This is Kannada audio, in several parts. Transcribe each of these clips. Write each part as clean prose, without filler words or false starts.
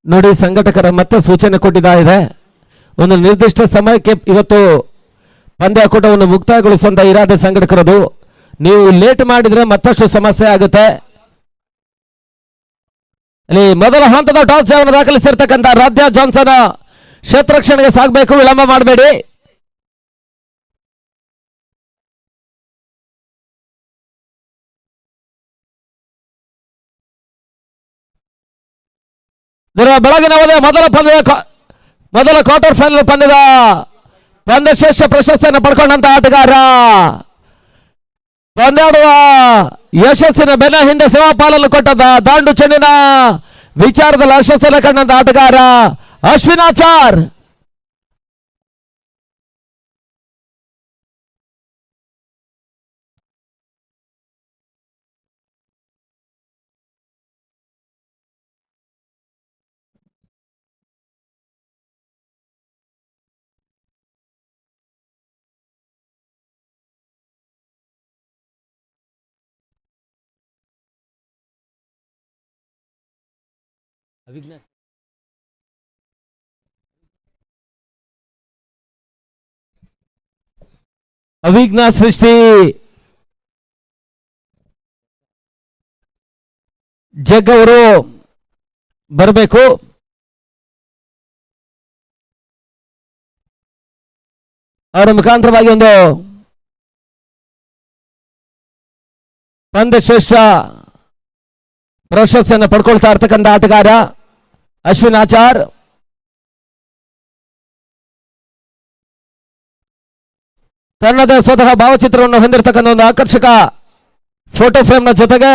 ನೋಡಿ, ಸಂಘಟಕರ ಮತ್ತೆ ಸೂಚನೆ ಕೊಟ್ಟಿದ್ದಾರೆ. ಒಂದು ನಿರ್ದಿಷ್ಟ ಸಮಯಕ್ಕೆ ಇವತ್ತು ಪಂದ್ಯಾಕೂಟವನ್ನು ಮುಕ್ತಾಯಗೊಳಿಸುವಂತ ಇರಾದೆ ಸಂಘಟಕರದು. ನೀವು ಲೇಟ್ ಮಾಡಿದ್ರೆ ಮತ್ತಷ್ಟು ಸಮಸ್ಯೆ ಆಗುತ್ತೆ. ಅಲ್ಲಿ ಮೊದಲ ಹಂತದ ಟಾಸ್ ಜಯವನ್ನು ದಾಖಲಿಸಿರ್ತಕ್ಕಂಥ ರಾಧ್ಯ ಜಾನ್ಸನ್ ಕ್ಷೇತ್ರರಕ್ಷಣೆಗೆ ಸಾಗಬೇಕು, ವಿಳಂಬ ಮಾಡಬೇಡಿ. ಬೆಳಗಿನ ಮೊದಲ ಕ್ವಾರ್ಟರ್ ಫೈನಲ್ ಪಂದ್ಯದ ಪಂದ್ಯಶ್ರೇಷ್ಠ ಪ್ರಶಸ್ತಿಯನ್ನು ಪಡ್ಕೊಂಡಂತ ಆಟಗಾರ, ಪಂದ್ಯಾಡುವ ಯಶಸ್ಸಿನ ಬೆನ್ನ ಹಿಂದೆ ಸೇವಾಪಾಲನ್ನು ಕೊಟ್ಟದ ದಾಂಡು ಚೆಂಡಿನ ವಿಚಾರದಲ್ಲಿ ಯಶಸ್ಸನ್ನು ಕಂಡಂತ ಆಟಗಾರ ಅಶ್ವಿನಾಚಾರ್. ಅವಿಘ್ನ ಸೃಷ್ಟಿ ಜಗ್ ಅವರು ಬರಬೇಕು. ಅವರ ಮುಖಾಂತರವಾಗಿ ಒಂದು ಪಂದ್ಯಶ್ರೇಷ್ಠ ಪ್ರಶಸ್ತಿಯನ್ನು ಪಡ್ಕೊಳ್ತಾ ಇರ್ತಕ್ಕಂಥ ಆಟಗಾರ ಅಶ್ವಿನಾಚಾರ್. ತನ್ನದೇ ಸ್ವತಃ ಭಾವಚಿತ್ರವನ್ನು ಹೊಂದಿರತಕ್ಕಂಥ ಒಂದು ಆಕರ್ಷಕ ಫೋಟೋ ಫ್ರೇಮ್ ನ ಜೊತೆಗೆ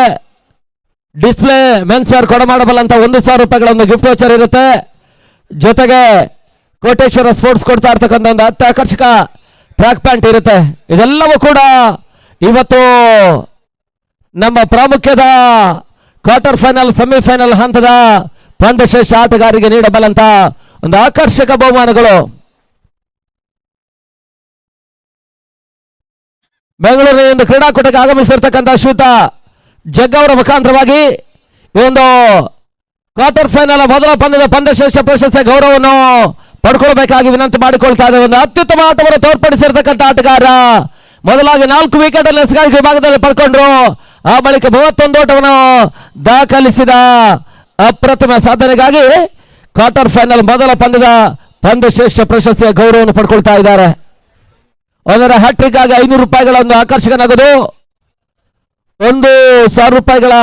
ಡಿಸ್ಪ್ಲೇ ಮೆನ್ಸ್ ವೇರ್ ಕೊಡಮಾಡಬಲ್ಲಂತ 1,000 ರೂಪಾಯಿಗಳ ಒಂದು ಗಿಫ್ಟ್ ವೋಚರ್ ಇರುತ್ತೆ. ಜೊತೆಗೆ ಕೋಟೇಶ್ವರ ಸ್ಪೋರ್ಟ್ಸ್ ಕೊಡ್ತಾ ಇರ್ತಕ್ಕಂಥ ಒಂದು ಅತ್ಯಾಕರ್ಷಕ ಟ್ರ್ಯಾಕ್ ಪ್ಯಾಂಟ್ ಇರುತ್ತೆ. ಇದೆಲ್ಲವೂ ಕೂಡ ಇವತ್ತು ನಮ್ಮ ಪ್ರಾಮುಖ್ಯದ ಕ್ವಾರ್ಟರ್ ಫೈನಲ್ ಸೆಮಿಫೈನಲ್ ಹಂತದ ಪಂದ್ಯಶ್ರೇಷ್ಠ ಆಟಗಾರರಿಗೆ ನೀಡಬಲ್ಲಂತ ಒಂದು ಆಕರ್ಷಕ ಬಹುಮಾನಗಳು. ಬೆಂಗಳೂರಿನ ಕ್ರೀಡಾಕೂಟಕ್ಕೆ ಆಗಮಿಸಿರ್ತಕ್ಕಂಥ ಶ್ರೀಯುತ ಜಗ್ ಅವರ ಮುಖಾಂತರವಾಗಿ ಈ ಒಂದು ಕ್ವಾರ್ಟರ್ ಫೈನಲ್ ಮೊದಲ ಪಂದ್ಯದ ಪಂದ್ಯಶ್ರೇಷ್ಠ ಪ್ರಶಸ್ತಿ ಗೌರವವನ್ನು ಪಡ್ಕೊಳ್ಬೇಕಾಗಿ ವಿನಂತಿ ಮಾಡಿಕೊಳ್ತಾ ಇದೆ. ಒಂದು ಅತ್ಯುತ್ತಮ ಆಟವನ್ನು ತೋರ್ಪಡಿಸಿರ್ತಕ್ಕಂಥ ಆಟಗಾರ, ಮೊದಲಾಗಿ 4 ವಿಕೆಟ್ ಅನ್ನು ಎಸಗಾರಿಕೆ ವಿಭಾಗದಲ್ಲಿ ಪಡ್ಕೊಂಡ್ರು. ಆ ಬಳಿಕ 31 ಓಟವನ್ನು ದಾಖಲಿಸಿದ ಅಪ್ರತಿಮ ಸಾಧನೆಗಾಗಿ ಕ್ವಾರ್ಟರ್ ಫೈನಲ್ ಮೊದಲ ಪಂದ್ಯದ ಪಂದ್ಯಶ್ರೇಷ್ಠ ಪ್ರಶಸ್ತಿಯ ಗೌರವವನ್ನು ಪಡ್ಕೊಳ್ತಾ ಇದ್ದಾರೆ. ಅದರ ಹ್ಯಾಟ್ರಿಕ್ ಆಗಿ 500 ರೂಪಾಯಿಗಳ ಒಂದು ಆಕರ್ಷಕ ನಗದು, 1,000 ರೂಪಾಯಿಗಳ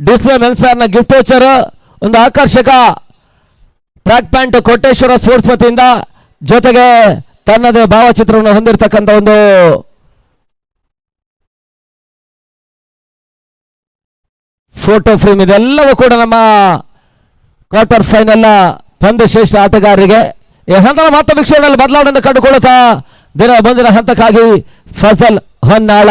ಡಿಸ್ಪ್ಲೇ ಮೆನ್ಸ್ ವೇರ್ ನ ಗಿಫ್ಟ್ ವೋಚರ್, ಒಂದು ಆಕರ್ಷಕ ಟ್ರ್ಯಾಕ್ ಪ್ಯಾಂಟ್ ಕೋಟೇಶ್ವರ ಸ್ಪೋರ್ಟ್ಸ್ ವತಿಯಿಂದ, ಜೊತೆಗೆ ತನ್ನದೇ ಭಾವಚಿತ್ರವನ್ನು ಹೊಂದಿರತಕ್ಕಂಥ ಒಂದು ಫೋಟೋ ಫ್ರೇಮ್. ಇದೆಲ್ಲವೂ ಕೂಡ ನಮ್ಮ ಕ್ವಾರ್ಟರ್ ಫೈನಲ್ ಪಂದ್ಯಶ್ರೇಷ್ಠ ಆಟಗಾರರಿಗೆ ಈ ಹಂತದ ಮಾತ್ರ ವೀಕ್ಷಣೆಯಲ್ಲಿ ಬದಲಾವಣೆಯನ್ನು ಕಂಡುಕೊಳ್ಳುತ್ತಾ ದಿನ ಮುಂದಿನ ಹಂತಕ್ಕಾಗಿ ಫಜಲ್ ಹೊನ್ನಾಳ.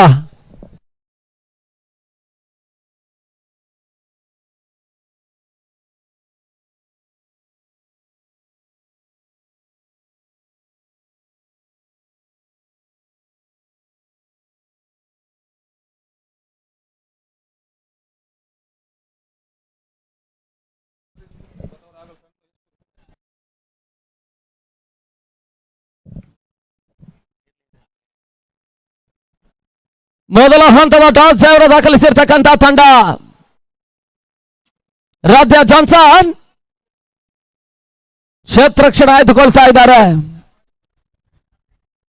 ಮೊದಲ ಹಂತದ ಟಾಸ್ ಜಯವನ್ನು ದಾಖಲಿಸಿರ್ತಕ್ಕಂಥ ತಂಡ ರಾಧ್ಯ ಜಾನ್ಸನ್ ಕ್ಷೇತ್ರರಕ್ಷಣೆ ಆಯ್ದುಕೊಳ್ತಾ ಇದ್ದಾರೆ.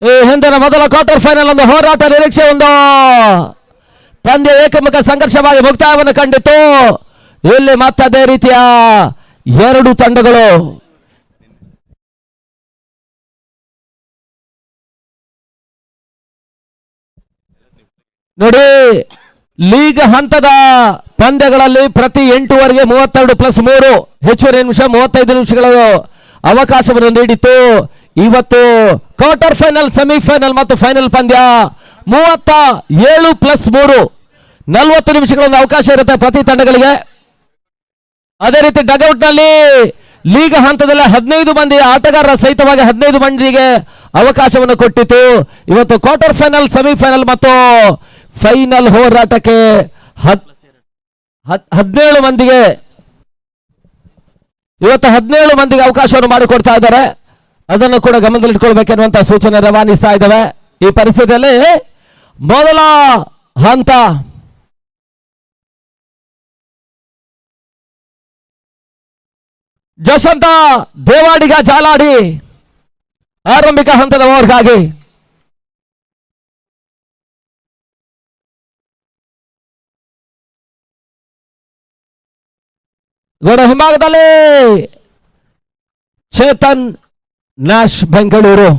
ಈ ಹಿಂದಿನ ಮೊದಲ ಕ್ವಾರ್ಟರ್ ಫೈನಲ್ ಒಂದು ಹೋರಾಟ ನಿರೀಕ್ಷೆ, ಒಂದು ಪಂದ್ಯ ಏಕಮುಖ ಸಂಘರ್ಷವಾಗಿ ಮುಕ್ತಾಯವನ್ನು ಕಂಡಿತ್ತು. ಇಲ್ಲಿ ಮತ್ತದೇ ರೀತಿಯ 2 ತಂಡಗಳು ನೋಡಿ, ಲೀಗ್ ಹಂತದ ಪಂದ್ಯಗಳಲ್ಲಿ ಪ್ರತಿ 8 ಓವರ್ಗೆ 32+3 ಹೆಚ್ಚುವರಿ ನಿಮಿಷ 35 ನಿಮಿಷಗಳ ಅವಕಾಶವನ್ನು ನೀಡಿತ್ತು. ಇವತ್ತು ಕ್ವಾರ್ಟರ್ ಫೈನಲ್, ಸೆಮಿಫೈನಲ್ ಮತ್ತು ಫೈನಲ್ ಪಂದ್ಯ 37+3 40 ನಿಮಿಷಗಳ ಅವಕಾಶ ಇರುತ್ತೆ ಪ್ರತಿ ತಂಡಗಳಿಗೆ. ಅದೇ ರೀತಿ ಡಗೌಟ್ ನಲ್ಲಿ ಲೀಗ್ ಹಂತದಲ್ಲಿ 15 ಮಂದಿ ಆಟಗಾರರ ಸಹಿತವಾಗಿ 15 ಮಂದಿಗೆ ಅವಕಾಶವನ್ನು ಕೊಟ್ಟಿತ್ತು. ಇವತ್ತು ಕ್ವಾರ್ಟರ್ ಫೈನಲ್, ಸೆಮಿಫೈನಲ್ ಮತ್ತು ಫೈನಲ್ ಹೋರಾಟಕ್ಕೆ 17 ಮಂದಿಗೆ ಇವತ್ತು 17 ಮಂದಿಗೆ ಅವಕಾಶವನ್ನು ಮಾಡಿಕೊಡ್ತಾ ಇದ್ದಾರೆ. ಅದನ್ನು ಕೂಡ ಗಮನದಲ್ಲಿಟ್ಕೊಳ್ಬೇಕೆನ್ನುವಂತ ಸೂಚನೆ ರವಾನಿಸ್ತಾ ಇದ್ದಾವೆ. ಈ ಪರಿಸ್ಥಿತಿಯಲ್ಲಿ ಮೊದಲ ಹಂತ ಜಶಂತ ದೇವಾಡಿಗ ಜಾಲಾಡಿ ಆರಂಭಿಕ ಹಂತದ ಓವರ್ಗಾಗಿ ಗೋಡ ಹಿಂಭಾಗದಲ್ಲಿ ಚೇತನ್ ನ್ಯಾಶ್ ಬೆಂಗಳೂರು.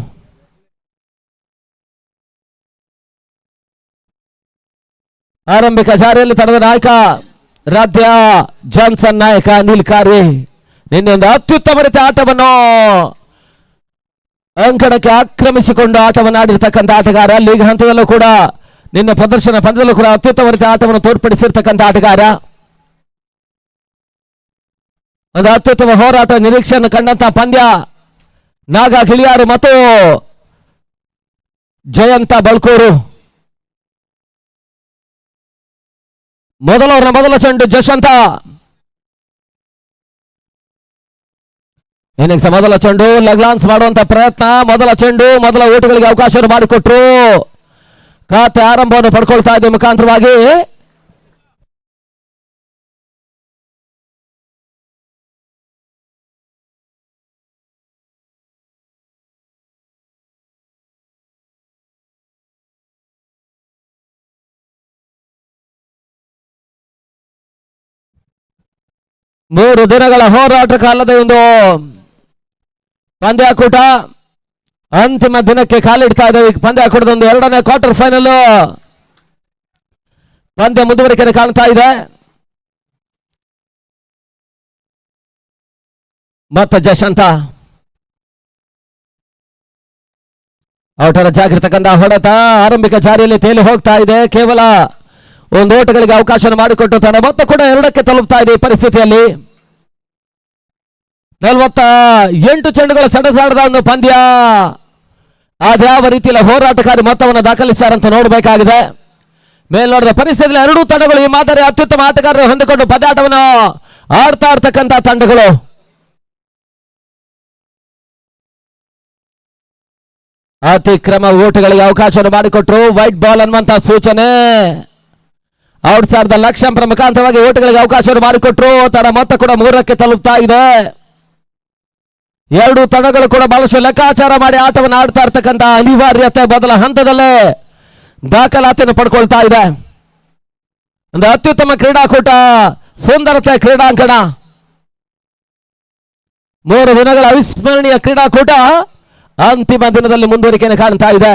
ಆರಂಭಿಕ ಜಾರಿಯಲ್ಲಿ ತಂಡದ ನಾಯಕ ರಾಧ್ಯ ಜಾನ್ಸನ್, ನಾಯಕ ಅನಿಲ್ ಕಾರ್ವೆ. ನಿನ್ನೆ ಒಂದು ಅತ್ಯುತ್ತಮ ರೀತಿಯ ಆಟವನ್ನು ಅಂಕಣಕ್ಕೆ ಆಕ್ರಮಿಸಿಕೊಂಡು ಆಟವನ್ನು ಆಡಿರ್ತಕ್ಕಂಥ ಆಟಗಾರ. ಲೀಗ್ ಹಂತದಲ್ಲೂ ಕೂಡ ನಿನ್ನೆ ಪ್ರದರ್ಶನ ಪಂದ್ಯದಲ್ಲೂ ಕೂಡ ಅತ್ಯುತ್ತಮ ರೀತಿಯ ಆಟವನ್ನು ತೋರ್ಪಡಿಸಿರ್ತಕ್ಕಂಥ ಆಟಗಾರ. ಒಂದು ಅತ್ಯುತ್ತಮ ಹೋರಾಟ ನಿರೀಕ್ಷೆಯನ್ನು ಕಂಡಂತ ಪಂದ್ಯ. ನಾಗ ಗಿಳಿಯಾರು ಮತ್ತು ಜಯಂತ ಬಳ್ಕೂರು. ಮೊದಲ ಚೆಂಡು ಜಶಂತ ಇನ್ನಿಂಗ್ಸ್ ಮೊದಲ ಚೆಂಡು ಲಗ್ಲಾನ್ಸ್ ಮಾಡುವಂತ ಪ್ರಯತ್ನ. ಮೊದಲ ಚೆಂಡು ಮೊದಲ ಓಟುಗಳಿಗೆ ಅವಕಾಶವನ್ನು ಮಾಡಿಕೊಟ್ರು. ಖಾತೆ ಆರಂಭವನ್ನು ಪಡ್ಕೊಳ್ತಾ ಇದ್ದ ಮುಖಾಂತರವಾಗಿ ಮೂರು ದಿನಗಳ ಹೋರಾಟ ಕಾಲದ ಒಂದು ಪಂದ್ಯಾಕೂಟ ಅಂತಿಮ ದಿನಕ್ಕೆ ಕಾಲಿಡ್ತಾ ಇದ್ದೇವೆ. ಪಂದ್ಯಾಕೂಟದ ಒಂದು ಎರಡನೇ ಕ್ವಾರ್ಟರ್ ಫೈನಲ್ ಪಂದ್ಯ ಮುಂದುವರಿಕೆ ಕಾಣ್ತಾ ಇದೆ. ಮತ್ತೆ ಜಶಂತ ಔಟರ ಜಾಗೃತಕ್ಕಂಥ ಹೊಡೆತ ಆರಂಭಿಕ ಜಾರಿಯಲ್ಲಿ ತೇಲಿ ಹೋಗ್ತಾ ಇದೆ. ಕೇವಲ ಒಂದು ಓಟಗಳಿಗೆ ಅವಕಾಶ ಮಾಡಿಕೊಟ್ಟು ತಂಡ ಮತ್ತೆ ಕೂಡ 2ಕ್ಕೆ ತಲುಪ್ತಾ ಇದೆ. ಈ ಪರಿಸ್ಥಿತಿಯಲ್ಲಿ 48 ಚೆಂಡುಗಳ ಸಡಸಾಡದ ಒಂದು ಪಂದ್ಯ. ಅದ್ಯಾವ ರೀತಿಯಲ್ಲಿ ಹೋರಾಟಕಾರಿ ಮೊತ್ತವನ್ನು ದಾಖಲಿಸಾರಂತ ನೋಡಬೇಕಾಗಿದೆ. ಮೇಲ್ನೋಡಿದ ಪರಿಸ್ಥಿತಿಯಲ್ಲಿ ಎರಡೂ ತಂಡಗಳು ಈ ಮಾದರಿ ಅತ್ಯುತ್ತಮ ಆಟಗಾರರು ಹೊಂದಿಕೊಂಡು ಪಂದ್ಯಾಟವನ್ನು ಆಡ್ತಾ ಇರ್ತಕ್ಕಂಥ ತಂಡಗಳು. ಅತಿಕ್ರಮ ಓಟಗಳಿಗೆ ಅವಕಾಶವನ್ನು ಮಾಡಿಕೊಟ್ರು. ವೈಟ್ ಬಾಲ್ ಅನ್ನುವಂತ ಸೂಚನೆ. ಔಟ್ ಸಾರ್ದ ಲಕ್ಷಾಂತರ ಮುಖಾಂತರವಾಗಿ ಓಟಗಳಿಗೆ ಅವಕಾಶವನ್ನು ಮಾಡಿಕೊಟ್ರು. ತಡ ಮೊತ್ತ ಕೂಡ 3ಕ್ಕೆ ತಲುಪ್ತಾ ಇದೆ. ಎರಡು ತಂಡಗಳು ಕೂಡ ಬಹಳಷ್ಟು ಲೆಕ್ಕಾಚಾರ ಮಾಡಿ ಆಟವನ್ನು ಆಡ್ತಾ ಇರ್ತಕ್ಕಂಥ ಅನಿವಾರ್ಯತೆ ಮೊದಲ ಹಂತದಲ್ಲೇ ದಾಖಲಾತಿಯನ್ನು ಪಡ್ಕೊಳ್ತಾ ಇದೆ. ಒಂದು ಅತ್ಯುತ್ತಮ ಕ್ರೀಡಾಕೂಟ, ಸುಂದರತೆ ಕ್ರೀಡಾಂಗಣ, 3 ದಿನಗಳ ಅವಿಸ್ಮರಣೀಯ ಕ್ರೀಡಾಕೂಟ ಅಂತಿಮ ದಿನದಲ್ಲಿ ಮುಂದುವರಿಕೆಯನ್ನು ಕಾಣ್ತಾ ಇದೆ.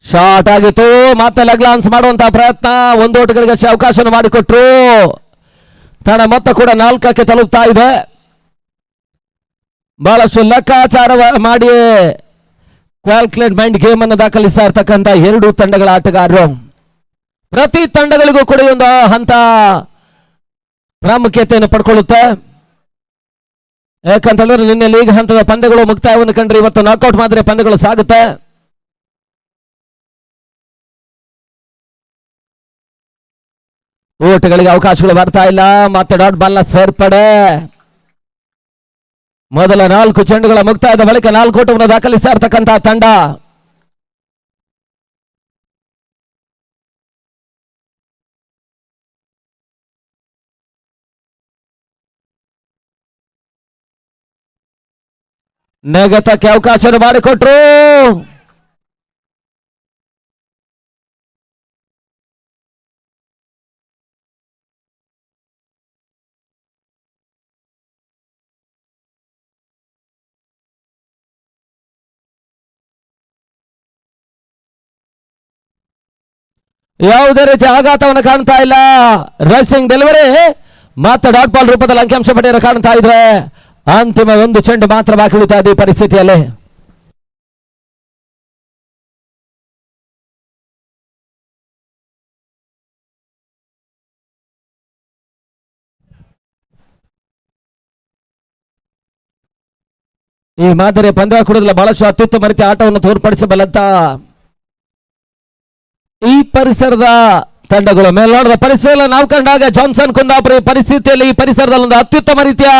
ಶಾರ್ಟ್ ಆಗಿತ್ತು. ಮತ್ತೆ ಲೆಗ್ಲಾನ್ಸ್ ಮಾಡುವಂತಹ ಪ್ರಯತ್ನ. ಒಂದು ಓಟಗಳಿಗೆ ಅವಕಾಶ ಮಾಡಿಕೊಟ್ರು. ತಡ ಮೊತ್ತ ಕೂಡ 4ಕ್ಕೆ ತಲುಪ್ತಾ ಇದೆ. ಬಹಳಷ್ಟು ಲೆಕ್ಕಾಚಾರ ಮಾಡಿ ಕ್ಯಾಲ್ಕುಲೇಟ್ ಮೈಂಡ್ ಗೇಮ್ ಅನ್ನು ದಾಖಲಿಸ್ತಾ ಇರ್ತಕ್ಕಂಥ ಎರಡು ತಂಡಗಳ ಆಟಗಾರರು. ಪ್ರತಿ ತಂಡಗಳಿಗೂ ಕೂಡ ಒಂದು ಹಂತ ಪ್ರಾಮುಖ್ಯತೆಯನ್ನು ಪಡ್ಕೊಳ್ಳುತ್ತೆ. ಯಾಕಂತಂದ್ರೆ ನಿನ್ನೆ ಲೀಗ್ ಹಂತದ ಪಂದ್ಯಗಳು ಮುಕ್ತಾಯವನ್ನು ಕಂಡ್ರೆ ಇವತ್ತು ನಾಕ್ಔಟ್ ಮಾದರಿ ಪಂದ್ಯಗಳು ಸಾಗುತ್ತೆ. ಓಟಗಳಿಗೆ ಅವಕಾಶಗಳು ಬರ್ತಾ ಇಲ್ಲ. ಮತ್ತೆ ಡಾಟ್ ಬಾಲ್ನ ಸೇರ್ಪಡೆ. ಮೊದಲ 4 ಚೆಂಡುಗಳ ಮುಕ್ತಾಯದ ಬಳಿಕ 4 ಓಟವನ್ನು ದಾಖಲಿಸ್ತಾ ಇರ್ತಕ್ಕಂಥ ತಂಡ. ನೆಗೆತಕ್ಕೆ ಅವಕಾಶ ಮಾಡಿಕೊಟ್ರು. ಯಾವುದೇ ರೀತಿಯ ಆಘಾತವನ್ನು ಕಾಣ್ತಾ ಇಲ್ಲ. ರೇಸಿಂಗ್ ಡೆಲಿವರಿ ಮತ್ತೆ ಡಾಟ್ ಬಾಲ್ ರೂಪದಲ್ಲಿ ಅಂಕಿಅಂಶ ಪಡೆಯನ್ನು ಕಾಣ್ತಾ ಇದ್ರೆ ಅಂತಿಮ 1 ಚೆಂಡು ಮಾತ್ರ ಬಾಕಿ ಉಳಿತಾ ಇದೆ ಈ ಪರಿಸ್ಥಿತಿಯಲ್ಲಿ. ಈ ಮಾದರಿ ಪಂದ್ಯಾಕೂಟದಲ್ಲಿ ಬಹಳಷ್ಟು ಅತ್ಯುತ್ತಮ ರೀತಿಯ ಆಟವನ್ನು ತೋರ್ಪಡಿಸಬಲ್ಲಂತ ಈ ಪರಿಸರದ ತಂಡಗಳು ಮೇಲ್ನೋಟದ ಪರಿಸ್ಥಿತಿಯಲ್ಲಿ ನಾವು ಕಂಡಾಗ ಜಾನ್ಸನ್ ಕುಂದಾಪುರ ಪರಿಸ್ಥಿತಿಯಲ್ಲಿ ಈ ಪರಿಸರದಲ್ಲಿ ಒಂದು ಅತ್ಯುತ್ತಮ ರೀತಿಯ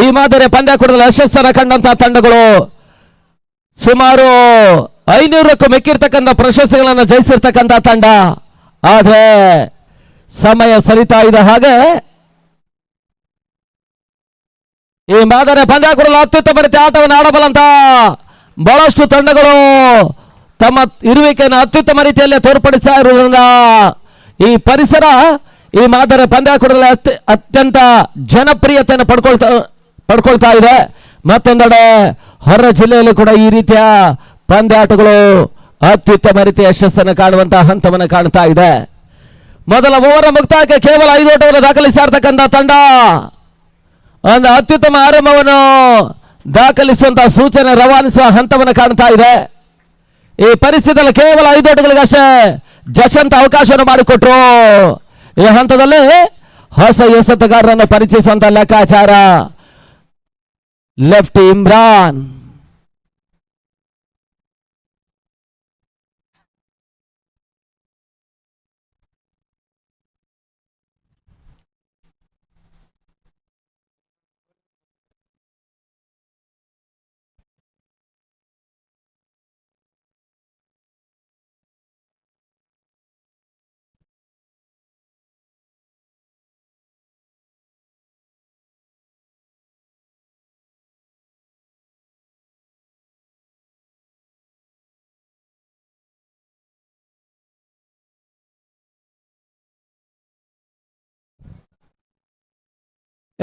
ಈ ಮಾದರಿಯ ಪಂದ್ಯಾಕೂಟದಲ್ಲಿ ಯಶಸ್ಸನ್ನು ಕಂಡಂತಹ ತಂಡಗಳು ಸುಮಾರು 500ಕ್ಕೂ ಮಿಕ್ಕಿರ್ತಕ್ಕಂಥ ಪ್ರಶಸ್ತಿಗಳನ್ನು ಜಯಿಸಿರ್ತಕ್ಕಂಥ ತಂಡ. ಆದರೆ ಸಮಯ ಸರಿತಾ ಇದೆ ಹಾಗೆ ಈ ಮಾದರಿಯ ಪಂದ್ಯಾಕೂಟದಲ್ಲಿ ಅತ್ಯುತ್ತಮ ರೀತಿಯ ಆಟವನ್ನು ಆಡಬಲ್ಲಂತ ಬಹಳಷ್ಟು ತಂಡಗಳು ತಮ್ಮ ಇರುವಿಕೆಯನ್ನು ಅತ್ಯುತ್ತಮ ರೀತಿಯಲ್ಲಿ ತೋರ್ಪಡಿಸ್ತಾ ಇರುವುದರಿಂದ ಈ ಪರಿಸರ ಈ ಮಾದರಿಯ ಪಂದ್ಯಾಕೂಟದಲ್ಲಿ ಅತ್ಯಂತ ಜನಪ್ರಿಯತೆಯನ್ನು ಪಡ್ಕೊಳ್ತಾ ಇದೆ. ಮತ್ತೊಂದೆಡೆ ಹೊರ ಜಿಲ್ಲೆಯಲ್ಲಿ ಕೂಡ ಈ ರೀತಿಯ ಪಂದ್ಯಾಟಗಳು ಅತ್ಯುತ್ತಮ ರೀತಿಯ ಯಶಸ್ಸನ್ನು ಕಾಣುವಂತಹ ಹಂತವನ್ನು ಕಾಣ್ತಾ ಇದೆ. ಮೊದಲ ಓವರ್ ಮುಕ್ತಾಯಕ್ಕೆ ಕೇವಲ 5 ಓಟವನ್ನು ದಾಖಲಿಸಿರ್ತಕ್ಕಂಥ ತಂಡ ಒಂದು ಅತ್ಯುತ್ತಮ ಆರಂಭವನ್ನು ದಾಖಲಿಸುವಂತಹ ಸೂಚನೆ ರವಾನಿಸುವ ಹಂತವನ್ನು ಕಾಣ್ತಾ ಇದೆ. ಈ ಪರಿಸ್ಥಿತಿಯಲ್ಲಿ ಕೇವಲ 5 ಓಟಗಳಿಗಷ್ಟೇ ಜಶಂತ ಅವಕಾಶವನ್ನು ಮಾಡಿಕೊಟ್ರು. ಈ ಹಂತದಲ್ಲಿ ಹೊಸ ಎಸೆತಗಾರರನ್ನು ಪರಿಚಯಿಸುವಂತ ಲೆಕ್ಕಾಚಾರ. ಲೆಫ್ಟ್ ಇಮ್ರಾನ್,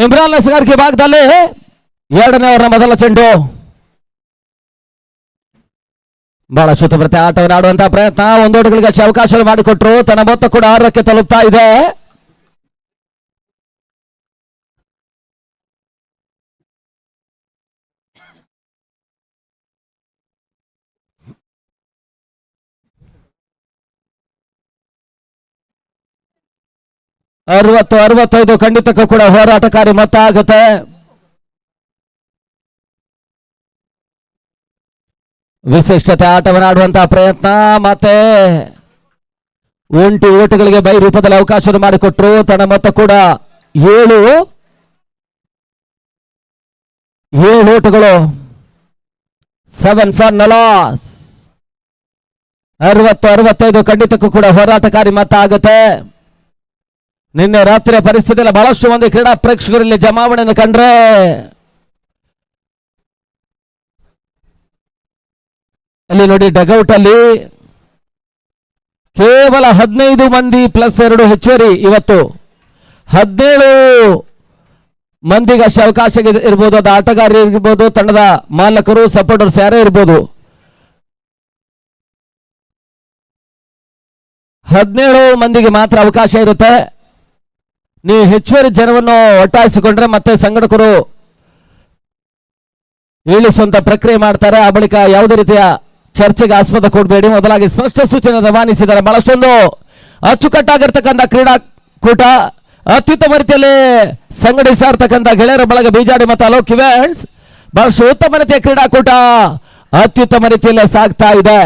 ಇಮ್ರಾನ್ ಅಸ್ಗರ್ಗೆ ಭಾಗದಲ್ಲಿ 2ನೇ ಓವರ್ನ ಮೊದಲ ಚೆಂಡು. ಬಹಳ ಶುದ್ಧಪ್ರತೆ ಆಟವನ್ನು ಆಡುವಂತಹ ಪ್ರಯತ್ನ. 1 ಓಟಗಳಿಗೆ ಅವಕಾಶ ಮಾಡಿಕೊಟ್ರು. ತನ್ನ ಮೊತ್ತ ಕೂಡ 6ಕ್ಕೆ ತಲುಪ್ತಾ ಇದೆ. ಅರವತ್ತು 65 ಖಂಡಿತಕ್ಕೂ ಕೂಡ ಹೋರಾಟಕಾರಿ ಮೊತ್ತ ಆಗುತ್ತೆ. ವಿಶಿಷ್ಟತೆ ಆಟವನ್ನು ಆಡುವಂತಹ ಪ್ರಯತ್ನ. ಮತ್ತೆ 1 ಓಟಗಳಿಗೆ ಬೈ ರೂಪದಲ್ಲಿ ಅವಕಾಶ ಮಾಡಿಕೊಟ್ರು. ತನ್ನ ಮೊತ್ತ ಕೂಡ 7 ಓಟಗಳು. 7 ಫಾರ್ ಲಾಸ್. 60-65 ಖಂಡಿತಕ್ಕೂ ಕೂಡ ಹೋರಾಟಕಾರಿ ಮೊತ್ತ ಆಗುತ್ತೆ. ನಿನ್ನೆ ರಾತ್ರಿಯ ಪರಿಸ್ಥಿತಿಯಲ್ಲಿ ಬಹಳಷ್ಟು ಮಂದಿ ಕ್ರೀಡಾ ಪ್ರೇಕ್ಷಕರಲ್ಲಿ ಜಮಾವಣೆಯನ್ನು ಕಂಡ್ರೆ ಅಲ್ಲಿ ನೋಡಿ ಡಗೌಟ್ ಅಲ್ಲಿ ಕೇವಲ 15 ಮಂದಿ ಪ್ಲಸ್ 2 ಹೆಚ್ಚುವರಿ. ಇವತ್ತು 17 ಮಂದಿಗೆ ಅಷ್ಟೇ ಅವಕಾಶ ಇರ್ಬೋದು. ಅದು ಆಟಗಾರರು ಇರ್ಬೋದು, ತಂಡದ ಮಾಲಕರು, ಸಪೋರ್ಟರ್ಸ್ ಯಾರೇ ಇರ್ಬೋದು. 17 ಮಂದಿಗೆ ಮಾತ್ರ ಅವಕಾಶ ಇರುತ್ತೆ. ನೀವು ಹೆಚ್ಚುವರಿ ಜನವನ್ನು ಒಟ್ಟಾಯಿಸಿಕೊಂಡ್ರೆ ಮತ್ತೆ ಸಂಘಟಕರು ಇಳಿಸುವಂತ ಪ್ರಕ್ರಿಯೆ ಮಾಡ್ತಾರೆ. ಆ ಬಳಿಕ ಯಾವುದೇ ರೀತಿಯ ಚರ್ಚೆಗೆ ಆಸ್ಪದ ಕೊಡಬೇಡಿ. ಮೊದಲಾಗಿ ಸ್ಪಷ್ಟ ಸೂಚನೆ ರವಾನಿಸಿದ್ದಾರೆ. ಬಹಳಷ್ಟೊಂದು ಅಚ್ಚುಕಟ್ಟಾಗಿರ್ತಕ್ಕಂಥ ಕ್ರೀಡಾಕೂಟ ಅತ್ಯುತ್ತಮ ರೀತಿಯಲ್ಲಿ ಸಂಘಟಿಸ್ತಾ ಇರ್ತಕ್ಕಂಥ ಗೆಳೆಯರ ಬಳಗ ಬಿಜಾಡಿ ಮತ್ತು ಅಲೋಕ್ ಇವೆಂಟ್ಸ್ ಬಹಳಷ್ಟು ಉತ್ತಮ ರೀತಿಯ ಕ್ರೀಡಾಕೂಟ ಅತ್ಯುತ್ತಮ ರೀತಿಯಲ್ಲಿ ಸಾಗ್ತಾ ಇದೆ.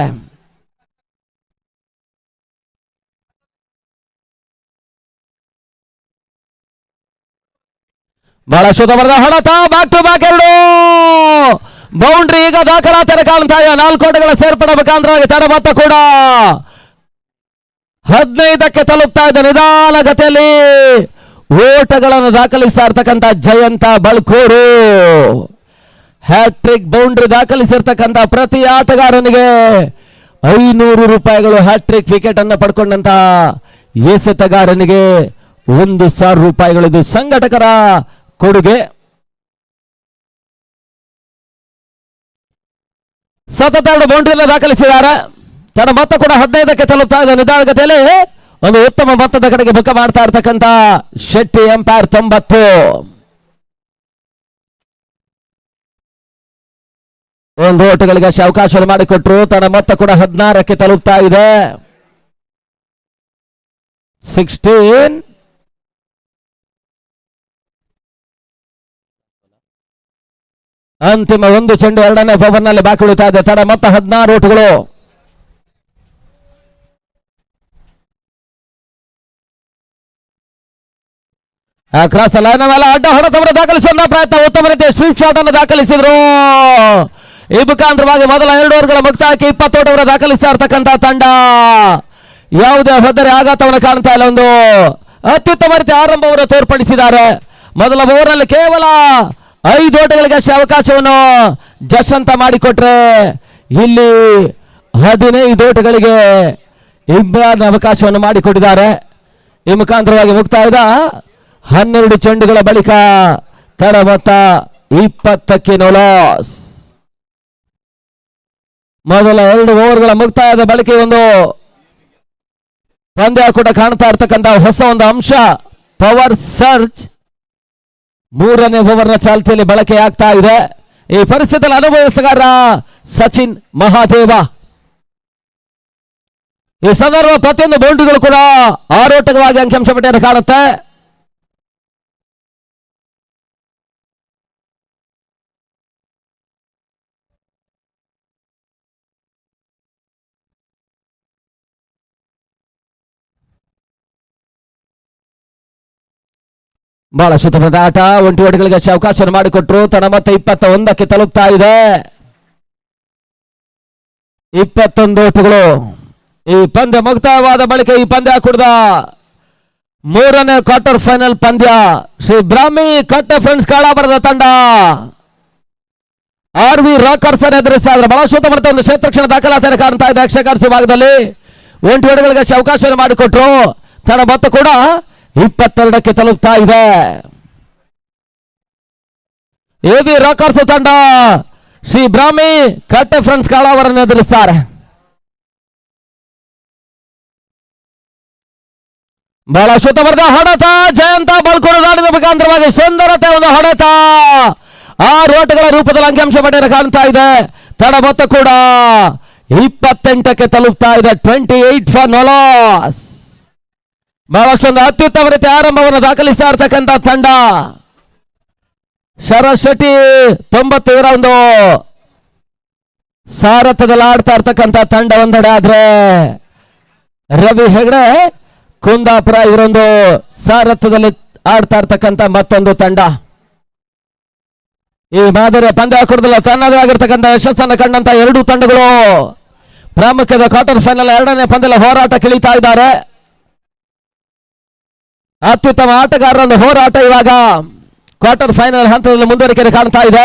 ಬಹಳ ಶುದ್ಧವಾದ ಹೊಡೆತ. Back to back 2 boundary. ಈಗ ದಾಖಲಾತಿಯನ್ನು ಕಾಣ್ತಾ ಇದೆ. 4 ಓಟಗಳ ಸೇರ್ಪಡೆ ಮುಖಾಂತರವಾಗಿ ತಡ ಮೊತ್ತ ಕೂಡ 15ಕ್ಕೆ ತಲುಪ್ತಾ ಇದೆ. ನಿಧಾನ ಗತಿಯಲ್ಲಿ ಓಟಗಳನ್ನು ದಾಖಲಿಸ್ತಾ ಇರ್ತಕ್ಕಂಥ ಜಯಂತ ಬಳ್ಕೂರು. ಹ್ಯಾಟ್ರಿಕ್ ಬೌಂಡ್ರಿ ದಾಖಲಿಸಿರ್ತಕ್ಕಂಥ ಪ್ರತಿ ಆಟಗಾರನಿಗೆ 500 ರೂಪಾಯಿಗಳು. ಹ್ಯಾಟ್ರಿಕ್ ವಿಕೆಟ್ ಅನ್ನು ಪಡ್ಕೊಂಡಂತಹ ಎಸೆತಗಾರನಿಗೆ 1,000 ರೂಪಾಯಿಗಳು. ಇದು ಸಂಘಟಕರ ಕೊಡುಗೆ. ಸತತ 2 ಬೌಂಡ್ರಿಯನ್ನು ದಾಖಲಿಸಿದ್ದಾರೆ. ತನ್ನ ಮೊತ್ತ ಕೂಡ 15ಕ್ಕೆ ತಲುಪ್ತಾ ಇದೆ. ನಿಧಾನಗತಿಯಲ್ಲಿ ಒಂದು ಉತ್ತಮ ಮೊತ್ತದ ಕಡೆಗೆ ಮುಖ ಮಾಡ್ತಾ ಇರ್ತಕ್ಕಂಥ ಶೆಟ್ಟಿ. ಎಂಪೈರ್ 90. 1 ಓಟಗಳಿಗೆ ಅವಕಾಶ ಮಾಡಿಕೊಟ್ರು. ತನ್ನ ಮೊತ್ತ ಕೂಡ 16ಕ್ಕೆ ತಲುಪ್ತಾ ಇದೆ. 16. ಅಂತಿಮ 1 ಚೆಂಡು 2ನೇ ಓವರ್ನಲ್ಲಿ ಬಾಕಿ ಉಳಿತಾ ಇದೆ. ತಡ ಮೊತ್ತ 16 ಓಟಗಳು. ಕ್ರಾಸ್ ಲೈನ್ ಮೇಲೆ ಅಡ್ಡ ಹೊಡೆತವನ್ನು ದಾಖಲಿಸುವ ಪ್ರಯತ್ನ, ಉತ್ತಮ ರೀತಿಯ ಸ್ವೀಪ್ ಶಾಟ್ ಅನ್ನು ದಾಖಲಿಸಿದ್ರು. ಈ ಮುಖಾಂತರವಾಗಿ ಮೊದಲ 2 ಓವರ್ಗಳ ಮುಕ್ತಾಯಕ್ಕೆ 20 ಓಟವನ್ನು ದಾಖಲಿಸ್ತಾ ಇರ್ತಕ್ಕಂಥ ತಂಡ ಯಾವುದೇ ಹೊದರೆ ಆಘಾತವನ್ನು ಕಾಣ್ತಾ ಇಲ್ಲ. ಒಂದು ಅತ್ಯುತ್ತಮ ರೀತಿಯ ಆರಂಭವನ್ನು ತೋರ್ಪಡಿಸಿದ್ದಾರೆ. ಮೊದಲ ಓವರ್ನಲ್ಲಿ ಕೇವಲ 5 ಓಟಗಳಿಗೆ ಅಷ್ಟೇ ಅವಕಾಶವನ್ನು ಜಶಂತ ಮಾಡಿಕೊಟ್ರೆ, ಇಲ್ಲಿ 15 ಓಟಗಳಿಗೆ ಇಮ್ರಾನ್ ಅವಕಾಶವನ್ನು ಮಾಡಿಕೊಟ್ಟಿದ್ದಾರೆ. ಈ ಮುಖಾಂತರವಾಗಿ ಮುಕ್ತಾಯದ 12 ಚೆಂಡುಗಳ ಬಳಿಕ ತಡ ಮೊತ್ತ 20ಕ್ಕೆ ನೋ ಲಾಸ್. ಮೊದಲ 2 ಓವರ್ಗಳ ಮುಕ್ತಾಯದ ಬಳಿಕ ಒಂದು ಪಂದ್ಯ ಕೂಡ ಕಾಣ್ತಾ ಇರ್ತಕ್ಕಂಥ ಹೊಸ ಒಂದು ಅಂಶ, ಪವರ್ ಸರ್ಜ್ 3ನೇ ಓವರ್ನ ಚಾಲ್ತಿಯಲ್ಲಿ ಬಳಕೆಯಾಗ್ತಾ ಇದೆ. ಈ ಪರಿಸ್ಥಿತಿಯಲ್ಲಿ ಅನುಭವಿಸಗಾರ ಸಚಿನ್ ಮಹಾದೇವ. ಈ ಸಂದರ್ಭ ಪ್ರತಿಯೊಂದು ಬೌಂಡ್ರಿಗಳು ಕೂಡ ಆರೋಟಕವಾಗಿ ಅಂಕಿಅಂಶ ಪಟ್ಟಿಯನ್ನು ಕಾಣುತ್ತೆ. ಬಹಳ ಸುತ್ತಮುತ್ತ ಆಟ, 1 ಓಟಗಳಿಗೆ ಅವಕಾಶ ಮಾಡಿಕೊಟ್ರು. ತಡ ಮತ್ತೆ 21ಕ್ಕೆ ತಲುಪ್ತಾ ಇದೆ. 21 ಓಟಗಳು. ಈ ಪಂದ್ಯ ಮುಕ್ತಾಯವಾದ ಬಳಿಕ ಈ ಪಂದ್ಯ ಕುಡಿದ 3ನೇ ಕ್ವಾರ್ಟರ್ ಫೈನಲ್ ಪಂದ್ಯ ಶ್ರೀ ಬ್ರಾಹ್ಮಿ ಕಟ್ಟೆ ಫ್ರೆಂಡ್ಸ್ ಕಾಳಾಪುರದ ತಂಡ RV ರಾಕರ್ಸ್ ಅನ್ನು ಎದುರಿಸಿದ್ರೆ ಬಹಳ ಸುತ್ತಮುತ್ತ ಒಂದು ಕ್ಷೇತ್ರಕ್ಷಣ ದಾಖಲಾತಿಯನ್ನು ಕಾಣ್ತಾ ಇದೆ. ಅಕ್ಷಕರ್ಸ್ ವಿಭಾಗದಲ್ಲಿ 1 ಓಟಗಳಿಗೆ ಅವಕಾಶ ಮಾಡಿಕೊಟ್ರು. ತಡ ಮೊತ್ತ ಕೂಡ 22ಕ್ಕೆ ತಲುಪ್ತಾ ಇದೆ. AV ರಾಕರ್ಸ್ ತಂಡ ಶ್ರೀ ಬ್ರಾಹ್ಮಿ ಕಟ್ಟೆ ಫ್ರೆಂಡ್ಸ್ ಕಾಳಾವರನ್ನು ಎದುರಿಸ್ತಾರೆ. ಬಹಳ ಸುತ್ತಮುತ್ತ ಹೊಡೆತ, ಜಯಂತ ಬಳ್ಕೂರು ದಾಳಿದ ಮುಖಾಂತರವಾಗಿ ಸುಂದರತೆ ಒಂದು ಹೊಡೆತ 6 ಓಟಗಳ ರೂಪದಲ್ಲಿ ಅಂಕಿಅಂಶ ಪಟ್ಟಿಯನ್ನು ಕಾಣ್ತಾ ಇದೆ. ತಡ ಮೊತ್ತ ಕೂಡ 28ಕ್ಕೆ ತಲುಪ್ತಾ ಇದೆ. 28 ಫಾರ್ ನೋ ಲಾಸ್. ಬಹಳಷ್ಟೊಂದು ಅತ್ಯುತ್ತಮ ರೀತಿಯ ಆರಂಭವನ್ನು ದಾಖಲಿಸ್ತಾ ಇರ್ತಕ್ಕಂಥ ತಂಡ ಶರತ್ ಶೆಟ್ಟಿ 90 ಇವರ ಒಂದು ಸಾರಥ್ಯದಲ್ಲಿ ಆಡ್ತಾ ಇರ್ತಕ್ಕಂಥ ತಂಡ ಒಂದೆಡೆ ಆದ್ರೆ, ರವಿ ಹೆಗಡೆ ಕುಂದಾಪುರ ಇವರೊಂದು ಸಾರಥ್ಯದಲ್ಲಿ ಆಡ್ತಾ ಇರ್ತಕ್ಕಂಥ ಮತ್ತೊಂದು ತಂಡ. ಈ ಮಾದರಿಯ ಪಂದ್ಯ ಕುಡಿದಲ್ಲ ತನ್ನದೇ ಆಗಿರ್ತಕ್ಕಂಥ ಯಶಸ್ಸನ್ನು ಕಂಡಂತ 2 ತಂಡಗಳು ಪ್ರಾಮುಖ್ಯದ ಕ್ವಾರ್ಟರ್ ಫೈನಲ್ 2ನೇ ಪಂದ್ಯದ ಹೋರಾಟ ಕಿಳಿತಾ ಇದ್ದಾರೆ. ಅತ್ಯುತ್ತಮ ಆಟಗಾರರ ಹೋರಾಟ ಇವಾಗ ಕ್ವಾರ್ಟರ್ ಫೈನಲ್ ಹಂತದಲ್ಲಿ ಮುಂದುವರಿಕೆ ಕಾಣ್ತಾ ಇದೆ.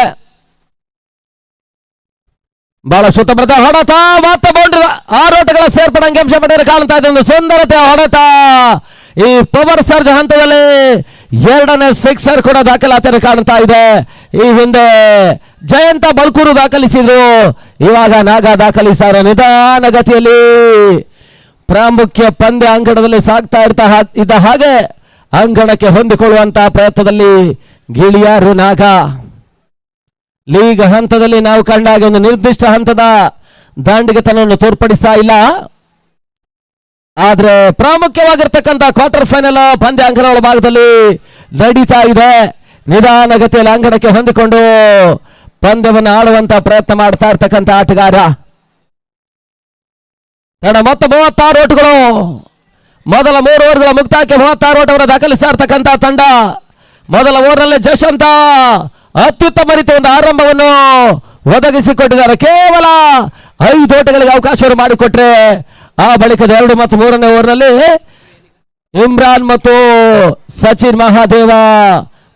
ಬಹಳ ಸುತ್ತಮುತ್ತ ಹೊಡೆತ, ಮತ್ತೆ ಬೌಂಡ್ರಿ 6 ಓಟಗಳ ಸೇರ್ಪಡೆ ಅಂಕಿಅಂಶ ಪಟ್ಟಿಯನ್ನು ಕಾಣ್ತಾ ಇದೆ. ಒಂದು ಸುಂದರತೆಯ ಹೊಡೆತ. ಈ ಪವರ್ ಸರ್ಜ್ ಹಂತದಲ್ಲಿ 2ನೇ ಸಿಕ್ಸರ್ ಕೂಡ ದಾಖಲಾತಿಯನ್ನು ಕಾಣ್ತಾ ಇದೆ. ಈ ಹಿಂದೆ ಜಯಂತ ಬಳ್ಕೂರು ದಾಖಲಿಸಿದ್ರು, ಇವಾಗ ನಾಗ ದಾಖಲಿಸಾರ. ನಿಧಾನ ಗತಿಯಲ್ಲಿ ಪ್ರಾಮುಖ್ಯ ಪಂದ್ಯ ಅಂಗಣದಲ್ಲಿ ಸಾಗ್ತಾ ಇದ್ದ ಹಾಗೆ ಅಂಗಣಕ್ಕೆ ಹೊಂದಿಕೊಳ್ಳುವಂತಹ ಪ್ರಯತ್ನದಲ್ಲಿ ಗಿಳಿಯಾರು ನಾಗ. ಲೀಗ್ ಹಂತದಲ್ಲಿ ನಾವು ಕಂಡಾಗ ಒಂದು ನಿರ್ದಿಷ್ಟ ಹಂತದ ದಾಂಡಿಗೆತನವನ್ನು ತೋರ್ಪಡಿಸ್ತಾ ಇಲ್ಲ. ಆದ್ರೆ ಪ್ರಾಮುಖ್ಯವಾಗಿರ್ತಕ್ಕಂಥ ಕ್ವಾರ್ಟರ್ ಫೈನಲ್ ಪಂದ್ಯ ಅಂಗಣಗಳ ಭಾಗದಲ್ಲಿ ನಡೀತಾ ಇದೆ. ನಿಧಾನಗತಿಯಲ್ಲಿ ಅಂಗಣಕ್ಕೆ ಹೊಂದಿಕೊಂಡು ಪಂದ್ಯವನ್ನು ಆಡುವಂತ ಪ್ರಯತ್ನ ಮಾಡ್ತಾ ಇರ್ತಕ್ಕಂಥ ಆಟಗಾರ. ಮೊತ್ತ 36 ಓಟಗಳು. ಮೊದಲ 3 ಓವರ್ಗಳ ಮುಕ್ತಾಯಕ್ಕೆ 36 ಓಟವನ್ನು ದಾಖಲಿಸ್ತಾ ಇರ್ತಕ್ಕಂಥ ತಂಡ. ಮೊದಲ ಓವರ್ನಲ್ಲಿ ಜಶಂತ ಅತ್ಯುತ್ತಮ ರೀತಿಯ ಒಂದು ಆರಂಭವನ್ನು ಒದಗಿಸಿಕೊಟ್ಟಿದ್ದಾರೆ. ಕೇವಲ 5 ಓಟಗಳಿಗೆ ಅವಕಾಶವನ್ನು ಮಾಡಿಕೊಟ್ರೆ, ಆ ಬಳಿಕದ 2 ಮತ್ತು 3ನೇ ಓವರ್ನಲ್ಲಿ ಇಮ್ರಾನ್ ಮತ್ತು ಸಚಿನ್ ಮಹಾದೇವ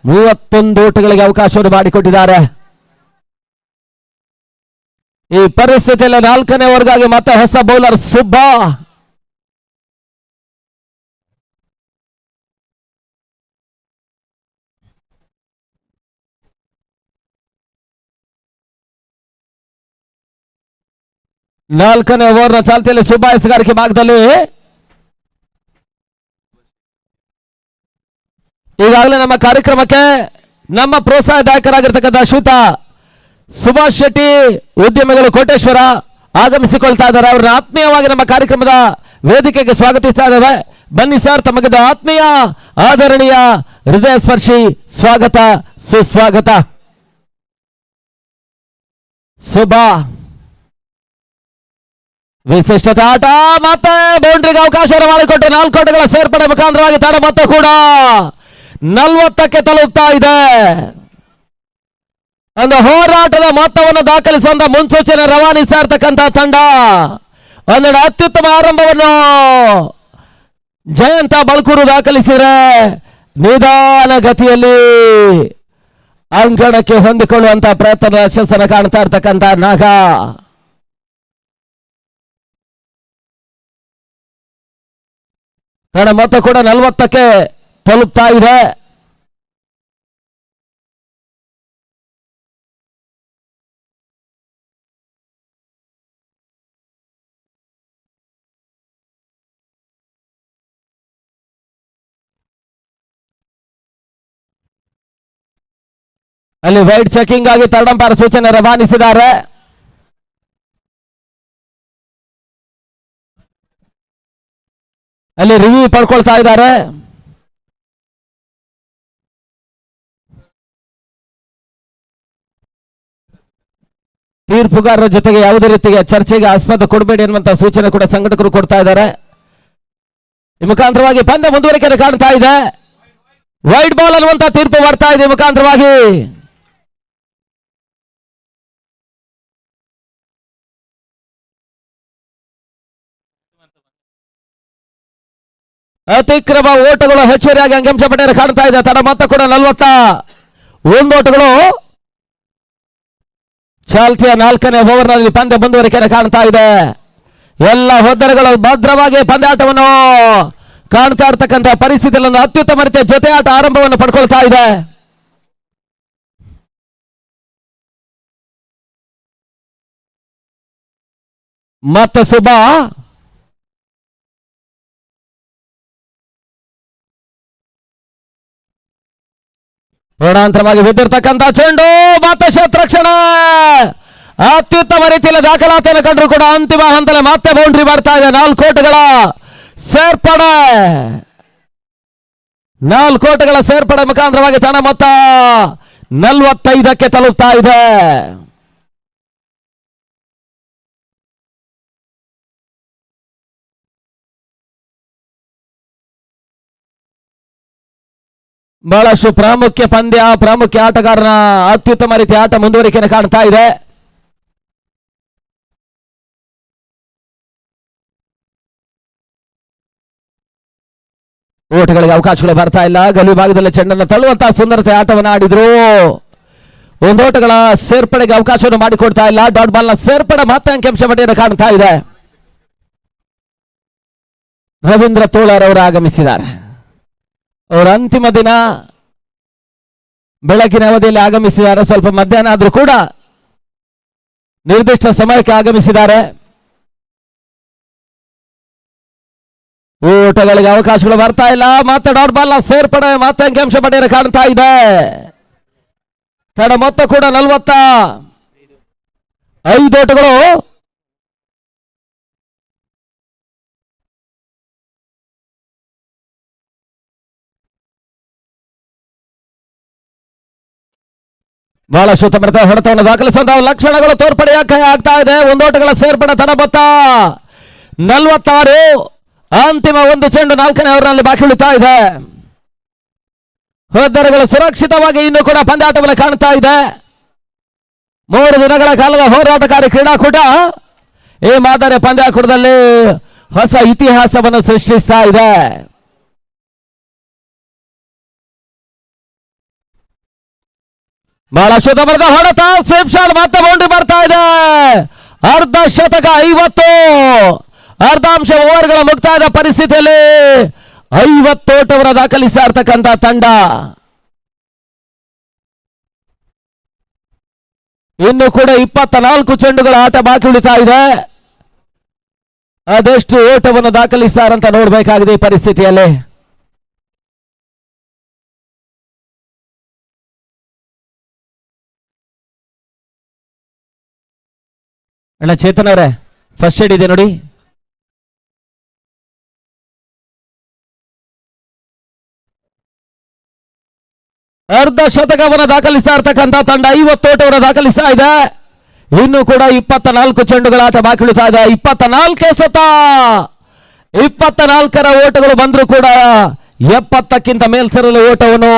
31 ಓಟಗಳಿಗೆ ಅವಕಾಶವನ್ನು ಮಾಡಿಕೊಟ್ಟಿದ್ದಾರೆ. ಈ ಪರಿಸ್ಥಿತಿಯಲ್ಲಿ 4ನೇ ಓವರ್ಗಾಗಿ ಮತ್ತೆ ಹೊಸ ಬೌಲರ್ ಸುಬ್ಬಾ. ನಾಲ್ಕನೇ ಓವರ್ನ ಚಾಲ್ತಿಯಲ್ಲಿ ಸುಬ್ಬಾ ಎಸಗಾರಿಕೆ ಭಾಗದಲ್ಲಿ ಈಗಾಗಲೇ ನಮ್ಮ ಕಾರ್ಯಕ್ರಮಕ್ಕೆ ನಮ್ಮ ಪ್ರೋತ್ಸಾಹದಾಯಕರಾಗಿರ್ತಕ್ಕಂಥ ಶ್ರೀಯುತ ಸುಭಾಷ್ ಶೆಟ್ಟಿ ಉದ್ಯಮಿಗಳು ಕೋಟೇಶ್ವರ ಆಗಮಿಸಿಕೊಳ್ತಾ ಇದ್ದಾರೆ. ಅವ್ರನ್ನ ಆತ್ಮೀಯವಾಗಿ ನಮ್ಮ ಕಾರ್ಯಕ್ರಮದ ವೇದಿಕೆಗೆ ಸ್ವಾಗತಿಸ್ತಾ ಇದ್ದೇವೆ. ಬನ್ನಿ ಸರ್, ತಮಗೆ ಆತ್ಮೀಯ ಆದರಣೀಯ ಹೃದಯ ಸ್ಪರ್ಶಿ ಸ್ವಾಗತ ಸುಸ್ವಾಗತ. ಸುಬ್ಬಾ ವಿಶಿಷ್ಟತೆ ಆಟ, ಮತ್ತೆ ಬೌಂಡ್ರಿಗೆ ಅವಕಾಶ ಮಾಡಿಕೊಟ್ಟು 4 ಓಟಗಳ ಸೇರ್ಪಡೆ ಮುಖಾಂತರವಾಗಿ ತಡ ಮೊತ್ತ ಕೂಡ 40ಕ್ಕೆ ತಲುಪ್ತಾ ಇದೆ. ಒಂದು ಹೋರಾಟದ ಮೊತ್ತವನ್ನು ದಾಖಲಿಸುವಂತ ಮುನ್ಸೂಚನೆ ರವಾನಿಸ್ತಾ ಇರ್ತಕ್ಕಂಥ ತಂಡ ಒಂದೆರಡು ಅತ್ಯುತ್ತಮ ಆರಂಭವನ್ನು ಜಯಂತ ಬಳ್ಕೂರು ದಾಖಲಿಸಿದರೆ ನಿಧಾನ ಗತಿಯಲ್ಲಿ ಅಂಕಣಕ್ಕೆ ಹೊಂದಿಕೊಳ್ಳುವಂತ ಪ್ರಯತ್ನದ ಯಶಸ್ಸನ್ನು ಕಾಣ್ತಾ ಇರ್ತಕ್ಕಂಥ ನಾಗ. ತನ್ನ ಮೊತ್ತ ಕೂಡ 40ಕ್ಕೆ ತಲುಪ್ತಾ ಇದೆ. ಅಲ್ಲಿ ವೈಡ್ ಚೆಕಿಂಗ್ ಆಗಿ ಥರ್ಡ್ ಅಂಪೈರ್ ಸೂಚನೆ ರವಾನಿಸಿದ್ದಾರೆ. ಅಲ್ಲಿ ರಿವ್ಯೂ ಪಡ್ಕೊಳ್ತಾ ಇದ್ದಾರೆ. ತೀರ್ಪುಗಾರರ ಜೊತೆಗೆ ಯಾವುದೇ ರೀತಿಯ ಚರ್ಚೆಗೆ ಆಸ್ಪದ ಕೊಡಬೇಡಿ ಎನ್ನುವಂತ ಸೂಚನೆ ಕೂಡ ಸಂಘಟಕರು ಕೊಡ್ತಾ ಇದ್ದಾರೆ. ಈ ಮುಖಾಂತರವಾಗಿ ಪಂದ್ಯ ಮುಂದುವರಿಕೆ ಕಾಣ್ತಾ ಇದೆ. ವೈಡ್ ಬಾಲ್ ಅನ್ನುವಂತ ತೀರ್ಪು ಬರ್ತಾ ಇದೆ ಮುಖಾಂತರವಾಗಿ. ಅತಿಕ್ರಮ ಓಟಗಳು ಹೆಚ್ಚುವರಿಯಾಗಿ ಅಂಕಿಅಂಶ ಪಟ್ಟಿಯಲ್ಲಿ ಕಾಣ್ತಾ ಇದೆ. ತಡ ಮೊತ್ತ ಕೂಡ 41 ಓಟಗಳು. ಚಾಲ್ತಿಯ 4ನೇ ಓವರ್ನಲ್ಲಿ ಪಂದ್ಯ ಮುಂದುವರಿಕೆ ಕಾಣ್ತಾ ಇದೆ. ಎಲ್ಲ ಹೊದ್ದರೆಗಳು ಭದ್ರವಾಗಿ ಪಂದ್ಯಾಟವನ್ನು ಕಾಣ್ತಾ ಇರ್ತಕ್ಕಂಥ ಪರಿಸ್ಥಿತಿಯಲ್ಲಿ ಒಂದು ಅತ್ಯುತ್ತಮ ರೀತಿಯ ಜೊತೆ ಆಟ ಆರಂಭವನ್ನು ಪಡ್ಕೊಳ್ತಾ ಇದೆ. ಮತ್ತೆ ಸುಬಾ ಪೂರ್ಣಾಂತರವಾಗಿ ಬಿದ್ದಿರ್ತಕ್ಕಂಥ ಚೆಂಡು ಮತ್ತೆ ಶತರಕ್ಷಣೆ ಅತ್ಯುತ್ತಮ ರೀತಿಯಲ್ಲಿ ದಾಖಲಾತಿಯನ್ನು ಕಂಡ್ರು ಕೂಡ ಅಂತಿಮ ಹಂತದಲ್ಲಿ ಮತ್ತೆ ಬೌಂಡ್ರಿ ಮಾಡ್ತಾ ಇದೆ. 4 ಓಟಗಳ ಸೇರ್ಪಡೆ, 4 ಓಟಗಳ ಸೇರ್ಪಡೆ ಮುಖಾಂತರವಾಗಿ ತನ್ನ ಮೊತ್ತ 45ಕ್ಕೆ ತಲುಪ್ತಾ ಇದೆ. ಬಹಳಷ್ಟು ಪ್ರಾಮುಖ್ಯ ಪಂದ್ಯ, ಪ್ರಾಮುಖ್ಯ ಆಟಗಾರನ ಅತ್ಯುತ್ತಮ ರೀತಿಯ ಆಟ ಮುಂದುವರಿಕೆಯನ್ನು ಕಾಣ್ತಾ ಇದೆ. ಓಟಗಳಿಗೆ ಅವಕಾಶಗಳು ಬರ್ತಾ ಇಲ್ಲ. ಗಲಿ ಭಾಗದಲ್ಲಿ ಚೆಂಡನ್ನು ತಳ್ಳುವಂತಹ ಸುಂದರತೆ ಆಟವನ್ನು ಆಡಿದ್ರು. ಒಂದು ಓಟಗಳ ಸೇರ್ಪಡೆಗೆ ಅವಕಾಶವನ್ನು ಮಾಡಿಕೊಡ್ತಾ ಇಲ್ಲ. ಡಾಟ್ ಬಾಲ್ ನ ಸೇರ್ಪಡೆ ಮತ್ತೆ ಅಂಕಿಅಂಶ ಪಟ್ಟಿಯನ್ನು ಕಾಣ್ತಾ ಇದೆ. ರವೀಂದ್ರ ತೋಳರ್ ಅವರು ಆಗಮಿಸಿದ್ದಾರೆ. ಅವರ ಅಂತಿಮ ದಿನ ಬೆಳಗಿನ ಅವಧಿಯಲ್ಲಿ ಆಗಮಿಸಿದ್ದಾರೆ. ಸ್ವಲ್ಪ ಮಧ್ಯಾಹ್ನ ಆದ್ರೂ ಕೂಡ ನಿರ್ದಿಷ್ಟ ಸಮಯಕ್ಕೆ ಆಗಮಿಸಿದ್ದಾರೆ. ಓಟಗಳಿಗೆ ಅವಕಾಶಗಳು ಬರ್ತಾ ಇಲ್ಲ. ಮತ್ತೆ ಡಾಟ್ ಬಾಲ್ ನ ಸೇರ್ಪಡೆ ಮತ್ತೆ ಅಂಕಿಅಂಶ ಪಟ್ಟಿಯನ್ನು ಕಾಣ್ತಾ ಇದೆ. ತಡ ಮೊತ್ತ ಕೂಡ 45 ಓಟಗಳು. ಬಹಳಷ್ಟು ತಮ್ಮ ಹೊಡೆತವನ್ನು ದಾಖಲಿಸುವಂತಹ ಲಕ್ಷಣಗಳು ತೋರ್ಪಡೆಯಾಗ್ತಾ ಇದೆ. ಒಂದು ಓಟಗಳ ಸೇರ್ಪಡೆ ತಡ ಮೊತ್ತ 46. ಅಂತಿಮ ಒಂದು ಚೆಂಡು 4ನೇ ಓವರ್ನಲ್ಲಿ ಬಾಕಿ ಉಳಿತಾ ಇದೆ. ಹೋದ್ದರೆಗಳು ಸುರಕ್ಷಿತವಾಗಿ ಇನ್ನೂ ಕೂಡ ಪಂದ್ಯಾಟವನ್ನು ಕಾಣ್ತಾ ಇದೆ. 3 ದಿನಗಳ ಕಾಲದ ಹೋರಾಟಕಾರಿ ಕ್ರೀಡಾಕೂಟ ಈ ಮಾದರಿ ಪಂದ್ಯಾಕೂಟದಲ್ಲಿ ಹೊಸ ಇತಿಹಾಸವನ್ನು ಸೃಷ್ಟಿಸ್ತಾ ಇದೆ. ಬಹಳಷ್ಟು ತಮ್ಮದ ಹೊಡೆತ, ಸ್ವೀಪ್ ಶಾಟ್ ಮತ್ತೆ ಬೌಂಡ್ರಿ ಬರ್ತಾ ಇದೆ. ಅರ್ಧ ಶತಕ 50. ಅರ್ಧಾಂಶ ಓವರ್ಗಳ ಮುಕ್ತಾಯದ ಪರಿಸ್ಥಿತಿಯಲ್ಲಿ 50 ಓಟವನ್ನು ದಾಖಲಿಸ್ತಾ ಇರ್ತಕ್ಕಂಥ ತಂಡ ಇನ್ನು ಕೂಡ 24 ಚೆಂಡುಗಳ ಆಟ ಬಾಕಿ ಉಳಿತಾ ಇದೆ. ಅದೆಷ್ಟು ಓಟವನ್ನು ದಾಖಲಿಸ್ತಾರಂತ ನೋಡಬೇಕಾಗಿದೆ ಈ ಪರಿಸ್ಥಿತಿಯಲ್ಲಿ. ಅಣ್ಣ ಚೇತನ್ ಅವರೇ, ಫಸ್ಟ್ ಏಡ್ ಇದೆ ನೋಡಿ. ಅರ್ಧ ಶತಕವನ್ನು ದಾಖಲಿಸ್ತಾ ಇರ್ತಕ್ಕಂಥ ತಂಡ 50 ಓಟವನ್ನು ದಾಖಲಿಸ್ತಾ ಇದೆ. ಇನ್ನು ಕೂಡ 24 ಚೆಂಡುಗಳ ಆಟ ಬಾಕಿ ಉಳಿತಾ ಇದೆ. 24 ಸತ 24ರ ಓಟಗಳು ಬಂದರೂ ಕೂಡ 70ಕ್ಕಿಂತ ಮೇಲ್ಸರಲು ಓಟವನ್ನು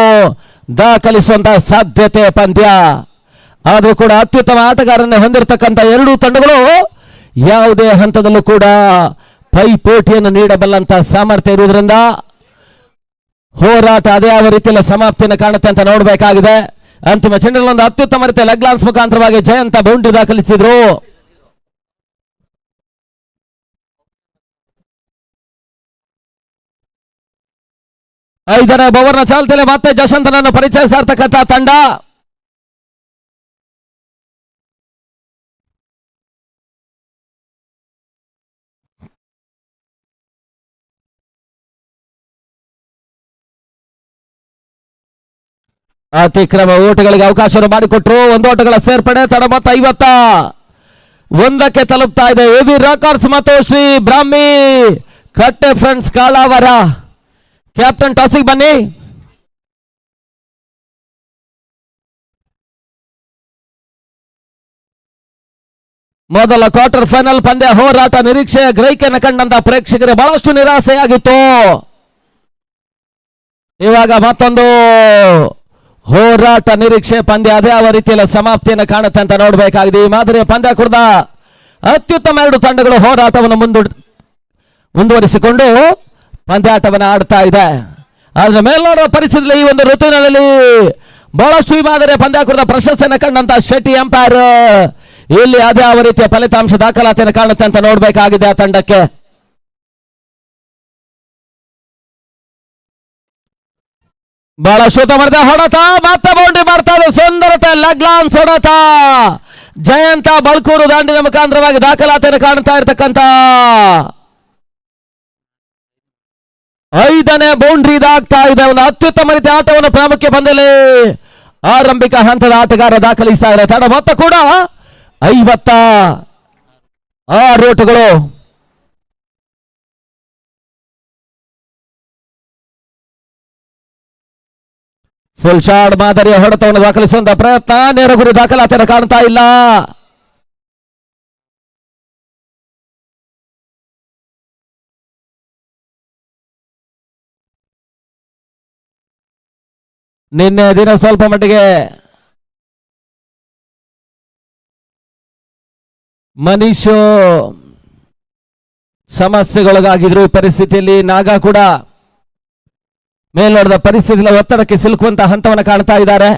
ದಾಖಲಿಸುವಂತಹ ಸಾಧ್ಯತೆ ಪಂದ್ಯ. ಅದು ಕೂಡ ಅತ್ಯುತ್ತಮ ಆಟಗಾರರನ್ನು ಹೊಂದಿರತಕ್ಕಂಥ ಎರಡೂ ತಂಡಗಳು ಯಾವುದೇ ಹಂತದಲ್ಲೂ ಕೂಡ ಪೈಪೋಟಿಯನ್ನು ನೀಡಬಲ್ಲಂತಹ ಸಾಮರ್ಥ್ಯ ಇರುವುದರಿಂದ ಹೋರಾಟ ಅದೇ ಯಾವ ರೀತಿಯಲ್ಲಿ ಸಮಾಪ್ತಿಯನ್ನು ಕಾಣುತ್ತೆ ಅಂತ ನೋಡಬೇಕಾಗಿದೆ. ಅಂತಿಮ ಚೆಂಡಿನಲ್ಲಿ ಒಂದು ಅತ್ಯುತ್ತಮ ರೀತಿಯ ಲೆಗ್ಲಾನ್ಸ್ ಮುಖಾಂತರವಾಗಿ ಜಯಂತ ಬೌಂಡ್ರಿ ದಾಖಲಿಸಿದ್ರು. ಐದನೇ ಓವರ್ನ ಚಾಲ್ತಿಯಲ್ಲಿ ಮತ್ತೆ ಜಶಂತನನ್ನು ಪರಿಚಯಿಸ್ತಾ ಇರ್ತಕ್ಕಂಥ ತಂಡ. ಅತಿಕ್ರಮ ಓಟಗಳಿಗೆ ಅವಕಾಶವನ್ನು ಮಾಡಿಕೊಟ್ರು. ಒಂದು ಓಟಗಳ ಸೇರ್ಪಡೆ ತಡ ಮತ್ತು 51ಕ್ಕೆ ತಲುಪ್ತಾ ಇದೆ. ಎವಿ ರಾಕರ್ಸ್ ಮತ್ತು ಶ್ರೀ ಬ್ರಾಹ್ಮಿ ಕಟ್ಟೆ ಫ್ರೆಂಡ್ಸ್ ಕಾಳಾವರ. ಕ್ಯಾಪ್ಟನ್ ಟಾಸಿಗೆ ಬನ್ನಿ. ಮೊದಲ ಕ್ವಾರ್ಟರ್ ಫೈನಲ್ ಪಂದ್ಯ ಹೋರಾಟ ನಿರೀಕ್ಷೆಯ ಗ್ರಹಿಕೆಯನ್ನು ಕಂಡಂತ ಪ್ರೇಕ್ಷಕರಿಗೆ ಬಹಳಷ್ಟು ನಿರಾಸೆಯಾಗಿತ್ತು. ಇವಾಗ ಮತ್ತೊಂದು ಹೋರಾಟ ನಿರೀಕ್ಷೆ ಪಂದ್ಯ ಅದೇ ಯಾವ ರೀತಿಯಲ್ಲಿ ಸಮಾಪ್ತಿಯನ್ನು ಕಾಣುತ್ತೆ ಅಂತ ನೋಡಬೇಕಾಗಿದೆ. ಈ ಮಾದರಿಯ ಪಂದ್ಯ ಕುರಿತ ಅತ್ಯುತ್ತಮ ಎರಡು ತಂಡಗಳು ಹೋರಾಟವನ್ನು ಮುಂದುವರಿಸಿಕೊಂಡು ಪಂದ್ಯಾಟವನ್ನು ಆಡ್ತಾ ಇದೆ. ಆದ್ರೆ ಮೇಲ್ನೋಡುವ ಪರಿಸ್ಥಿತಿಯಲ್ಲಿ ಈ ಒಂದು ಋತುವಿನಲ್ಲಿ ಬಹಳಷ್ಟು ಈ ಮಾದರಿಯ ಪಂದ್ಯ ಕುರಿತ ಪ್ರಶಸ್ತಿಯನ್ನು ಕಂಡಂತ ಶೆಟ್ಟಿ ಎಂಪೈರ್ ಇಲ್ಲಿ ಅದೇ ಯಾವ ರೀತಿಯ ಫಲಿತಾಂಶ ದಾಖಲಾತಿಯನ್ನು ಕಾಣುತ್ತೆ ಅಂತ ನೋಡಬೇಕಾಗಿದೆ ಆ ತಂಡಕ್ಕೆ. ಬಹಳ ಶುದ್ಧ ಮಾಡಿದ ಹೊಡೆತ, ಮತ್ತೆ ಬೌಂಡ್ರಿ ಮಾಡ್ತಾ ಇದೆ. ಸುಂದರತೆ ಲೆಗ್ಲಾನ್ಸ್ ಹೊಡೆತ. ಜಯಂತ ಬಳ್ಕೂರು ದಾಂಡಿನ ಮುಖಾಂತರವಾಗಿ ದಾಖಲಾತಿಯನ್ನು ಕಾಣ್ತಾ ಇರ್ತಕ್ಕಂಥ 5ನೇ ಬೌಂಡ್ರಿ ಇದಾಗ್ತಾ ಇದೆ. ಒಂದು ಅತ್ಯುತ್ತಮ ರೀತಿಯ ಆಟವನ್ನು ಪ್ರಾಮುಖ್ಯ ಪಂದ್ಯದಲ್ಲಿ ಆರಂಭಿಕ ಹಂತದ ಆಟಗಾರ ದಾಖಲಿಸ್ತಾ ಇದೆ. ತಡ ಮೊತ್ತ ಕೂಡ 56 ಓಟಗಳು. ಫುಲ್ ಶಾಟ್ ಮಾದರಿಯ ಹೊಡೆತವನ್ನು ದಾಖಲಿಸುವಂತಹ ಪ್ರಯತ್ನ. ನೇರ ಗುರಿ ದಾಖಲಾತಿಯನ್ನು ಕಾಣ್ತಾ ಇಲ್ಲ. ನಿನ್ನೆ ದಿನ ಸ್ವಲ್ಪ ಮಟ್ಟಿಗೆ ಮನೀಶು ಸಮಸ್ಯೆಗೊಳಗಾಗಿದ್ರು. ಈ ಪರಿಸ್ಥಿತಿಯಲ್ಲಿ ನಾಗಾ ಕೂಡ ಮೇಲ್ನೋಡಿದ ಪರಿಸ್ಥಿತಿಯಲ್ಲಿ ಒತ್ತಡಕ್ಕೆ ಸಿಲುಕುವಂತಹ ಹಂತವನ್ನು ಕಾಣ್ತಾ ಇದ್ದಾರೆ.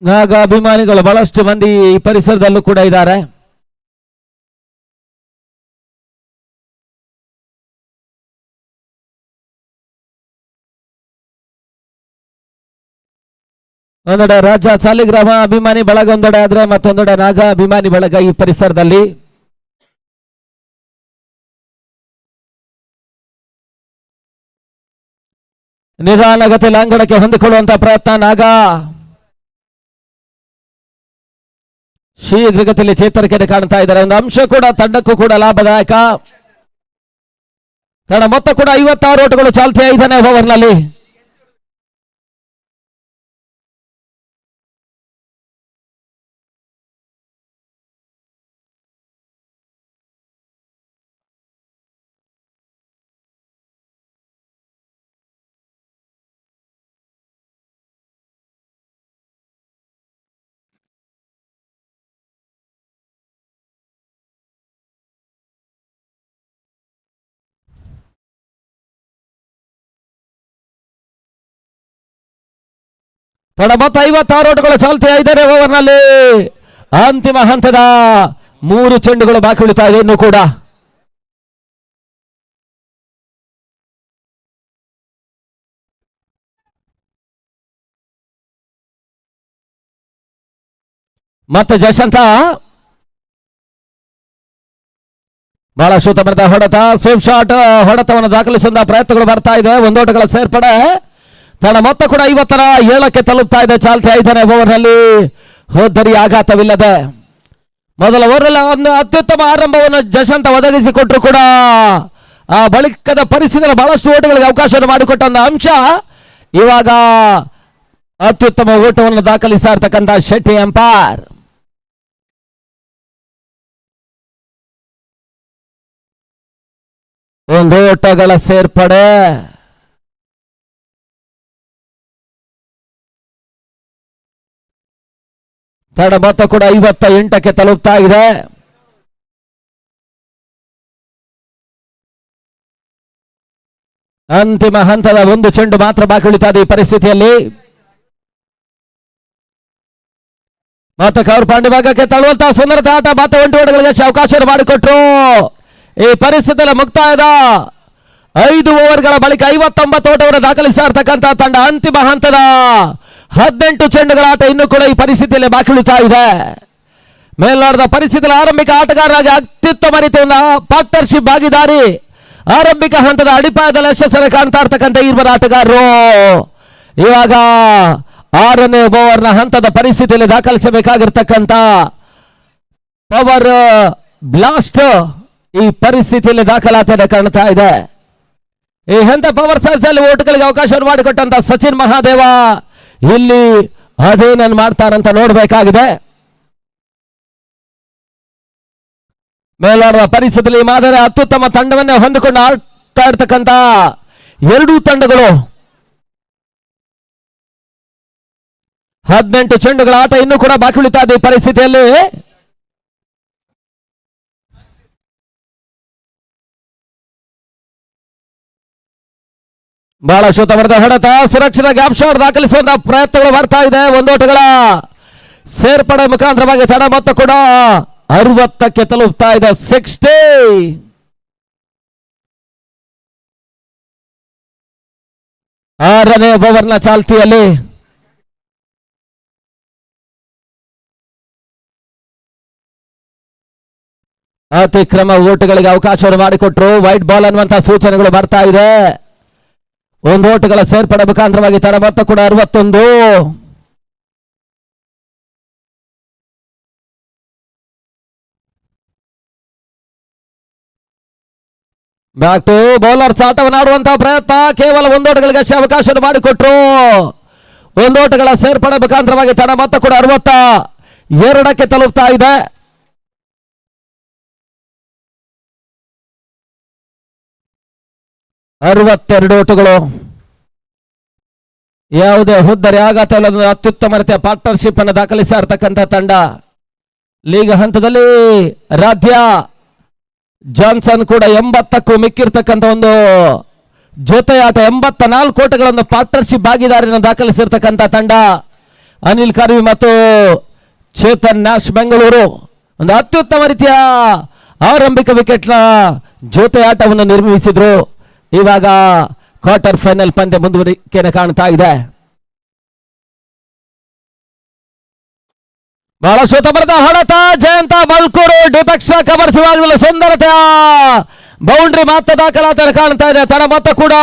ನಾಗ ಅಭಿಮಾನಿಗಳು ಬಹಳಷ್ಟು ಮಂದಿ ಈ ಪರಿಸರದಲ್ಲೂ ಕೂಡ ಇದ್ದಾರೆ. ಒಂದೆಡೆ ರಾಜ ಸಾಲಿಗ್ರಾಮ ಅಭಿಮಾನಿ ಬಳಗ ಒಂದೆಡೆ ಆದ್ರೆ ಮತ್ತೊಂದೆಡೆ ನಾಗ ಅಭಿಮಾನಿ ಬಳಗ ಈ ಪರಿಸರದಲ್ಲಿ ನಿಧಾನಗತಿಯಲ್ಲಿ ಅಂಗಡಕ್ಕೆ ಹೊಂದಿಕೊಳ್ಳುವಂತಹ ಪ್ರಯತ್ನ ನಾಗ ಶೀಘ್ರಗತಿಯಲ್ಲಿ ಚೇತರಿಕೆಯನ್ನು ಕಾಣ್ತಾ ಇದ್ದಾರೆ. ಒಂದು ಅಂಶ ಕೂಡ ತಂಡಕ್ಕೂ ಕೂಡ ಲಾಭದಾಯಕ. ತಂಡ ಮೊತ್ತ ಕೂಡ 56 ಓಟಗಳು ಚಾಲ್ತಿ 5ನೇ ಓವರ್ನಲ್ಲಿ. ತಂಡ ಮೊತ್ತ 56 ಓಟಗಳು ಚಾಲ್ತಿ 5ನೇ ಓವರ್ನಲ್ಲಿ. ಅಂತಿಮ ಹಂತದ 3 ಚೆಂಡುಗಳು ಬಾಕಿ ಉಳಿತಾ ಇದೆ ಇನ್ನು ಕೂಡ. ಮತ್ತೆ ಜಶಂತ ಬಹಳ ಶೂತಮರದ ಹೊಡೆತ, ಸೇಫ್ ಶಾಟ್ ಹೊಡೆತವನ್ನು ದಾಖಲಿಸುವ ಪ್ರಯತ್ನಗಳು ಬರ್ತಾ ಇದೆ. ಒಂದೋಟಗಳ ಸೇರ್ಪಡೆ. ತನ್ನ ಮೊತ್ತ ಕೂಡ 57ಕ್ಕೆ ತಲುಪ್ತಾ ಇದೆ ಚಾಲ್ತಿ 5ನೇ ಓವರ್ನಲ್ಲಿ. ಹೋದ್ದರಿ ಆಘಾತವಿಲ್ಲದೆ ಮೊದಲ ಓವರ್ನಲ್ಲಿ ಒಂದು ಅತ್ಯುತ್ತಮ ಆರಂಭವನ್ನು ಜಶಂತ ಒದಗಿಸಿಕೊಟ್ರು ಕೂಡ ಆ ಬಳಿಕದ ಪರಿಸ್ಥಿತಿಯಲ್ಲಿ ಬಹಳಷ್ಟು ಓಟಗಳಿಗೆ ಅವಕಾಶವನ್ನು ಮಾಡಿಕೊಟ್ಟ ಒಂದು ಅಂಶ. ಇವಾಗ ಅತ್ಯುತ್ತಮ ಓಟವನ್ನು ದಾಖಲಿಸ್ತಾ ಇರ್ತಕ್ಕಂಥ ಶೆಟ್ಟಿ ಎಂಪೈರ್. ಒಂದು ಓಟಗಳ ಸೇರ್ಪಡೆ. ತಂಡ ಮೊತ್ತ ಕೂಡ 58ಕ್ಕೆ ತಲುಪ್ತಾ ಇದೆ. ಅಂತಿಮ ಹಂತದ 1 ಚೆಂಡು ಮಾತ್ರ ಬಾಕಿ ಉಳಿತಾ ಇದೆ ಈ ಪರಿಸ್ಥಿತಿಯಲ್ಲಿ. ಮತ್ತೆ ಕೌರ್ ಪಾಂಡೆ ಭಾಗಕ್ಕೆ ತಳ್ಳುವಂತಹ ಸುಂದರತೆ ಆಟ ಮತ್ತೆ 1 ಓಟಗಳಿಗೆ ಅವಕಾಶ ಮಾಡಿಕೊಟ್ರು. ಈ ಪರಿಸ್ಥಿತಿಯಲ್ಲಿ ಮುಕ್ತಾಯದ 5 ಓವರ್ಗಳ ಬಳಿಕ 59 ಓಟವನ್ನು ದಾಖಲಿಸ್ತಾ ಇರ್ತಕ್ಕಂಥ ತಂಡ ಅಂತಿಮ ಹಂತದ 18 ಚೆಂಡುಗಳ ಆಟ ಇನ್ನು ಕೂಡ ಈ ಪರಿಸ್ಥಿತಿಯಲ್ಲಿ ಬಾಕಿ ಉಳಿತಾ ಇದೆ. ಮೇಲ್ನಾಡದ ಪರಿಸ್ಥಿತಿಯಲ್ಲಿ ಆರಂಭಿಕ ಆಟಗಾರರಾಗಿ ಅತ್ಯುತ್ತಮ ರೀತಿಯಿಂದ ಪಾರ್ಟ್ನರ್ಶಿಪ್ ಭಾಗಿದಾರಿ ಆರಂಭಿಕ ಹಂತದ ಅಡಿಪಾಯದಲ್ಲಿ ಯಶಸ್ಸನ್ನು ಕಾಣ್ತಾ ಇರ್ತಕ್ಕಂಥ ಇಬ್ಬರು ಆಟಗಾರರು ಇವಾಗ 6ನೇ ಓವರ್ನ ಹಂತದ ಪರಿಸ್ಥಿತಿಯಲ್ಲಿ ದಾಖಲಿಸಬೇಕಾಗಿರ್ತಕ್ಕಂಥ ಪವರ್ ಬ್ಲಾಸ್ಟ್ ಈ ಪರಿಸ್ಥಿತಿಯಲ್ಲಿ ದಾಖಲಾತಿಯನ್ನು ಕಾಣ್ತಾ ಇದೆ. ಈ ಹಂತ ಪವರ್ ಸರ್ಜ್ ಅಲ್ಲಿ ಓಟಗಳಿಗೆ ಅವಕಾಶವನ್ನು ಮಾಡಿಕೊಟ್ಟಂತ ಸಚಿನ್ ಮಹಾದೇವ ಇಲ್ಲಿ ಅದೇನನ್ನು ಮಾಡ್ತಾರಂತ ನೋಡಬೇಕಾಗಿದೆ. ಮೇಲಾಡುವ ಪರಿಸ್ಥಿತಿಯಲ್ಲಿ ಮಾದರಿ ಅತ್ಯುತ್ತಮ ತಂಡವನ್ನೇ ಹೊಂದಿಕೊಂಡು ಆಡ್ತಾ ಇರ್ತಕ್ಕಂಥ 2 ತಂಡಗಳು 18 ಚೆಂಡುಗಳ ಆಟ ಇನ್ನೂ ಕೂಡ ಬಾಕಿ ಉಳಿತಾ ಇದೆ ಈ ಪರಿಸ್ಥಿತಿಯಲ್ಲಿ. ಬಹಳ ಶೂತವರ್ಧ ಹೊಡೆತ, ಸುರಕ್ಷಿತ ಗ್ಯಾಪ್ ಶಾಟ್ ದಾಖಲಿಸುವಂತಹ ಪ್ರಯತ್ನಗಳು ಬರ್ತಾ ಇದೆ. 1 ಓಟಗಳ ಸೇರ್ಪಡೆ ಮುಖಾಂತರವಾಗಿ ತಂಡ ಮೊತ್ತ ಕೂಡ 60ಕ್ಕೆ ತಲುಪ್ತಾ ಇದೆ. 60. ಆರನೇ ಓವರ್ನ ಚಾಲ್ತಿಯಲ್ಲಿ ಅತಿಕ್ರಮ ಓಟಗಳಿಗೆ ಅವಕಾಶವನ್ನು ಮಾಡಿಕೊಟ್ರು. ವೈಟ್ ಬಾಲ್ ಅನ್ನುವಂತಹ ಸೂಚನೆಗಳು ಬರ್ತಾ ಇದೆ. 1 ಓಟಗಳ ಸೇರ್ಪಡೆ ಮುಖಾಂತರವಾಗಿ ತಂಡ ಮೊತ್ತ ಕೂಡ 61. ಬ್ಯಾಕ್ ಟು ಬೌಲರ್ಸ್ ಆಟವನ್ನು ಆಡುವಂತಹ ಪ್ರಯತ್ನ. ಕೇವಲ 1 ಓಟಗಳಿಗೆ ಅವಕಾಶ ಮಾಡಿಕೊಟ್ರು. 1 ಓಟಗಳ ಸೇರ್ಪಡೆ ಮುಖಾಂತರವಾಗಿ ತಂಡ ಮೊತ್ತ ಕೂಡ 62ಕ್ಕೆ ತಲುಪ್ತಾ ಇದೆ. ಅರವತ್ತೆರಡು ಓಟಗಳು. ಯಾವುದೇ ಹುದ್ದರಿ ಆಘಾತವಿಲ್ಲದ ಅತ್ಯುತ್ತಮ ರೀತಿಯ ಪಾರ್ಟ್ನರ್ಶಿಪ್ ಅನ್ನು ದಾಖಲಿಸ್ತಾ ಇರ್ತಕ್ಕಂಥ ತಂಡ. ಲೀಗ್ ಹಂತದಲ್ಲಿ ರಾಧ್ಯ ಜಾನ್ಸನ್ ಕೂಡ 80ಕ್ಕೂ ಮಿಕ್ಕಿರ್ತಕ್ಕಂಥ ಒಂದು ಜೊತೆಯಾಟ 84 ಓಟಗಳನ್ನು ಪಾರ್ಟ್ನರ್ಶಿಪ್ ಭಾಗಿದಾರಿಯನ್ನು ದಾಖಲಿಸಿರ್ತಕ್ಕಂಥ ತಂಡ. ಅನಿಲ್ ಕರ್ವಿ ಮತ್ತು ಚೇತನ್ ನ್ಯಾಶ್ ಬೆಂಗಳೂರು ಒಂದು ಅತ್ಯುತ್ತಮ ರೀತಿಯ ಆರಂಭಿಕ ವಿಕೆಟ್ನ ಜೊತೆಯಾಟವನ್ನು ನಿರ್ಮಿಸಿದ್ರು. ಇವಾಗ ಕ್ವಾರ್ಟರ್ ಫೈನಲ್ ಪಂದ್ಯ ಮುಂದುವರಿಕೆಯನ್ನು ಕಾಣ್ತಾ ಇದೆ. ಬಹಳ ಸುತ್ತಮುತ್ತ ಹೊಡೆತ ಜಯಂತ ಬಳ್ಕೂರು ಡಿಪಕ್ಷ ಕಬರ್ಸುವಾಗಲೂ ಸುಂದರತೆಯ ಬೌಂಡ್ರಿ ಮಾತ್ರ ದಾಖಲಾತಿ ಕಾಣ್ತಾ ಇದೆ. ತಡ ಮೊತ್ತ ಕೂಡ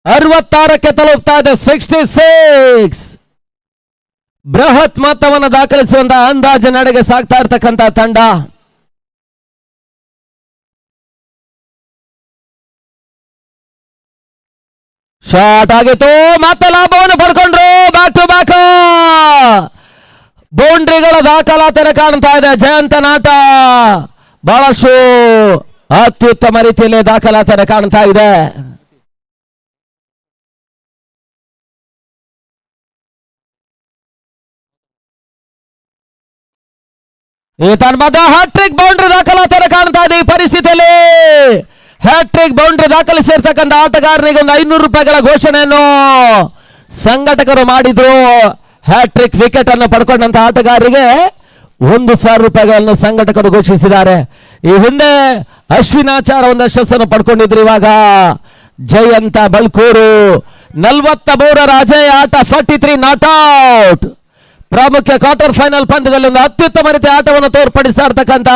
66ಕ್ಕೆ ತಲುಪ್ತಾ ಇದೆ. 66 ಬೃಹತ್ ಮೊತ್ತವನ್ನು ದಾಖಲಿಸುವಂತಹ ಅಂದಾಜು ನಡೆಗೆ ಸಾಗ್ತಾ ಇರ್ತಕ್ಕಂಥ ತಂಡ. ಶಾಟ್ ಆಗಿತ್ತು, ಮತ್ತೆ ಲಾಭವನ್ನು ಪಡ್ಕೊಂಡ್ರು. ಬ್ಯಾಕ್ ಟು ಬ್ಯಾಕ್ ಬೌಂಡ್ರಿಗಳ ದಾಖಲಾತಿಯನ್ನು ಕಾಣ್ತಾ ಇದೆ. ಜಯಂತನಾಟ ಬಹಳಷ್ಟು ಅತ್ಯುತ್ತಮ ರೀತಿಯಲ್ಲಿ ದಾಖಲಾತಿಯನ್ನು ಕಾಣ್ತಾ ಇದೆ. ಈ ತನ್ಮಧ್ಯ ಹ್ಯಾಟ್ರಿಕ್ ಬೌಂಡ್ರಿ ದಾಖಲಾತಿಯನ್ನು ಕಾಣ್ತಾ ಇದೆ. ಈ ಪರಿಸ್ಥಿತಿಯಲ್ಲಿ ಹ್ಯಾಟ್ರಿಕ್ ಬೌಂಡ್ರಿ ದಾಖಲಿಸಿರ್ತಕ್ಕಂಥ ಆಟಗಾರನಿಗೆ ಒಂದು 500 ರೂಪಾಯಿಗಳ ಘೋಷಣೆಯನ್ನು ಸಂಘಟಕರು ಮಾಡಿದ್ರು. ಹ್ಯಾಟ್ರಿಕ್ ವಿಕೆಟ್ ಅನ್ನು ಪಡ್ಕೊಂಡಂತ ಆಟಗಾರರಿಗೆ 1,000 ರೂಪಾಯಿಗಳನ್ನು ಸಂಘಟಕರು ಘೋಷಿಸಿದ್ದಾರೆ. ಈ ಹಿಂದೆ ಅಶ್ವಿನಾಚಾರ ಒಂದು ಯಶಸ್ಸನ್ನು ಪಡ್ಕೊಂಡಿದ್ರು. ಇವಾಗ ಜಯಂತ ಬಳ್ಕೂರು 43ರ ಅಜಯ್ ಆಟ 43 ನಾಟ್ ಔಟ್. ಪ್ರಾಮುಖ್ಯ ಕ್ವಾರ್ಟರ್ ಫೈನಲ್ ಪಂದ್ಯದಲ್ಲಿ ಒಂದು ಅತ್ಯುತ್ತಮ ರೀತಿಯ ಆಟವನ್ನು ತೋರ್ಪಡಿಸ್ತಾ ಇರ್ತಕ್ಕಂಥ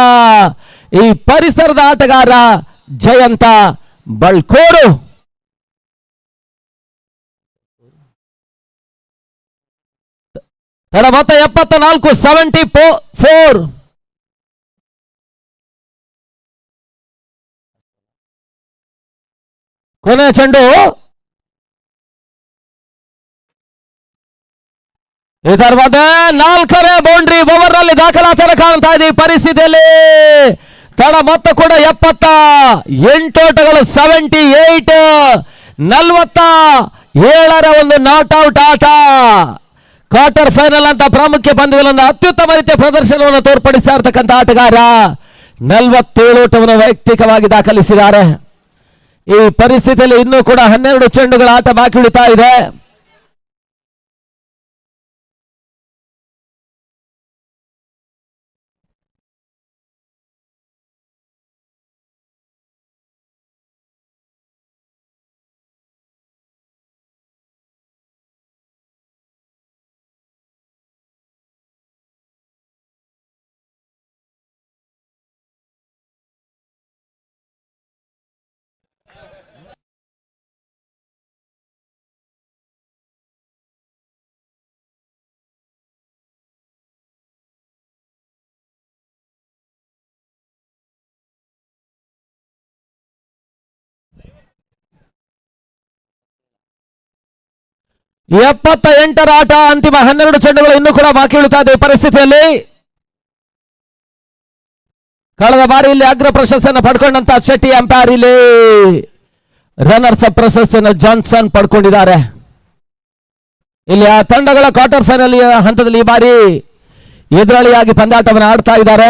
ಈ ಪರಿಸರದ ಆಟಗಾರ ಜಯಂತ ಬಳ್ಕೂರು. ತಡ ಮೊತ್ತ 74 74. ಕೊನೆಯ ಚೆಂಡು ಇದರ ಮಧ್ಯೆ 4ನೇ ಬೌಂಡ್ರಿ ಓವರ್ ನಲ್ಲಿ ದಾಖಲಾತಿಯನ್ನು ಕಾಣ್ತಾ ಇದೆ. ಈ ಪರಿಸ್ಥಿತಿಯಲ್ಲಿ ತಡ ಮೊತ್ತ ಕೂಡ 78 ಓಟಗಳು 78. 47ರ ಒಂದು ನಾಟ್ ಔಟ್ ಆಟ. ಕ್ವಾರ್ಟರ್ ಫೈನಲ್ ಅಂತ ಪ್ರಾಮುಖ್ಯ ಪಂದ್ಯದಲ್ಲಿ ಒಂದು ಅತ್ಯುತ್ತಮ ರೀತಿಯ ಪ್ರದರ್ಶನವನ್ನು ತೋರ್ಪಡಿಸ್ತಾ ಇರ್ತಕ್ಕಂಥ ಆಟಗಾರ 47 ಓಟವನ್ನು ವೈಯಕ್ತಿಕವಾಗಿ ದಾಖಲಿಸಿದ್ದಾರೆ. ಈ ಪರಿಸ್ಥಿತಿಯಲ್ಲಿ ಇನ್ನೂ ಕೂಡ 12 ಚೆಂಡುಗಳ ಆಟ ಬಾಕಿ ಉಳಿತಾ ಇದೆ. ಈ 78ರ ಆಟ ಅಂತಿಮ 12 ಚೆಂಡುಗಳು ಇನ್ನೂ ಕೂಡ ಬಾಕಿ ಉಳಿತಾ ಇದೆ. ಪರಿಸ್ಥಿತಿಯಲ್ಲಿ ಕಳೆದ ಬಾರಿ ಇಲ್ಲಿ ಅಗ್ರ ಪ್ರಶಸ್ತಿಯನ್ನು ಪಡ್ಕೊಂಡಂತ ಶೆಟ್ಟಿ ಅಂಪೈರ್ ಇಲ್ಲಿ ರನ್ನರ್ಸ್ ಅಪ್ ಪ್ರಶಸ್ತಿಯನ್ನು ಜಾನ್ಸನ್ ಪಡ್ಕೊಂಡಿದ್ದಾರೆ. ಇಲ್ಲಿ ಆ ತಂಡಗಳ ಕ್ವಾರ್ಟರ್ ಫೈನಲ್ ಹಂತದಲ್ಲಿ ಈ ಬಾರಿ ಎದುರಾಳಿಯಾಗಿ ಪಂದ್ಯಾಟವನ್ನು ಆಡ್ತಾ ಇದ್ದಾರೆ.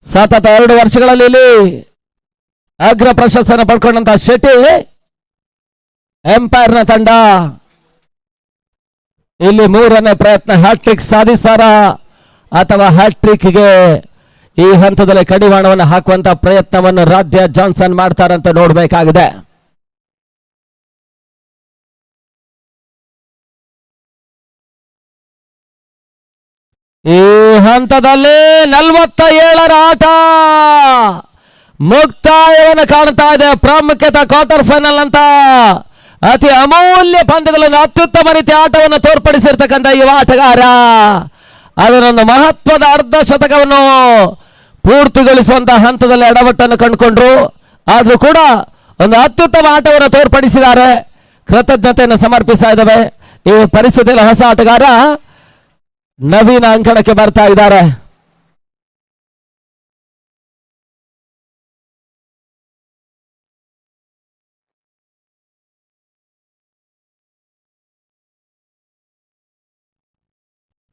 ಸತತ 2 ವರ್ಷಗಳಲ್ಲಿ ಇಲ್ಲಿ ಅಗ್ರ ಪ್ರಶಸ್ತಿಯನ್ನು ಪಡ್ಕೊಂಡಂತ ಶೆಟ್ಟಿ ಎಂಪೈರ್ ನ ತಂಡ ಇಲ್ಲಿ 3ನೇ ಪ್ರಯತ್ನ ಹ್ಯಾಟ್ರಿಕ್ ಸಾಧಿಸಾರ ಅಥವಾ ಹ್ಯಾಟ್ರಿಕ್ಗೆ ಈ ಹಂತದಲ್ಲಿ ಕಡಿವಾಣವನ್ನು ಹಾಕುವಂತ ಪ್ರಯತ್ನವನ್ನು ರಾಧ್ಯ ಜಾನ್ಸನ್ ಮಾಡ್ತಾರಂತ ನೋಡಬೇಕಾಗಿದೆ. ಈ ಹಂತದಲ್ಲಿ 47ರ ಆಟ ಮುಕ್ತಾಯವನ್ನು ಕಾಣ್ತಾ ಇದೆ. ಪ್ರಾಮುಖ್ಯತೆ ಕ್ವಾರ್ಟರ್ ಫೈನಲ್ ಅಂತ ಅತಿ ಅಮೂಲ್ಯ ಪಂದ್ಯದಲ್ಲಿ ಅತ್ಯುತ್ತಮ ರೀತಿಯ ಆಟವನ್ನು ತೋರ್ಪಡಿಸಿರ್ತಕ್ಕಂಥ ಯುವ ಆಟಗಾರ ಅದರೊಂದು ಮಹತ್ವದ ಅರ್ಧ ಶತಕವನ್ನು ಪೂರ್ತಿಗೊಳಿಸುವಂತಹ ಹಂತದಲ್ಲಿ ಎಡವಟ್ಟನ್ನು ಕಂಡುಕೊಂಡ್ರು. ಆದ್ರೂ ಕೂಡ ಒಂದು ಅತ್ಯುತ್ತಮ ಆಟವನ್ನು ತೋರ್ಪಡಿಸಿದ್ದಾರೆ. ಕೃತಜ್ಞತೆಯನ್ನು ಸಮರ್ಪಿಸ್ತಾ ಇದ್ದಾವೆ. ಈ ಪರಿಸ್ಥಿತಿಯಲ್ಲಿ ಹೊಸ ಆಟಗಾರ ನವೀನ ಅಂಕಣಕ್ಕೆ ಬರ್ತಾ ಇದ್ದಾರೆ.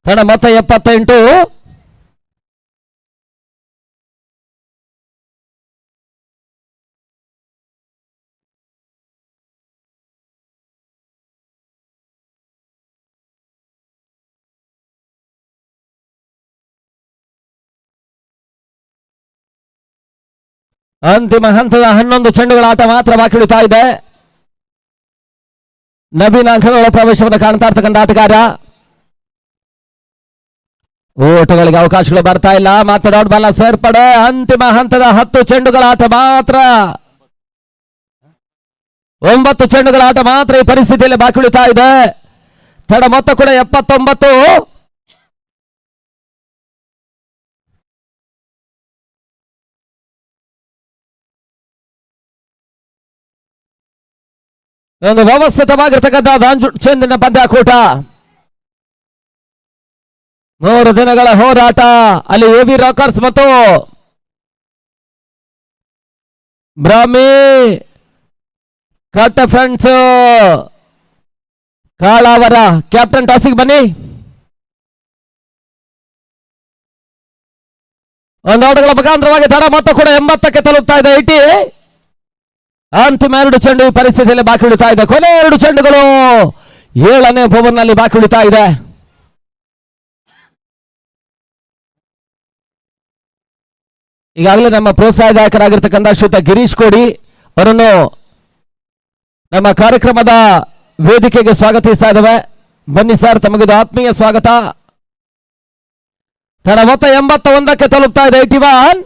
ತಡ ಮೊತ್ತ 78. ಅಂತಿಮ ಹಂತದ 11 ಚೆಂಡುಗಳ ಆಟ ಮಾತ್ರ ಬಾಕಿ ಉಳಿತಾ ಇದೆ. ನವೀನ್ ಅಂಕಗಳ ಪ್ರವೇಶವನ್ನು ಕಾಣ್ತಾ ಇರ್ತಕ್ಕಂಥ ಆಟಗಾರ. ಓಟಗಳಿಗೆ ಅವಕಾಶಗಳು ಬರ್ತಾ ಇಲ್ಲ. ಮತ್ತೆ ಡಾಟ್ ಬಾಲ್ ಸೇರ್ಪಡೆ. ಅಂತಿಮ ಹಂತದ 10 ಚೆಂಡುಗಳ ಆಟ ಮಾತ್ರ, 9 ಚೆಂಡುಗಳ ಆಟ ಮಾತ್ರ ಈ ಪರಿಸ್ಥಿತಿಯಲ್ಲಿ ಬಾಕಿ ಉಳಿತಾ ಇದೆ. ತಡ ಮೊತ್ತ ಕೂಡ 79. ಒಂದು ವ್ಯವಸ್ಥಿತವಾಗಿರ್ತಕ್ಕಂಥ ಚೆಂದಿನ ಪಂದ್ಯಾಕೂಟ. 3 ದಿನಗಳ ಹೋರಾಟ. ಅಲ್ಲಿ ಎವಿ ರಾಕರ್ಸ್ ಮತ್ತು ಬ್ರಾಹ್ಮಿ ಕಟ್ ಫ್ರೆಂಡ್ಸ್ ಕಾಳಾವರ. ಕ್ಯಾಪ್ಟನ್ ಟಾಸಿಗೆ ಬನ್ನಿ. ಒಂದು ಆಟಗಳ ಮುಖಾಂತರವಾಗಿ ತಡ ಮೊತ್ತ ಕೂಡ 80ಕ್ಕೆ ತಲುಪ್ತಾ ಇದೆ. 80. ಅಂತಿಮ 2 ಚೆಂಡು ಈ ಪರಿಸ್ಥಿತಿಯಲ್ಲಿ ಬಾಕಿ ಉಳಿತಾ ಇದೆ. ಕೊನೆ 2 ಚೆಂಡುಗಳು 7ನೇ ಓವರ್ನಲ್ಲಿ ಬಾಕಿ ಉಳಿತಾ ಇದೆ. ಈಗಾಗಲೇ ನಮ್ಮ ಪ್ರೋತ್ಸಾಹದಾಯಕರಾಗಿರ್ತಕ್ಕಂಥ ಶ್ರೀಯುತ ಗಿರೀಶ್ ಕೋಡಿ ಅವರನ್ನು ನಮ್ಮ ಕಾರ್ಯಕ್ರಮದ ವೇದಿಕೆಗೆ ಸ್ವಾಗತಿಸ್ತಾ ಇದ್ದೇವೆ. ಬನ್ನಿ ಸರ್, ತಮಗಿದು ಆತ್ಮೀಯ ಸ್ವಾಗತ. ತಡ ಮೊತ್ತ 81ಕ್ಕೆ ತಲುಪ್ತಾ ಇದೆ. 81.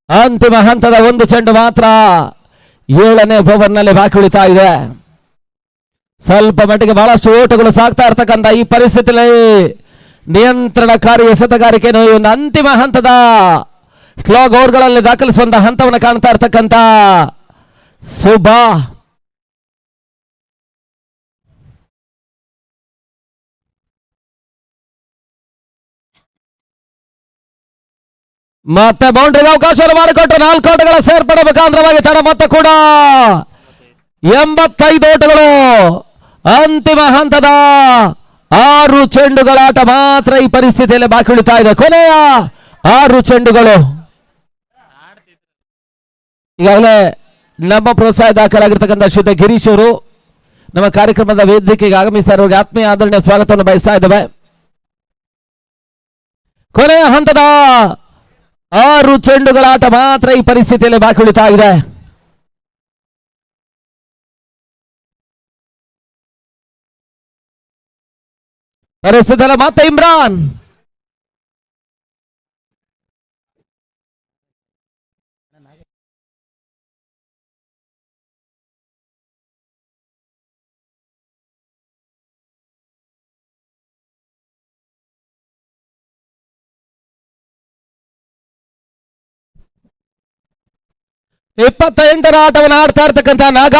ಅಂತಿಮ ಹಂತದ 1 ಚೆಂಡು ಮಾತ್ರ 7ನೇ ಓವರ್ನಲ್ಲಿ ಬಾಕಿ ಉಳಿತಾ ಇದೆ. ಸ್ವಲ್ಪ ಮಟ್ಟಿಗೆ ಬಹಳಷ್ಟು ಓಟಗಳು ಸಾಗ್ತಾ ಇರ್ತಕ್ಕಂಥ ಈ ಪರಿಸ್ಥಿತಿಯಲ್ಲಿ ನಿಯಂತ್ರಣಕಾರಿ ಎಸೆತಗಾರಿಕೆಯನ್ನು ಈ ಒಂದು ಅಂತಿಮ ಹಂತದ ಸ್ಲಾಗ್ ಓವರ್ಗಳಲ್ಲಿ ದಾಖಲಿಸುವಂತಹ ಹಂತವನ್ನು ಕಾಣ್ತಾ ಇರ್ತಕ್ಕಂಥ ಸುಬಾ. ಮತ್ತೆ ಬೌಂಡ್ರಿಗೆ ಅವಕಾಶವನ್ನು ಮಾಡಿಕೊಟ್ಟು 4 ಓಟಗಳ ಸೇರ್ಪಡೆ ಮುಖಾಂತರವಾಗಿ ತಡ ಮೊತ್ತ ಕೂಡ 85 ಓಟಗಳು. ಅಂತಿಮ ಹಂತದ 6 ಚೆಂಡುಗಳ ಆಟ ಮಾತ್ರ ಈ ಪರಿಸ್ಥಿತಿಯಲ್ಲಿ ಬಾಕಿ ಉಳಿತಾ ಇದೆ. ಕೊನೆಯ 6 ಚೆಂಡುಗಳು. ಈಗಾಗಲೇ ನಮ್ಮ ಪ್ರೋತ್ಸಾಹದಾಯಕರಾಗಿರ್ತಕ್ಕಂಥ ಶ್ರೀಯುತ ಗಿರೀಶ್ ಅವರು ನಮ್ಮ ಕಾರ್ಯಕ್ರಮದ ವೇದಿಕೆಗೆ ಆಗಮಿಸ್ತಾ ಇರುವಾಗ ಆತ್ಮೀಯ ಆದರಣೀಯ ಸ್ವಾಗತವನ್ನು ಬಯಸ್ತಾ ಇದ್ದೇವೆ. ಕೊನೆಯ ಹಂತದ 6 ಚೆಂಡುಗಳ ಆಟ ಮಾತ್ರ ಈ ಪರಿಸ್ಥಿತಿಯಲ್ಲಿ ಬಾಕಿ ಉಳಿತಾ ಇದೆ. ಪರಿಸ್ಥಿತಿಯಲ್ಲಿ ಮತ್ತೆ ಇಮ್ರಾನ್. ರ ಆಟವನ್ನು ಆಡ್ತಾ ಇರ್ತಕ್ಕಂಥ ನಾಗ.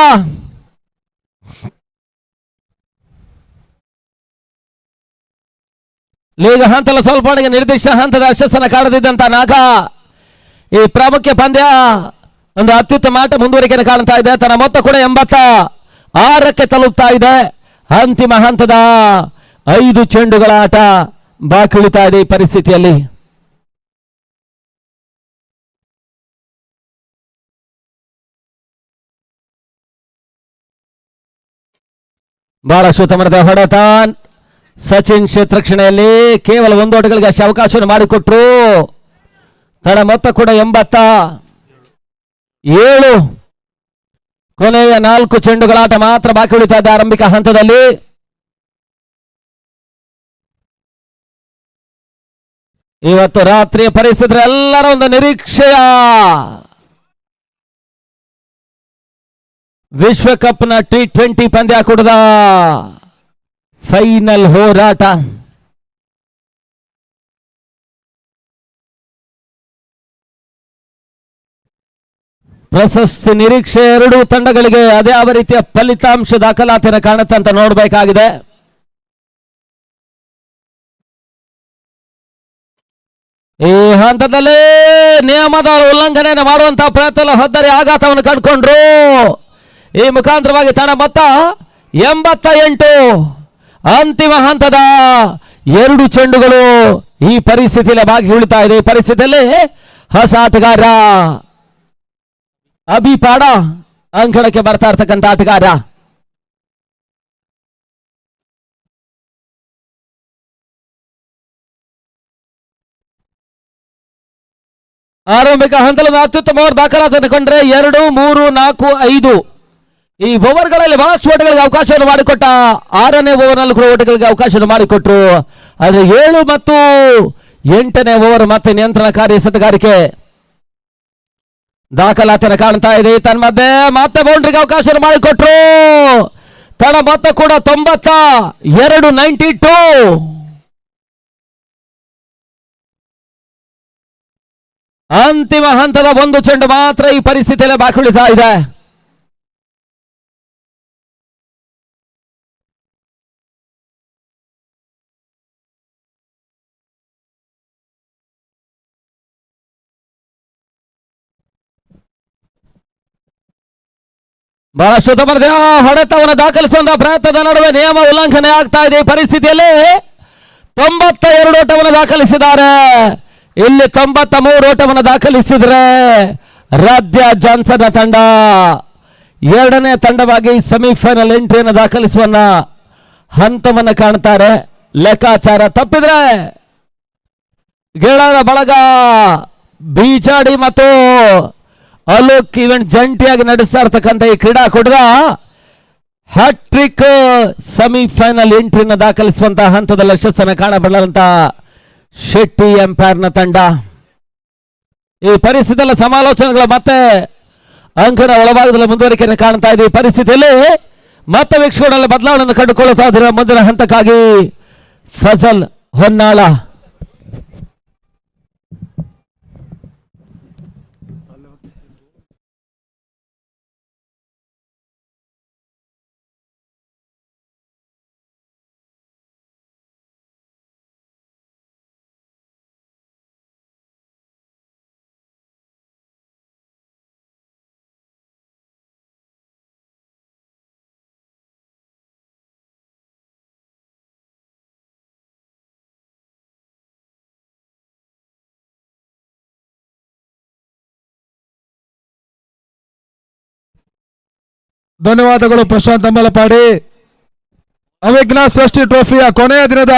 ಲೀಗ್ ಹಂತದ ಸ್ವಲ್ಪ ನಿರ್ದಿಷ್ಟ ಹಂತದ ಯಶಸ್ಸನ್ನು ಕಾಣದಿದ್ದಂತ ನಾಗ ಈ ಪ್ರಾಮುಖ್ಯ ಪಂದ್ಯ ಒಂದು ಅತ್ಯುತ್ತಮ ಆಟ ಮುಂದುವರಿಕೆಯನ್ನು ಕಾಣ್ತಾ ಇದೆ. ತನ್ನ ಮೊತ್ತ ಕೂಡ 86ಕ್ಕೆ ತಲುಪ್ತಾ ಇದೆ. ಅಂತಿಮ ಹಂತದ 5 ಚೆಂಡುಗಳ ಆಟ ಬಾಕಿ ಉಳಿತಾ ಇದೆ ಈ ಪರಿಸ್ಥಿತಿಯಲ್ಲಿ. ಬಹಳಷ್ಟು ತಮರದ ಹೊಡೆತ. ಸಚಿನ್ ಕ್ಷೇತ್ರಕ್ಷಣೆಯಲ್ಲಿ ಕೇವಲ 1 ಓಟಗಳಿಗೆ ಅಷ್ಟೇ ಅವಕಾಶವನ್ನು ಮಾಡಿಕೊಟ್ರು. ತಡ ಮೊತ್ತ ಕೂಡ 87. ಕೊನೆಯ 4 ಚೆಂಡುಗಳ ಆಟ ಮಾತ್ರ ಬಾಕಿ ಉಳಿತಾ ಇದೆ ಆರಂಭಿಕ ಹಂತದಲ್ಲಿ. ಇವತ್ತು ರಾತ್ರಿಯ ಪರಿಸ್ಥಿತಿ ಎಲ್ಲರ ಒಂದು ನಿರೀಕ್ಷೆಯ ವಿಶ್ವಕಪ್ನ T20 ಪಂದ್ಯಾಕೂಟದ ಫೈನಲ್ ಹೋರಾಟ. ಪ್ರಶಸ್ತಿ ನಿರೀಕ್ಷೆ ಎರಡೂ ತಂಡಗಳಿಗೆ ಅದೇ ಯಾವ ರೀತಿಯ ಫಲಿತಾಂಶ ದಾಖಲಾತಿಯನ್ನು ಕಾಣುತ್ತೆ ಅಂತ ನೋಡಬೇಕಾಗಿದೆ. ಈ ಹಂತದಲ್ಲಿ ನಿಯಮದ ಉಲ್ಲಂಘನೆಯನ್ನು ಮಾಡುವಂತಹ ಪ್ರಯತ್ನ ಹೊದ್ದರೆ ಆಘಾತವನ್ನು ಕಂಡುಕೊಂಡ್ರು. ಈ ಮುಖಾಂತರವಾಗಿ ತನ್ನ ಮೊತ್ತ 88. ಅಂತಿಮ ಹಂತದ 2 ಚೆಂಡುಗಳು ಈ ಪರಿಸ್ಥಿತಿಯಲ್ಲಿ ಬಾಕಿ ಉಳಿತಾ ಇದೆ. ಈ ಪರಿಸ್ಥಿತಿಯಲ್ಲಿ ಹೊಸ ಆಟಗಾರ ಅಭಿಪಾಡ ಅಂಕಣಕ್ಕೆ ಬರ್ತಾ ಇರ್ತಕ್ಕಂಥ ಆಟಗಾರ. ಆರಂಭಿಕ ಹಂತದಲ್ಲಿ ಅತ್ಯುತ್ತಮ ದಾಖಲಾತಿ ಕೊಂಡ್ರೆ 2, 3, 4, 5 ಈ ಓವರ್ಗಳಲ್ಲಿ ಬಹಳಷ್ಟು ಓಟಗಳಿಗೆ ಅವಕಾಶವನ್ನು ಮಾಡಿಕೊಟ್ಟ. 6ನೇ ಓವರ್ನಲ್ಲಿ ಕೂಡ ಓಟಗಳಿಗೆ ಅವಕಾಶವನ್ನು ಮಾಡಿಕೊಟ್ರು. ಆದರೆ 7 ಮತ್ತು 8ನೇ ಓವರ್ ಮತ್ತೆ ನಿಯಂತ್ರಣಕಾರಿ ಎಸೆತಗಾರಿಕೆ ದಾಖಲಾತಿಯನ್ನು ಕಾಣ್ತಾ ಇದೆ. ತನ್ಮಧ್ಯೆ ಮತ್ತೆ ಬೌಂಡ್ರಿಗೆ ಅವಕಾಶ ಮಾಡಿಕೊಟ್ರು. ತಡ ಮೊತ್ತ ಕೂಡ 92, 92. ಅಂತಿಮ ಹಂತದ ಒಂದು ಚೆಂಡು ಮಾತ್ರ ಈ ಪರಿಸ್ಥಿತಿಯಲ್ಲಿ ಬಾಕಿ ಉಳಿತಾ ಇದೆ. ಬಹಳ ಶುದ್ಧ ಹೊಡೆತವನ್ನು ದಾಖಲಿಸುವಂತಹ ಪ್ರಯತ್ನದ ನಡುವೆ ನಿಯಮ ಉಲ್ಲಂಘನೆ ಆಗ್ತಾ ಇದೆ. ಈ ಪರಿಸ್ಥಿತಿಯಲ್ಲಿ 92 ಓಟವನ್ನು ದಾಖಲಿಸಿದ್ದಾರೆ. ಇಲ್ಲಿ 93 ಓಟವನ್ನು ದಾಖಲಿಸಿದರೆ ರಾಧ್ಯ ಜಾನ್ಸನ್ ತಂಡ 2ನೇ ತಂಡವಾಗಿ ಸೆಮಿಫೈನಲ್ ಎಂಟ್ರಿಯನ್ನು ದಾಖಲಿಸುವ ಹಂತವನ್ನು ಕಾಣ್ತಾರೆ. ಲೆಕ್ಕಾಚಾರ ತಪ್ಪಿದ್ರೆ ಗೆಳೆಯರ ಬಳಗ ಬೀಚಾಡಿ ಮತ್ತು ಅಲೋಕ್ ಈವೆಂಟ್ ಜಂಟಿಯಾಗಿ ನಡೆಸ್ತಾ ಇರ್ತಕ್ಕಂಥ ಈ ಕ್ರೀಡಾಕೂಟದ ಹ್ಯಾಟ್ರಿಕ್ ಸೆಮಿಫೈನಲ್ ಎಂಟ್ರಿಯನ್ನು ದಾಖಲಿಸುವಂತಹ ಹಂತದಲ್ಲಿ ಯಶಸ್ಸನ್ನು ಕಾಣಬಲ್ಲಂತ ಶೆಟ್ಟಿ ಎಂಪೈರ್ನ ತಂಡ. ಈ ಪರಿಸ್ಥಿತಿಯಲ್ಲಿ ಸಮಾಲೋಚನೆಗಳು ಮತ್ತೆ ಅಂಕಣ ಒಳಭಾಗದಲ್ಲಿ ಮುಂದುವರಿಕೆಯನ್ನು ಕಾಣ್ತಾ ಇದೆ. ಈ ಪರಿಸ್ಥಿತಿಯಲ್ಲಿ ಮತ್ತೆ ವೀಕ್ಷಕರಲ್ಲಿ ಬದಲಾವಣೆಯನ್ನು ಕಂಡುಕೊಳ್ಳುತ್ತಾ ಇದ್ದಾರೆ. ಮುಂದಿನ ಹಂತಕ್ಕಾಗಿ ಫಜಲ್ ಹೊನ್ನಾಳ ಧನ್ಯವಾದಗಳು ಪ್ರಶಾಂತ್ ಅಂಬಲಪಾಡಿ. ಅವಿಘ್ನ ಸೃಷ್ಟಿ ಟ್ರೋಫಿಯ ಕೊನೆಯ ದಿನದ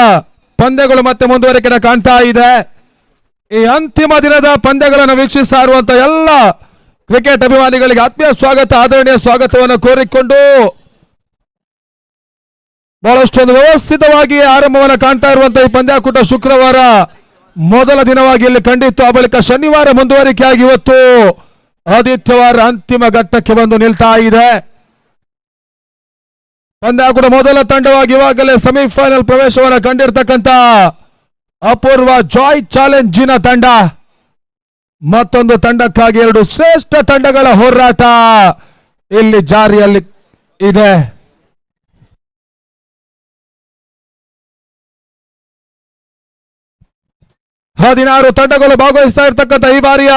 ಪಂದ್ಯಗಳು ಮತ್ತೆ ಮುಂದುವರಿಕೆ ಕಾಣ್ತಾ ಇದೆ. ಈ ಅಂತಿಮ ದಿನದ ಪಂದ್ಯಗಳನ್ನು ವೀಕ್ಷಿಸ್ತಾ ಇರುವಂತಹ ಎಲ್ಲ ಕ್ರಿಕೆಟ್ ಅಭಿಮಾನಿಗಳಿಗೆ ಆತ್ಮೀಯ ಸ್ವಾಗತ, ಆದರಣೀಯ ಸ್ವಾಗತವನ್ನು ಕೋರಿಕೊಂಡು ಬಹಳಷ್ಟೊಂದು ವ್ಯವಸ್ಥಿತವಾಗಿ ಆರಂಭವನ್ನು ಕಾಣ್ತಾ ಇರುವಂತಹ ಈ ಪಂದ್ಯಾಕೂಟ ಶುಕ್ರವಾರ ಮೊದಲ ದಿನವಾಗಿ ಇಲ್ಲಿ ಕಂಡಿತ್ತು. ಆ ಬಳಿಕ ಶನಿವಾರ ಮುಂದುವರಿಕೆಯಾಗಿ ಇವತ್ತು ಆದಿತ್ಯವಾರ ಅಂತಿಮ ಘಟ್ಟಕ್ಕೆ ಬಂದು ನಿಲ್ತಾ ಇದೆ. ಪಂದ್ಯಾಕೂಟ ಮೊದಲ ತಂಡವಾಗಿ ಇವಾಗಲೇ ಸೆಮಿಫೈನಲ್ ಪ್ರವೇಶವನ್ನು ಕಂಡಿರ್ತಕ್ಕಂಥ ಅಪೂರ್ವ ಜಾಯ್ ಚಾಲೆಂಜಿನ ತಂಡ ಮತ್ತೊಂದು ತಂಡಕ್ಕಾಗಿ 2 ಶ್ರೇಷ್ಠ ತಂಡಗಳ ಹೋರಾಟ ಇಲ್ಲಿ ಜಾರಿಯಲ್ಲಿ ಇದೆ. ಹದಿನಾರು ತಂಡಗಳು ಭಾಗವಹಿಸ್ತಾ ಇರ್ತಕ್ಕಂಥ ಈ ಬಾರಿಯ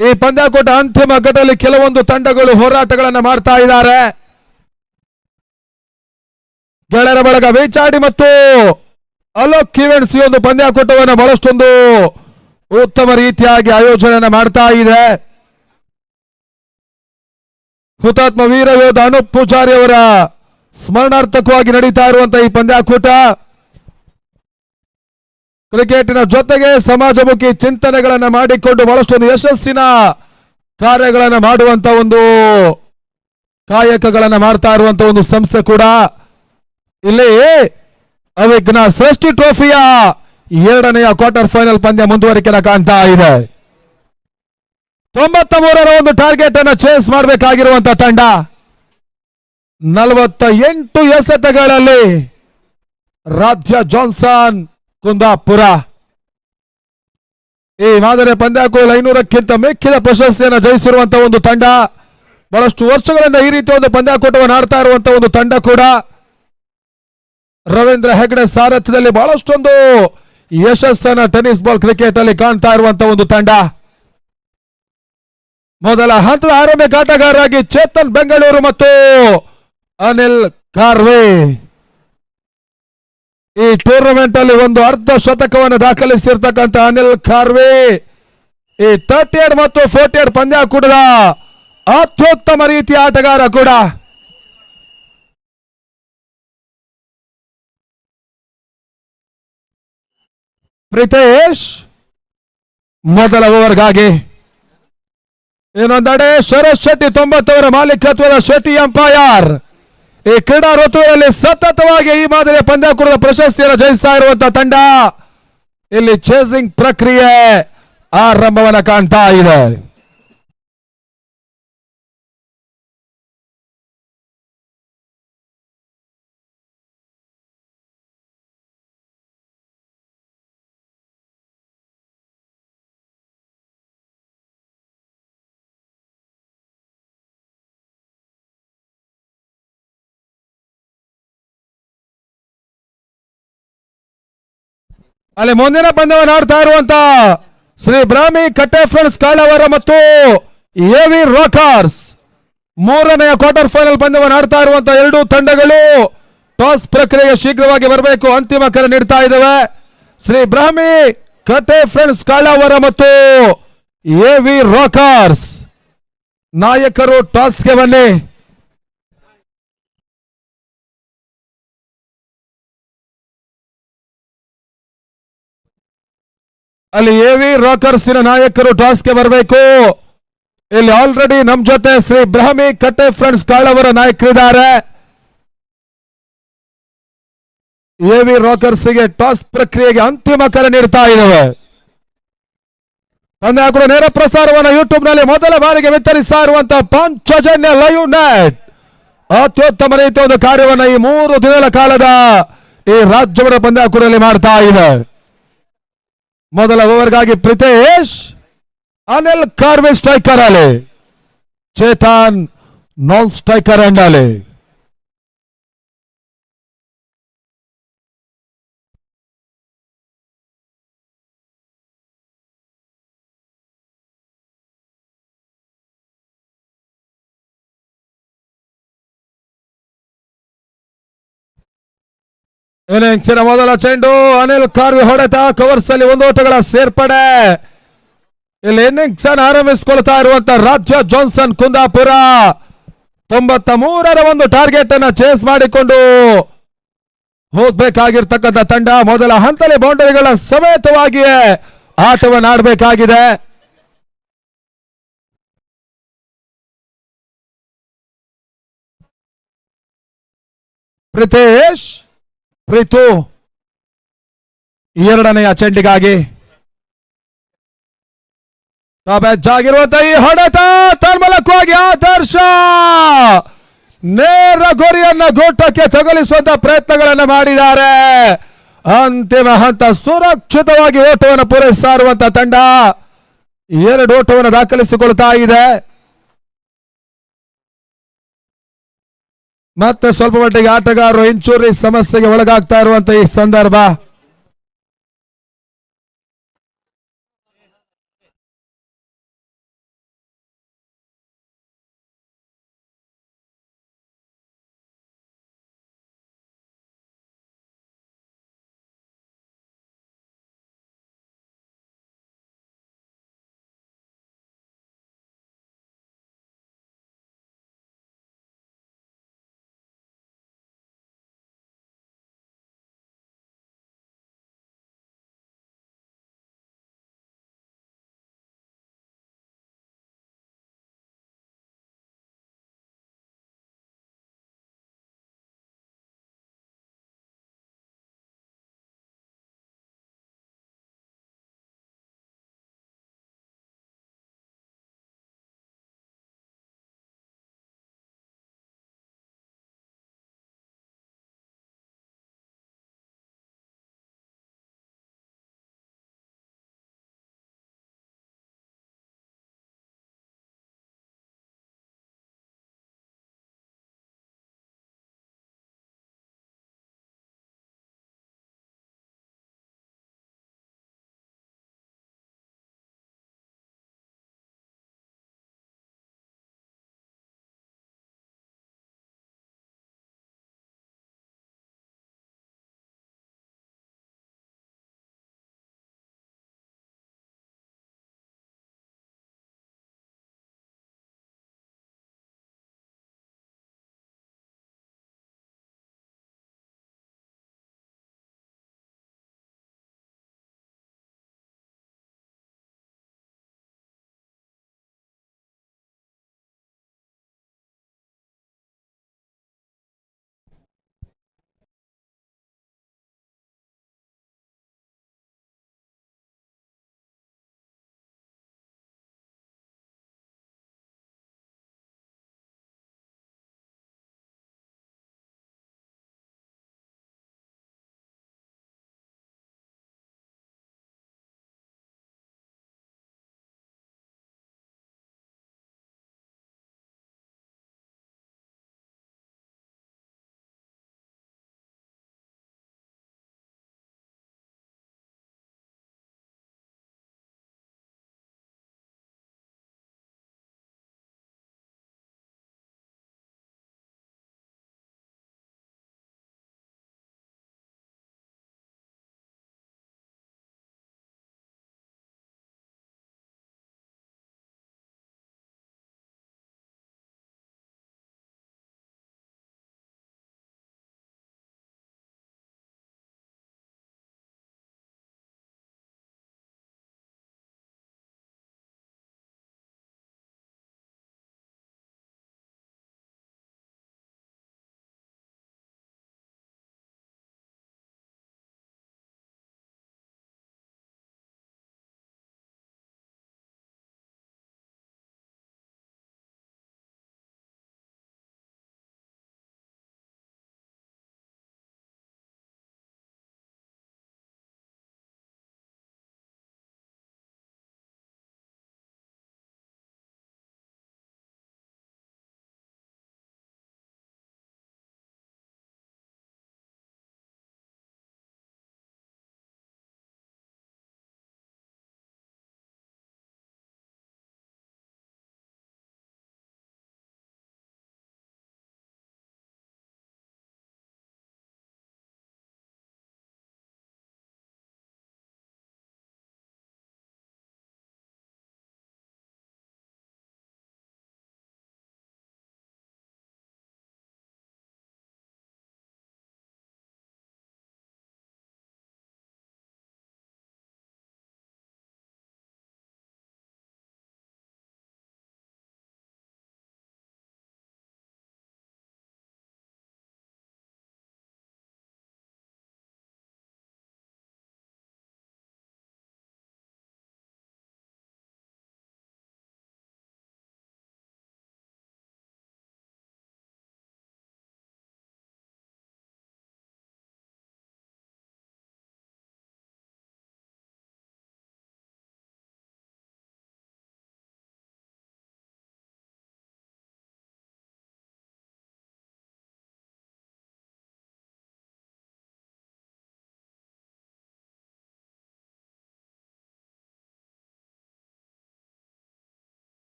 ಈ ಪಂದ್ಯಾಕೂಟ ಅಂತಿಮ ಘಟ್ಟದಲ್ಲಿ ಕೆಲವೊಂದು ತಂಡಗಳು ಹೋರಾಟಗಳನ್ನು ಮಾಡ್ತಾ ಇದ್ದಾರೆ. ಗೆಳೆಯರ ಬಳಗ ಬೇಚಾಡಿ ಮತ್ತು ಅಲೋಕ್ ಈವೆಂಟ್ಸ್ ಈ ಒಂದು ಪಂದ್ಯಾಕೂಟವನ್ನು ಬಹಳಷ್ಟೊಂದು ಉತ್ತಮ ರೀತಿಯಾಗಿ ಆಯೋಜನೆ ಮಾಡ್ತಾ ಇದೆ. ಹುತಾತ್ಮ ವೀರ ಯೋಧ ಅನೂಪ್ ಪೂಜಾರಿ ಅವರ ಸ್ಮರಣಾರ್ಥಕವಾಗಿ ನಡೀತಾ ಇರುವಂತಹ ಈ ಪಂದ್ಯಾಕೂಟ ಕ್ರಿಕೆಟಿನ ಜೊತೆಗೆ ಸಮಾಜಮುಖಿ ಚಿಂತನೆಗಳನ್ನು ಮಾಡಿಕೊಂಡು ಬಹಳಷ್ಟೊಂದು ಯಶಸ್ಸಿನ ಕಾರ್ಯಗಳನ್ನು ಮಾಡುವಂತ ಒಂದು ಕಾಯಕಗಳನ್ನು ಮಾಡ್ತಾ ಇರುವಂತಹ ಒಂದು ಸಂಸ್ಥೆ ಕೂಡ ಇಲ್ಲಿ ಅವಿಘ್ನ ಸೃಷ್ಟಿ ಟ್ರೋಫಿಯ 2ನೇ ಕ್ವಾರ್ಟರ್ ಫೈನಲ್ ಪಂದ್ಯ ಮುಂದುವರಿಕೆ ಕಾಣ್ತಾ ಇದೆ. 93ರ ಒಂದು ಟಾರ್ಗೆಟ್ ಅನ್ನು ಚೇಸ್ ಮಾಡಬೇಕಾಗಿರುವಂತಹ ತಂಡ 48 ಎಸೆತಗಳಲ್ಲಿ ರಾಧ್ಯ ಜಾನ್ಸನ್ ಕುಂದಾಪುರ. ಈ ಮಾದರಿ ಪಂದ್ಯಾಕೂಟ 500ಕ್ಕಿಂತ ಮೆಕ್ಕಿದ ಪ್ರಶಸ್ತಿಯನ್ನು ಜಯಿಸಿರುವಂತಹ ಒಂದು ತಂಡ. ಬಹಳಷ್ಟು ವರ್ಷಗಳಿಂದ ಈ ರೀತಿಯ ಒಂದು ಪಂದ್ಯಾಕೂಟವನ್ನು ಆಡ್ತಾ ಇರುವಂತಹ ಒಂದು ತಂಡ ಕೂಡ. ರವೀಂದ್ರ ಹೆಗ್ಡೆ ಸಾರಥ್ಯದಲ್ಲಿ ಬಹಳಷ್ಟೊಂದು ಯಶಸ್ಸನ್ನ ಟೆನ್ನಿಸ್ ಬಾಲ್ ಕ್ರಿಕೆಟ್ ಅಲ್ಲಿ ಕಾಣ್ತಾ ಇರುವಂತಹ ಒಂದು ತಂಡ. ಮೊದಲ ಹಂತದ ಆರಂಭಿಕ ಆಟಗಾರರಾಗಿ ಚೇತನ್ ಬೆಂಗಳೂರು ಮತ್ತು ಅನಿಲ್ ಕಾರ್ವೆ ಈ ಟೂರ್ನಮೆಂಟ್ ಅಲ್ಲಿ ಒಂದು ಅರ್ಧ ಶತಕವನ್ನು ದಾಖಲಿಸಿರ್ತಕ್ಕಂಥ ಅನಿಲ್ ಕಾರ್ವೆ ಈ 38 ಮತ್ತು 48 ಪಂದ್ಯಾಕೂಟದ ಅತ್ಯುತ್ತಮ ರೀತಿಯ ಆಟಗಾರ ಕೂಡ. ಪ್ರಿತೇಶ್ ಮೊದಲ ಓವರ್ಗಾಗಿ ಇನ್ನೊಂದೆಡೆ ಶರತ್ ಶೆಟ್ಟಿ 90 ಮಾಲೀಕತ್ವದ ಶೆಟ್ಟಿ ಎಂಪೈರ್ ಈ ಕ್ರೀಡಾ ಋತುವಿನಲ್ಲಿ ಸತತವಾಗಿ ಈ ಮಾದರಿಯ ಪಂದ್ಯಾಕೂಟದ ಪ್ರಶಸ್ತಿಯನ್ನು ಜಯಿಸ್ತಾ ಇರುವಂತಹ ತಂಡ ಇಲ್ಲಿ ಚೇಸಿಂಗ್ ಪ್ರಕ್ರಿಯೆ ಆರಂಭವನ್ನ ಕಾಣ್ತಾ ಇದೆ. ಅಲ್ಲಿ ಮುಂದಿನ ಪಂದ್ಯವನ್ನು ಆಡ್ತಾ ಇರುವಂತ ಶ್ರೀ ಬ್ರಾಹ್ಮಿ ಕಟ್ಟೆ ಫ್ರೆಂಡ್ಸ್ ಕಾಳವರ ಮತ್ತು ಎವಿ ರಾಕರ್ಸ್ ಮೂರನೆಯ ಕ್ವಾರ್ಟರ್ ಫೈನಲ್ ಪಂದ್ಯವನ್ನು ಆಡ್ತಾ ಇರುವಂತಹ ಎರಡೂ ತಂಡಗಳು ಟಾಸ್ ಪ್ರಕ್ರಿಯೆಗೆ ಶೀಘ್ರವಾಗಿ ಬರಬೇಕು. ಅಂತಿಮ ಕರೆ ನೀಡ್ತಾ ಇದ್ದಾವೆ. ಶ್ರೀ ಬ್ರಾಹ್ಮಿ ಕಟ್ಟೆ ಫ್ರೆಂಡ್ಸ್ ಕಾಳವರ ಮತ್ತು ಎವಿ ರಾಕರ್ಸ್ ನಾಯಕರು ಟಾಸ್ಗೆ ಬನ್ನಿ. ಅಲ್ಲಿ ಎವಿ ರಾಕರ್ಸಿನ ನಾಯಕರು ಟಾಸ್ಗೆ ಬರಬೇಕು. ಇಲ್ಲಿ ಆಲ್ರೆಡಿ ನಮ್ ಜೊತೆ ಶ್ರೀ ಬ್ರಾಹ್ಮಿ ಕಟ್ಟೆ ಫ್ರೆಂಡ್ಸ್ ಕಾಳವರ ನಾಯಕರಿದ್ದಾರೆ. ಎವಿ ರಾಕರ್ಸ್ಗೆ ಟಾಸ್ ಪ್ರಕ್ರಿಯೆಗೆ ಅಂತಿಮ ಕರೆ ನೀಡ್ತಾ ಇದ್ದಾವೆ. ಪಂದ್ಯಾಕೂಟ ನೇರ ಪ್ರಸಾರವನ್ನು ಯೂಟ್ಯೂಬ್ ನಲ್ಲಿ ಮೊದಲ ಬಾರಿಗೆ ವಿತರಿಸ್ತಾ ಇರುವಂತಹ ಪಾಂಚಜನ್ಯ ಲೈವ್ ನೆಟ್ ಅತ್ಯುತ್ತಮ ರೀತಿಯ ಒಂದು ಕಾರ್ಯವನ್ನ ಈ 3 ದಿನಗಳ ಕಾಲದ ಈ ರಾಜ್ಯಮಟ್ಟದ ಪಂದ್ಯಾಕೂಟದಲ್ಲಿ ಮಾಡ್ತಾ ಇದೆ. ಮೊದಲ ಓವರ್ಗಾಗಿ ಪ್ರಿತೇಶ್, ಅನಿಲ್ ಕಾರ್ವೆ ಸ್ಟ್ರೈಕರ್ ಅಲ್ಲಿ, ಚೇತನ್ ನಾನ್ ಸ್ಟ್ರೈಕರ್ ಎಂಡ್ ಅಲ್ಲಿ. ಇನ್ನಿಂಗ್ಸಿನ ಮೊದಲ ಚೆಂಡು ಅನಿಲ್ ಕಾರ್ವಿ ಹೊಡೆತ, ಕವರ್ಸ್ ಅಲ್ಲಿ 1 ಓಟಗಳ ಸೇರ್ಪಡೆ. ಇಲ್ಲಿ ಇನ್ನಿಂಗ್ಸ್ ಅನ್ನು ಆರಂಭಿಸಿಕೊಳ್ತಾ ಇರುವಂತ ರಾಜ್ಯ ಜಾನ್ಸನ್ ಕುಂದಾಪುರ 93ರ ಒಂದು ಟಾರ್ಗೆಟ್ ಅನ್ನ ಚೇಸ್ ಮಾಡಿಕೊಂಡು ಹೋಗ್ಬೇಕಾಗಿರ್ತಕ್ಕಂಥ ತಂಡ ಮೊದಲ ಹಂತದಲ್ಲಿ ಬೌಂಡರಿಗಳ ಸಮೇತವಾಗಿಯೇ ಆಟವನ್ನು ಆಡಬೇಕಾಗಿದೆ. ಪ್ರಿತೇಶ್, ಪ್ರೀತು ಎರಡನೆಯ ಚೆಂಡಿಗಾಗಿ ಜಾಗಿರುವಂತ ಈ ಹೊಡೆತ ತನ್ಮೂಲಕವಾಗಿ ಆದರ್ಶ ನೇರ ಗುರಿಯನ್ನ ಗೋಟಕ್ಕೆ ತಗುಲಿಸುವಂತ ಪ್ರಯತ್ನಗಳನ್ನು ಮಾಡಿದ್ದಾರೆ. ಅಂತಿಮ ಹಂತ ಸುರಕ್ಷಿತವಾಗಿ ಓಟವನ್ನು ಪೂರೈಸ್ತಾ ಇರುವಂತ ತಂಡ 2 ಓಟವನ್ನು ದಾಖಲಿಸಿಕೊಳ್ತಾ ಇದೆ. ಮತ್ತೆ ಸ್ವಲ್ಪ ಮಟ್ಟಿಗೆ ಆಟಗಾರರು ಇಂಚೂರಿ ಸಮಸ್ಯೆಗೆ ಒಳಗಾಗ್ತಾ ಇರುವಂತ ಈ ಸಂದರ್ಭ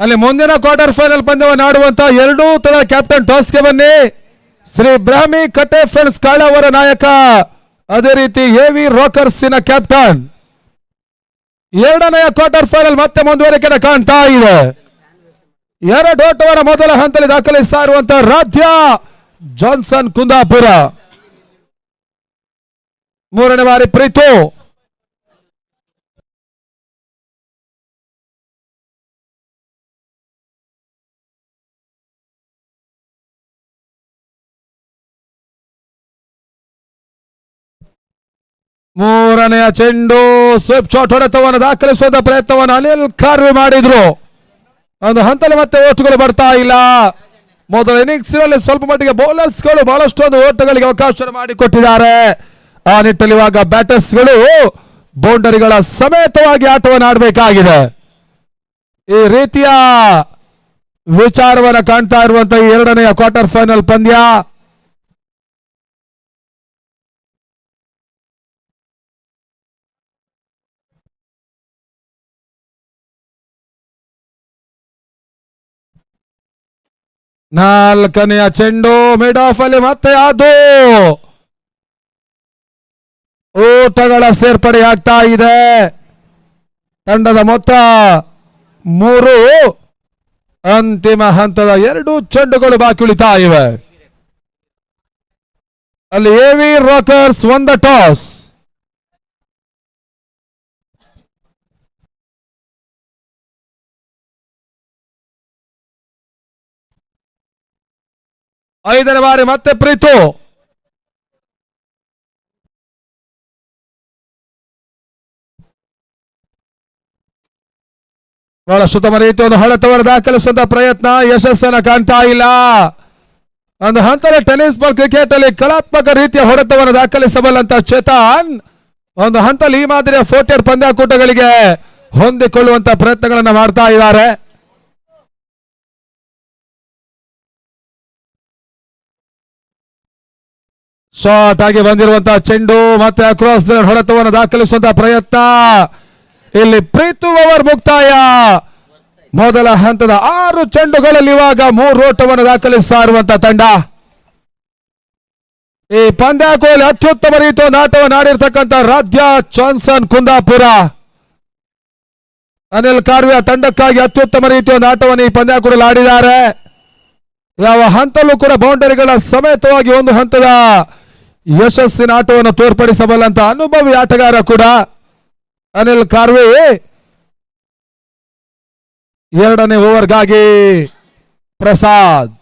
ಅಲ್ಲಿ ಮುಂದಿನ ಕ್ವಾರ್ಟರ್ ಫೈನಲ್ ಪಂದ್ಯವನ್ನು ಆಡುವಂತ ಎರಡೂ ತಳ ಕ್ಯಾಪ್ಟನ್ ಟಾಸ್ಗೆ ಬನ್ನಿ. ಶ್ರೀ ಬ್ರಾಹ್ಮಿ ಕಟ್ಟೆ ಫ್ರೆಂಡ್ಸ್ ಕಾಳವರ ನಾಯಕ, ಅದೇ ರೀತಿ ಎವಿ ರಾಕರ್ಸಿನ ಕ್ಯಾಪ್ಟನ್. ಎರಡನೆಯ ಕ್ವಾರ್ಟರ್ ಫೈನಲ್ ಮತ್ತೆ ಮುಂದುವರಿಕೆ ಕಾಣ್ತಾ ಇದೆ. ಎರಡು ಓಟವರ ಮೊದಲ ಹಂತದಲ್ಲಿ ದಾಖಲಿಸಿರುವಂತಹ ರಾಧ್ಯ ಜಾನ್ಸನ್ ಕುಂದಾಪುರ. ಮೂರನೇ ಬಾರಿ ಪ್ರೀತು. ಮೂರನೆಯ ಚೆಂಡು ಸ್ವಿಪ್ ಶಾಟ್ ಹೊಡೆತವನ್ನು ದಾಖಲಿಸುವಂತ ಪ್ರಯತ್ನವನ್ನು ಅನಿಲ್ ಕಾರ್ವಿ ಮಾಡಿದ್ರು. ಒಂದು ಹಂತದಲ್ಲಿ ಮತ್ತೆ ಓಟುಗಳು ಬರ್ತಾ ಇಲ್ಲ. ಮೊದಲ ಇನ್ನಿಂಗ್ಸ್ ನಲ್ಲಿ ಸ್ವಲ್ಪ ಮಟ್ಟಿಗೆ ಬೌಲರ್ಸ್ ಗಳು ಬಹಳಷ್ಟೊಂದು ಓಟಗಳಿಗೆ ಅವಕಾಶ ಮಾಡಿಕೊಟ್ಟಿದ್ದಾರೆ. ಆ ನಿಟ್ಟಲ್ಲಿ ಇವಾಗ ಬ್ಯಾಟರ್ಸ್ ಗಳು ಬೌಂಡರಿಗಳ ಸಮೇತವಾಗಿ ಆಟವನ್ನು ಆಡಬೇಕಾಗಿದೆ. ಈ ರೀತಿಯ ವಿಚಾರವನ್ನು ಕಾಣ್ತಾ ಇರುವಂತಹ ಈ ಎರಡನೆಯ ಕ್ವಾರ್ಟರ್ ಫೈನಲ್ ಪಂದ್ಯ. ನಾಲ್ಕನೆಯ ಚೆಂಡು ಮಿಡ್ ಆಫ್ ಅಲ್ಲಿ ಮತ್ತೆ ಅದು ಓಟಗಳ ಸೇರ್ಪಡೆ ಆಗ್ತಾ ಇದೆ. ತಂಡದ ಮೊತ್ತ 3. ಅಂತಿಮ ಹಂತದ 2 ಚೆಂಡುಗಳು ಬಾಕಿ ಉಳಿತಾ ಇವೆ. ಅಲ್ಲಿ ಎವಿ ರಾಕರ್ಸ್ 1 ಟಾಸ್. ಐದನೇ ಬಾರಿ ಮತ್ತೆ ಪ್ರೀತು. ಬಹಳ ಉತ್ತಮ ರೀತಿಯ ಹೊಡೆತವನ್ನು ದಾಖಲಿಸುವಂತಹ ಪ್ರಯತ್ನ ಯಶಸ್ಸನ್ನು ಕಾಣ್ತಾ ಇಲ್ಲ. ಒಂದು ಹಂತದಲ್ಲಿ ಟೆನ್ನಿಸ್ ಬಾಲ್ ಕ್ರಿಕೆಟ್ ಅಲ್ಲಿ ಕಲಾತ್ಮಕ ರೀತಿಯ ಹೊಡೆತವನ್ನು ದಾಖಲಿಸಬಲ್ಲಂತ ಚೇತನ್ ಒಂದು ಹಂತದಲ್ಲಿ ಈ ಮಾದರಿಯ 40 ಪಂದ್ಯಾಕೂಟಗಳಿಗೆ ಹೊಂದಿಕೊಳ್ಳುವಂತ ಪ್ರಯತ್ನಗಳನ್ನು ಮಾಡ್ತಾ ಇದ್ದಾರೆ. ಶಾರ್ಟ್ ಆಗಿ ಬಂದಿರುವಂತಹ ಚೆಂಡು ಮತ್ತೆ ಅಕ್ರಾಸ್ ಹೊಡೆತವನ್ನು ದಾಖಲಿಸುವಂತಹ ಪ್ರಯತ್ನ. ಇಲ್ಲಿ ಪ್ರೀತು ಓವರ್ ಮುಕ್ತಾಯ. ಮೊದಲ ಹಂತದ 6 ಚೆಂಡುಗಳಲ್ಲಿ ಇವಾಗ 3 ಓಟವನ್ನು ದಾಖಲಿಸಿರುವಂತಹ ತಂಡ. ಈ ಪಂದ್ಯಾಕೂಟದಲ್ಲಿ ಅತ್ಯುತ್ತಮ ರೀತಿಯ ಆಟವನ್ನು ಆಡಿರ್ತಕ್ಕಂಥ ರಾಧ್ಯ ಜಾನ್ಸನ್ ಕುಂದಾಪುರ. ಅನಿಲ್ ಕಾರ್ವಿಯ ತಂಡಕ್ಕಾಗಿ ಅತ್ಯುತ್ತಮ ರೀತಿಯ ಆಟವನ್ನು ಈ ಪಂದ್ಯಾಕೂಟದಲ್ಲಿ ಆಡಿದ್ದಾರೆ. ಯಾವ ಹಂತಲ್ಲೂ ಕೂಡ ಬೌಂಡರಿಗಳ ಸಮೇತವಾಗಿ ಒಂದು ಹಂತದ ಯಶಸ್ಸಿನ ಆಟವನ್ನು ತೋರ್ಪಡಿಸಬಲ್ಲಂತ ಅನುಭವಿ ಆಟಗಾರ ಕೂಡ ಅನಿಲ್ ಕಾರ್ವಿ. ಎರಡನೇ ಓವರ್ಗಾಗಿ ಪ್ರಸಾದ್.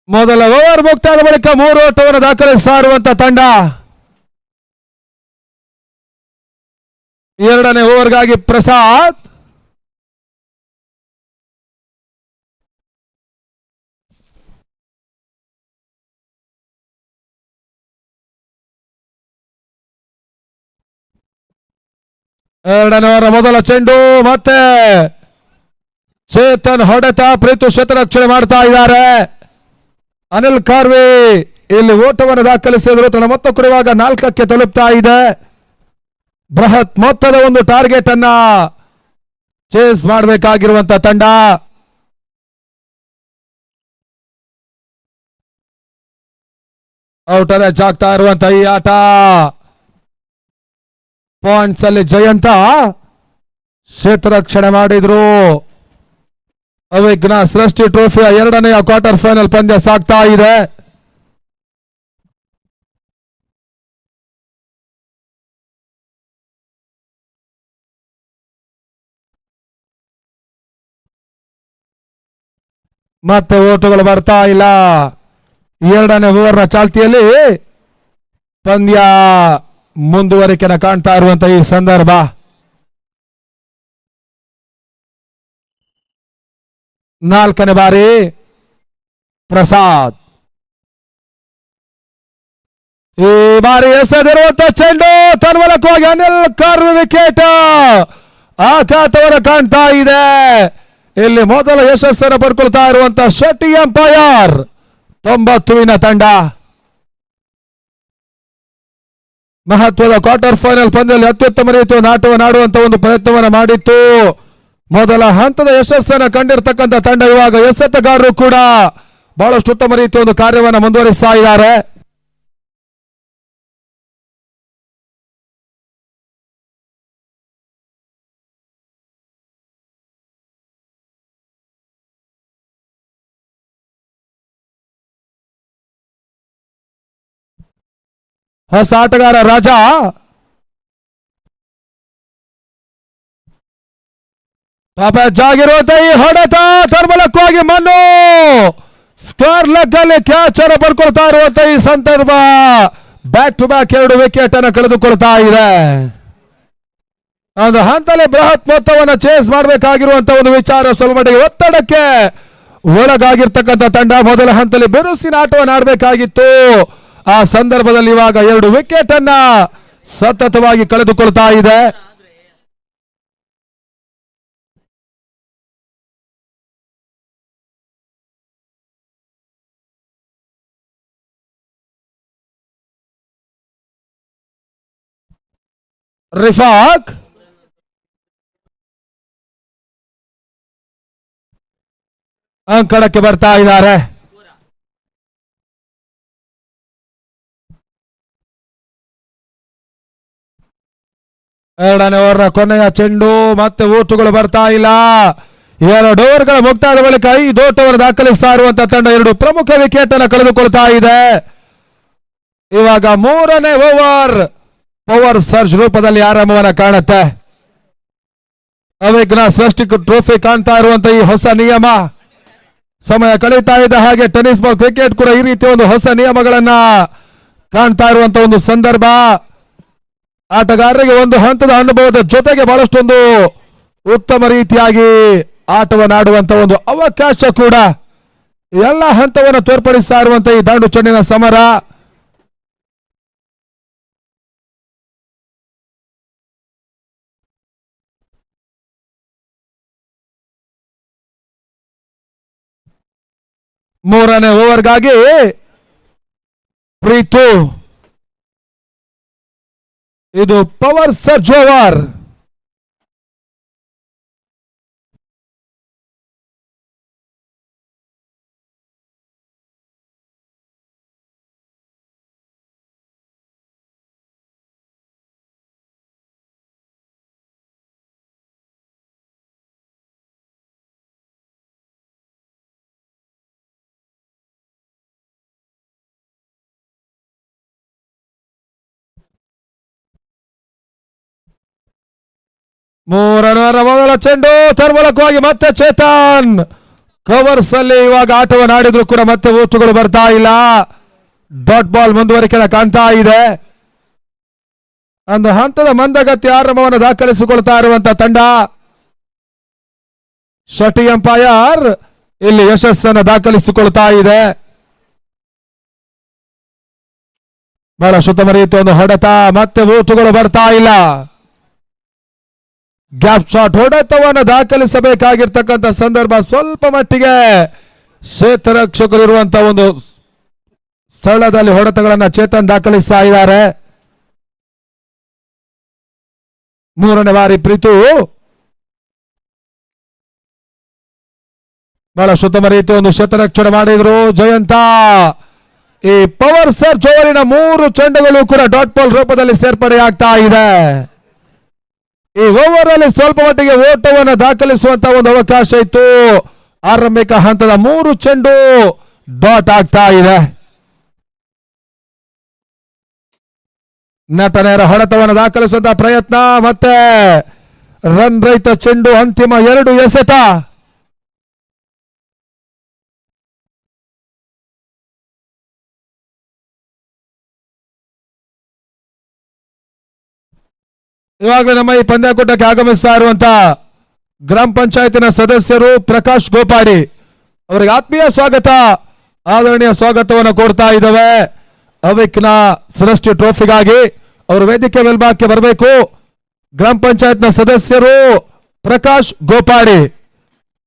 ಮೊದಲ ಓವರ್ ಮುಕ್ತಾದ ಬಳಿಕ 3 ಓಟವನ್ನು ದಾಖಲಿಸಿರುವಂತಹ ತಂಡ. ಎರಡನೇ ಓವರ್ಗಾಗಿ ಪ್ರಸಾದ್. ಎರಡನೇ ಓವರ್ ಮೊದಲ ಚೆಂಡು ಮತ್ತೆ ಚೇತನ್ ಹೊಡೆತ. ಪ್ರೀತು ಶತರಕ್ಷಣೆ ಮಾಡ್ತಾ ಇದ್ದಾರೆ. ಅನಿಲ್ ಕಾರ್ವಿ ಇಲ್ಲಿ ಓಟವನ್ನು ದಾಖಲಿಸಿದ್ರು. ತನ್ನ ಮೊತ್ತ ಕೂಡ ಇವಾಗ 4ಕ್ಕೆ ತಲುಪ್ತಾ ಇದೆ. ಬೃಹತ್ ಮೊತ್ತದ ಒಂದು ಟಾರ್ಗೆಟ್ ಅನ್ನ ಚೇಸ್ ಮಾಡಬೇಕಾಗಿರುವಂತ ತಂಡ. ಔಟ್ ಅನ್ನ ಜಾಗ್ತಾ ಇರುವಂತ ಈ ಆಟ. ಪಾಯಿಂಟ್ಸ್ ಅಲ್ಲಿ ಜಯಂತ ಕ್ಷೇತ್ರರಕ್ಷಣೆ ಮಾಡಿದ್ರು. ಅವಿಘ್ನ ಸೃಷ್ಟಿ ಟ್ರೋಫಿಯ ಎರಡನೆಯ ಕ್ವಾರ್ಟರ್ ಫೈನಲ್ ಪಂದ್ಯ ಸಾಗ್ತಾ ಇದೆ. ಮತ್ತೆ ಓಟುಗಳು ಬರ್ತಾ ಇಲ್ಲ. ಎರಡನೇ ಓವರ್ನ ಚಾಲ್ತಿಯಲ್ಲಿ ಪಂದ್ಯ ಮುಂದುವರಿಕೆನ ಕಾಣ್ತಾ ಇರುವಂತಹ ಈ ಸಂದರ್ಭ. ನಾಲ್ಕನೇ ಬಾರಿ ಪ್ರಸಾದ್. ಈ ಬಾರಿ ಎಸೆದಿರುವಂತ ಚೆಂಡು ತನ್ಮೂಲಕವಾಗಿ ಅನಿಲ್ ಕರ್ವ್ ವಿಕೆಟ್ ಆಘಾತವನ್ನು ಕಾಣ್ತಾ ಇದೆ. ಇಲ್ಲಿ ಮೊದಲ ಯಶಸ್ಸನ್ನು ಪಡ್ಕೊಳ್ತಾ ಇರುವಂತ ಶೆಟ್ಟಿ ಎಂಪೈರ್ 90ವಿನ ತಂಡ. ಮಹತ್ವದ ಕ್ವಾರ್ಟರ್ ಫೈನಲ್ ಪಂದ್ಯದಲ್ಲಿ ಅತ್ಯುತ್ತಮ ರೀತಿಯ ಆಟವನ್ನು ಆಡುವಂತ ಒಂದು ಪ್ರಯತ್ನವನ್ನು ಮಾಡಿತ್ತು. ಮೊದಲ ಹಂತದ ಯಶಸ್ಸನ್ನು ಕಂಡಿರ್ತಕ್ಕಂಥ ತಂಡ ಇವಾಗ ಎಸೆತಗಾರರು ಕೂಡ ಬಹಳಷ್ಟು ಉತ್ತಮ ರೀತಿಯ ಒಂದು ಕಾರ್ಯವನ್ನು ಮುಂದುವರಿಸ್ತಾ ಇದ್ದಾರೆ. ಹೊಸ ಆಟಗಾರ ರಾಜಾ ಟಾಪ್ ಎಡ್ಜ್ ಆಗಿರುವಂತ ಈ ಹೊಡೆತ ತನ್ಮೂಲಕವಾಗಿ ಮಣ್ಣು ಸ್ಕ್ವೇರ್ ಲೆಗ್ ಅಲ್ಲಿ ಕ್ಯಾಚ್ ಅನ್ನು ಪಡ್ಕೊಳ್ತಾ ಇರುವಂತ ಈ ಸಂದರ್ಭ ಬ್ಯಾಕ್ ಟು ಬ್ಯಾಕ್ 2 ವಿಕೆಟ್ ಅನ್ನು ಕಳೆದುಕೊಳ್ತಾ ಇದೆ. ಒಂದು ಹಂತದಲ್ಲಿ ಬೃಹತ್ ಮೊತ್ತವನ್ನು ಚೇಸ್ ಮಾಡಬೇಕಾಗಿರುವಂತ ಒಂದು ವಿಚಾರ ಸ್ವಲ್ಪ ಮಟ್ಟಿಗೆ ಒತ್ತಡಕ್ಕೆ ಒಳಗಾಗಿರ್ತಕ್ಕಂಥ ತಂಡ ಮೊದಲ ಹಂತದಲ್ಲಿ ಬಿರುಸಿನ ಆಟವನ್ನು ಆಡಬೇಕಾಗಿತ್ತು. ಆ ಸಂದರ್ಭದಲ್ಲಿ ಇವಾಗ 2 ವಿಕೆಟ್ ಅನ್ನ ಸತತವಾಗಿ ಕಳೆದುಕೊಳ್ತಾ ಇದೆ. ರಿಫಾಕ್ ಅಂಕಣಕ್ಕೆ ಬರ್ತಾ ಇದ್ದಾರೆ. ಎರಡನೇ ಓವರ್ನ ಕೊನೆಯ ಚೆಂಡು ಮತ್ತೆ ಓಟುಗಳು ಬರ್ತಾ ಇಲ್ಲ. 2 ಓವರ್ಗಳ ಮುಕ್ತಾಯದ ಬಳಿಕ 5 ಓಟವನ್ನು ದಾಖಲಿಸ್ತಾ ಇರುವಂತಹ ತಂಡ 2 ಪ್ರಮುಖ ವಿಕೆಟ್ ಅನ್ನು ಕಳೆದುಕೊಳ್ತಾ ಇದೆ. ಇವಾಗ 3ನೇ ಓವರ್ ಪವರ್ ಸರ್ಜ್ ರೂಪದಲ್ಲಿ ಆರಂಭವನ್ನ ಕಾಣುತ್ತೆ. ಅವಿಘ್ನ ಸೃಷ್ಟಿ ಟ್ರೋಫಿ ಕಾಣ್ತಾ ಇರುವಂತಹ ಈ ಹೊಸ ನಿಯಮ ಸಮಯ ಕಳೀತಾ ಇದ್ದ ಹಾಗೆ ಟೆನ್ನಿಸ್ ಬಾಲ್ ಕ್ರಿಕೆಟ್ ಕೂಡ ಈ ರೀತಿಯ ಒಂದು ಹೊಸ ನಿಯಮಗಳನ್ನ ಕಾಣ್ತಾ ಇರುವಂತಹ ಒಂದು ಸಂದರ್ಭ. ಆಟಗಾರರಿಗೆ ಒಂದು ಹಂತದ ಅನುಭವದ ಜೊತೆಗೆ ಬಹಳಷ್ಟೊಂದು ಉತ್ತಮ ರೀತಿಯಾಗಿ ಆಟವನ್ನಾಡುವಂತ ಒಂದು ಅವಕಾಶ ಕೂಡ ಎಲ್ಲ ಹಂತವನ್ನು ತೋರ್ಪಡಿಸ್ತಾ ಇರುವಂತಹ ಈ ದಾಂಡು ಚೆಂಡಿನ ಸಮರ. ಮೂರನೇ ಓವರ್ಗಾಗಿ ಪ್ರೀತು, ಇದು ಪವರ್ ಸರ್ಜ್ ಓವರ್. ಮೂರನೇ ಮೊದಲ ಚೆಂಡು ತನ್ಮೂಲಕವಾಗಿ ಮತ್ತೆ ಚೇತನ್ ಕವರ್ಸ್ ಅಲ್ಲಿ ಇವಾಗ ಆಟವನ್ನು ಆಡಿದ್ರು ಕೂಡ ಮತ್ತೆ ಓಟುಗಳು ಬರ್ತಾ ಇಲ್ಲ. ಡಾಟ್ ಬಾಲ್ ಮುಂದುವರಿಕೆ ಕಾಣ್ತಾ ಇದೆ. ಒಂದು ಹಂತದ ಮಂದಗತಿ ಆರಂಭವನ್ನು ದಾಖಲಿಸಿಕೊಳ್ತಾ ಇರುವಂತಹ ತಂಡ ಶೆಟ್ಟಿ ಎಂಪೈರ್ ಇಲ್ಲಿ ಯಶಸ್ಸನ್ನು ದಾಖಲಿಸಿಕೊಳ್ತಾ ಇದೆ. ಬಹಳ ಉತ್ತಮ ರೀತಿಯ ಒಂದು ಹೊಡೆತ, ಮತ್ತೆ ಓಟುಗಳು ಬರ್ತಾ ಇಲ್ಲ. ಗ್ಯಾಪ್ ಶಾಟ್ ಹೊಡೆತವನ್ನು ದಾಖಲಿಸಬೇಕಾಗಿರ್ತಕ್ಕಂಥ ಸಂದರ್ಭ ಸ್ವಲ್ಪ ಮಟ್ಟಿಗೆ ಕ್ಷೇತ್ರರಕ್ಷಕರು ಇರುವಂತಹ ಒಂದು ಸ್ಥಳದಲ್ಲಿ ಹೊಡೆತಗಳನ್ನ ಚೇತನ್ ದಾಖಲಿಸ್ತಾ ಇದ್ದಾರೆ. ಮೂರನೇ ಬಾರಿ ಪ್ರೀತು ಬಹಳ ಉತ್ತಮ ರೀತಿಯ ಒಂದು ಕ್ಷೇತ್ರರಕ್ಷಣೆ ಮಾಡಿದ್ರು ಜಯಂತ. ಈ ಪವರ್ ಸರ್ಜ್ ಓವರಿನ 3 ಚೆಂಡುಗಳು ಕೂಡ ಡಾಟ್ ಬಾಲ್ ರೂಪದಲ್ಲಿ ಸೇರ್ಪಡೆ ಆಗ್ತಾ ಇದೆ. ಈ ಓವರ್ ಅಲ್ಲಿ ಸ್ವಲ್ಪ ಮಟ್ಟಿಗೆ ಓಟವನ್ನು ದಾಖಲಿಸುವಂತಹ ಒಂದು ಅವಕಾಶ ಇತ್ತು. ಆರಂಭಿಕ ಹಂತದ 3 ಚೆಂಡು ಡಾಟ್ ಆಗ್ತಾ ಇದೆ. ನಟನೆಯರ ಹೊಡೆತವನ್ನು ದಾಖಲಿಸುವಂತಹ ಪ್ರಯತ್ನ, ಮತ್ತೆ ರನ್ ರಹಿತ ಚೆಂಡು, ಅಂತಿಮ 2 ಎಸೆತ. ಇವಾಗಲೇ ನಮ್ಮ ಈ ಪಂದ್ಯಾಕೂಟಕ್ಕೆ ಆಗಮಿಸ್ತಾ ಇರುವಂತಹ ಗ್ರಾಮ ಪಂಚಾಯತಿನ ಸದಸ್ಯರು ಪ್ರಕಾಶ್ ಗೋಪಾಡಿ ಅವರಿಗೆ ಆತ್ಮೀಯ ಸ್ವಾಗತ, ಆದರಣೀಯ ಸ್ವಾಗತವನ್ನು ಕೋರ್ತಾ ಇದ್ದಾವೆ. ಅವಿಕ್ನ ಸೃಷ್ಟಿ ಟ್ರೋಫಿಗಾಗಿ ಅವರು ವೇದಿಕೆ ಮೇಲ್ಭಾಗಕ್ಕೆ ಬರಬೇಕು. ಗ್ರಾಮ ಪಂಚಾಯತ್ನ ಸದಸ್ಯರು ಪ್ರಕಾಶ್ ಗೋಪಾಡಿ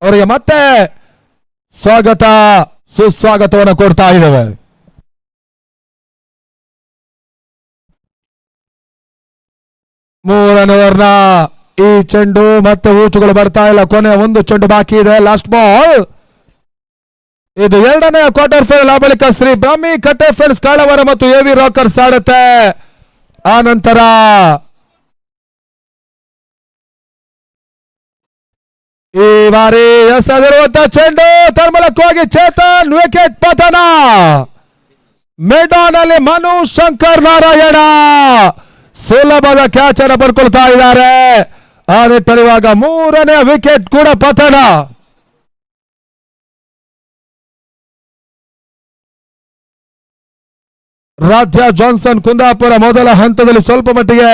ಅವರಿಗೆ ಮತ್ತೆ ಸ್ವಾಗತ ಸುಸ್ವಾಗತವನ್ನು ಕೊಡ್ತಾ ಇದ್ದೇವೆ. ಮೂರನೇ ಓವರ್ನ ಈ ಚೆಂಡು ಮತ್ತೆ ಊಟುಗಳು ಬರ್ತಾ ಇಲ್ಲ. ಕೊನೆ ಒಂದು ಚೆಂಡು ಬಾಕಿ ಇದೆ. Last ball. ಇದು ಎರಡನೇ ಕ್ವಾರ್ಟರ್ ಫೈನಲ್. ಆ ಬಳಿಕ ಶ್ರೀ ಬ್ರಾಹ್ಮಿ ಕಟ್ಟೆ ಫ್ರೆಂಡ್ಸ್ ಕಾಳವರ ಮತ್ತು ಎವಿ ರಾಕರ್ಸ್ ಆಡುತ್ತೆ. ಆ ನಂತರ ಈ ಬಾರಿ ಎಸೆದಿರುವಂತಹ ಚೆಂಡು ತರ್ಮಲಕ್ಕೋಗಿ ಚೇತನ್ ವಿಕೆಟ್ ಪತನ. ಮೇಡಾನ್ ಅಲ್ಲಿ ಮನು ಶಂಕರ್ ನಾರಾಯಣ ಸುಲಭದ ಕ್ಯಾಚ್ ಅನ್ನು ಪಡ್ಕೊಳ್ತಾ ಇದ್ದಾರೆ. ಆ ನಿಟ್ಟಲ್ಲಿ ಇವಾಗ ಮೂರನೇ ವಿಕೆಟ್ ಕೂಡ ಪತನ. ರಾಧ್ಯ ಜಾನ್ಸನ್ ಕುಂದಾಪುರ ಮೊದಲ ಹಂತದಲ್ಲಿ ಸ್ವಲ್ಪ ಮಟ್ಟಿಗೆ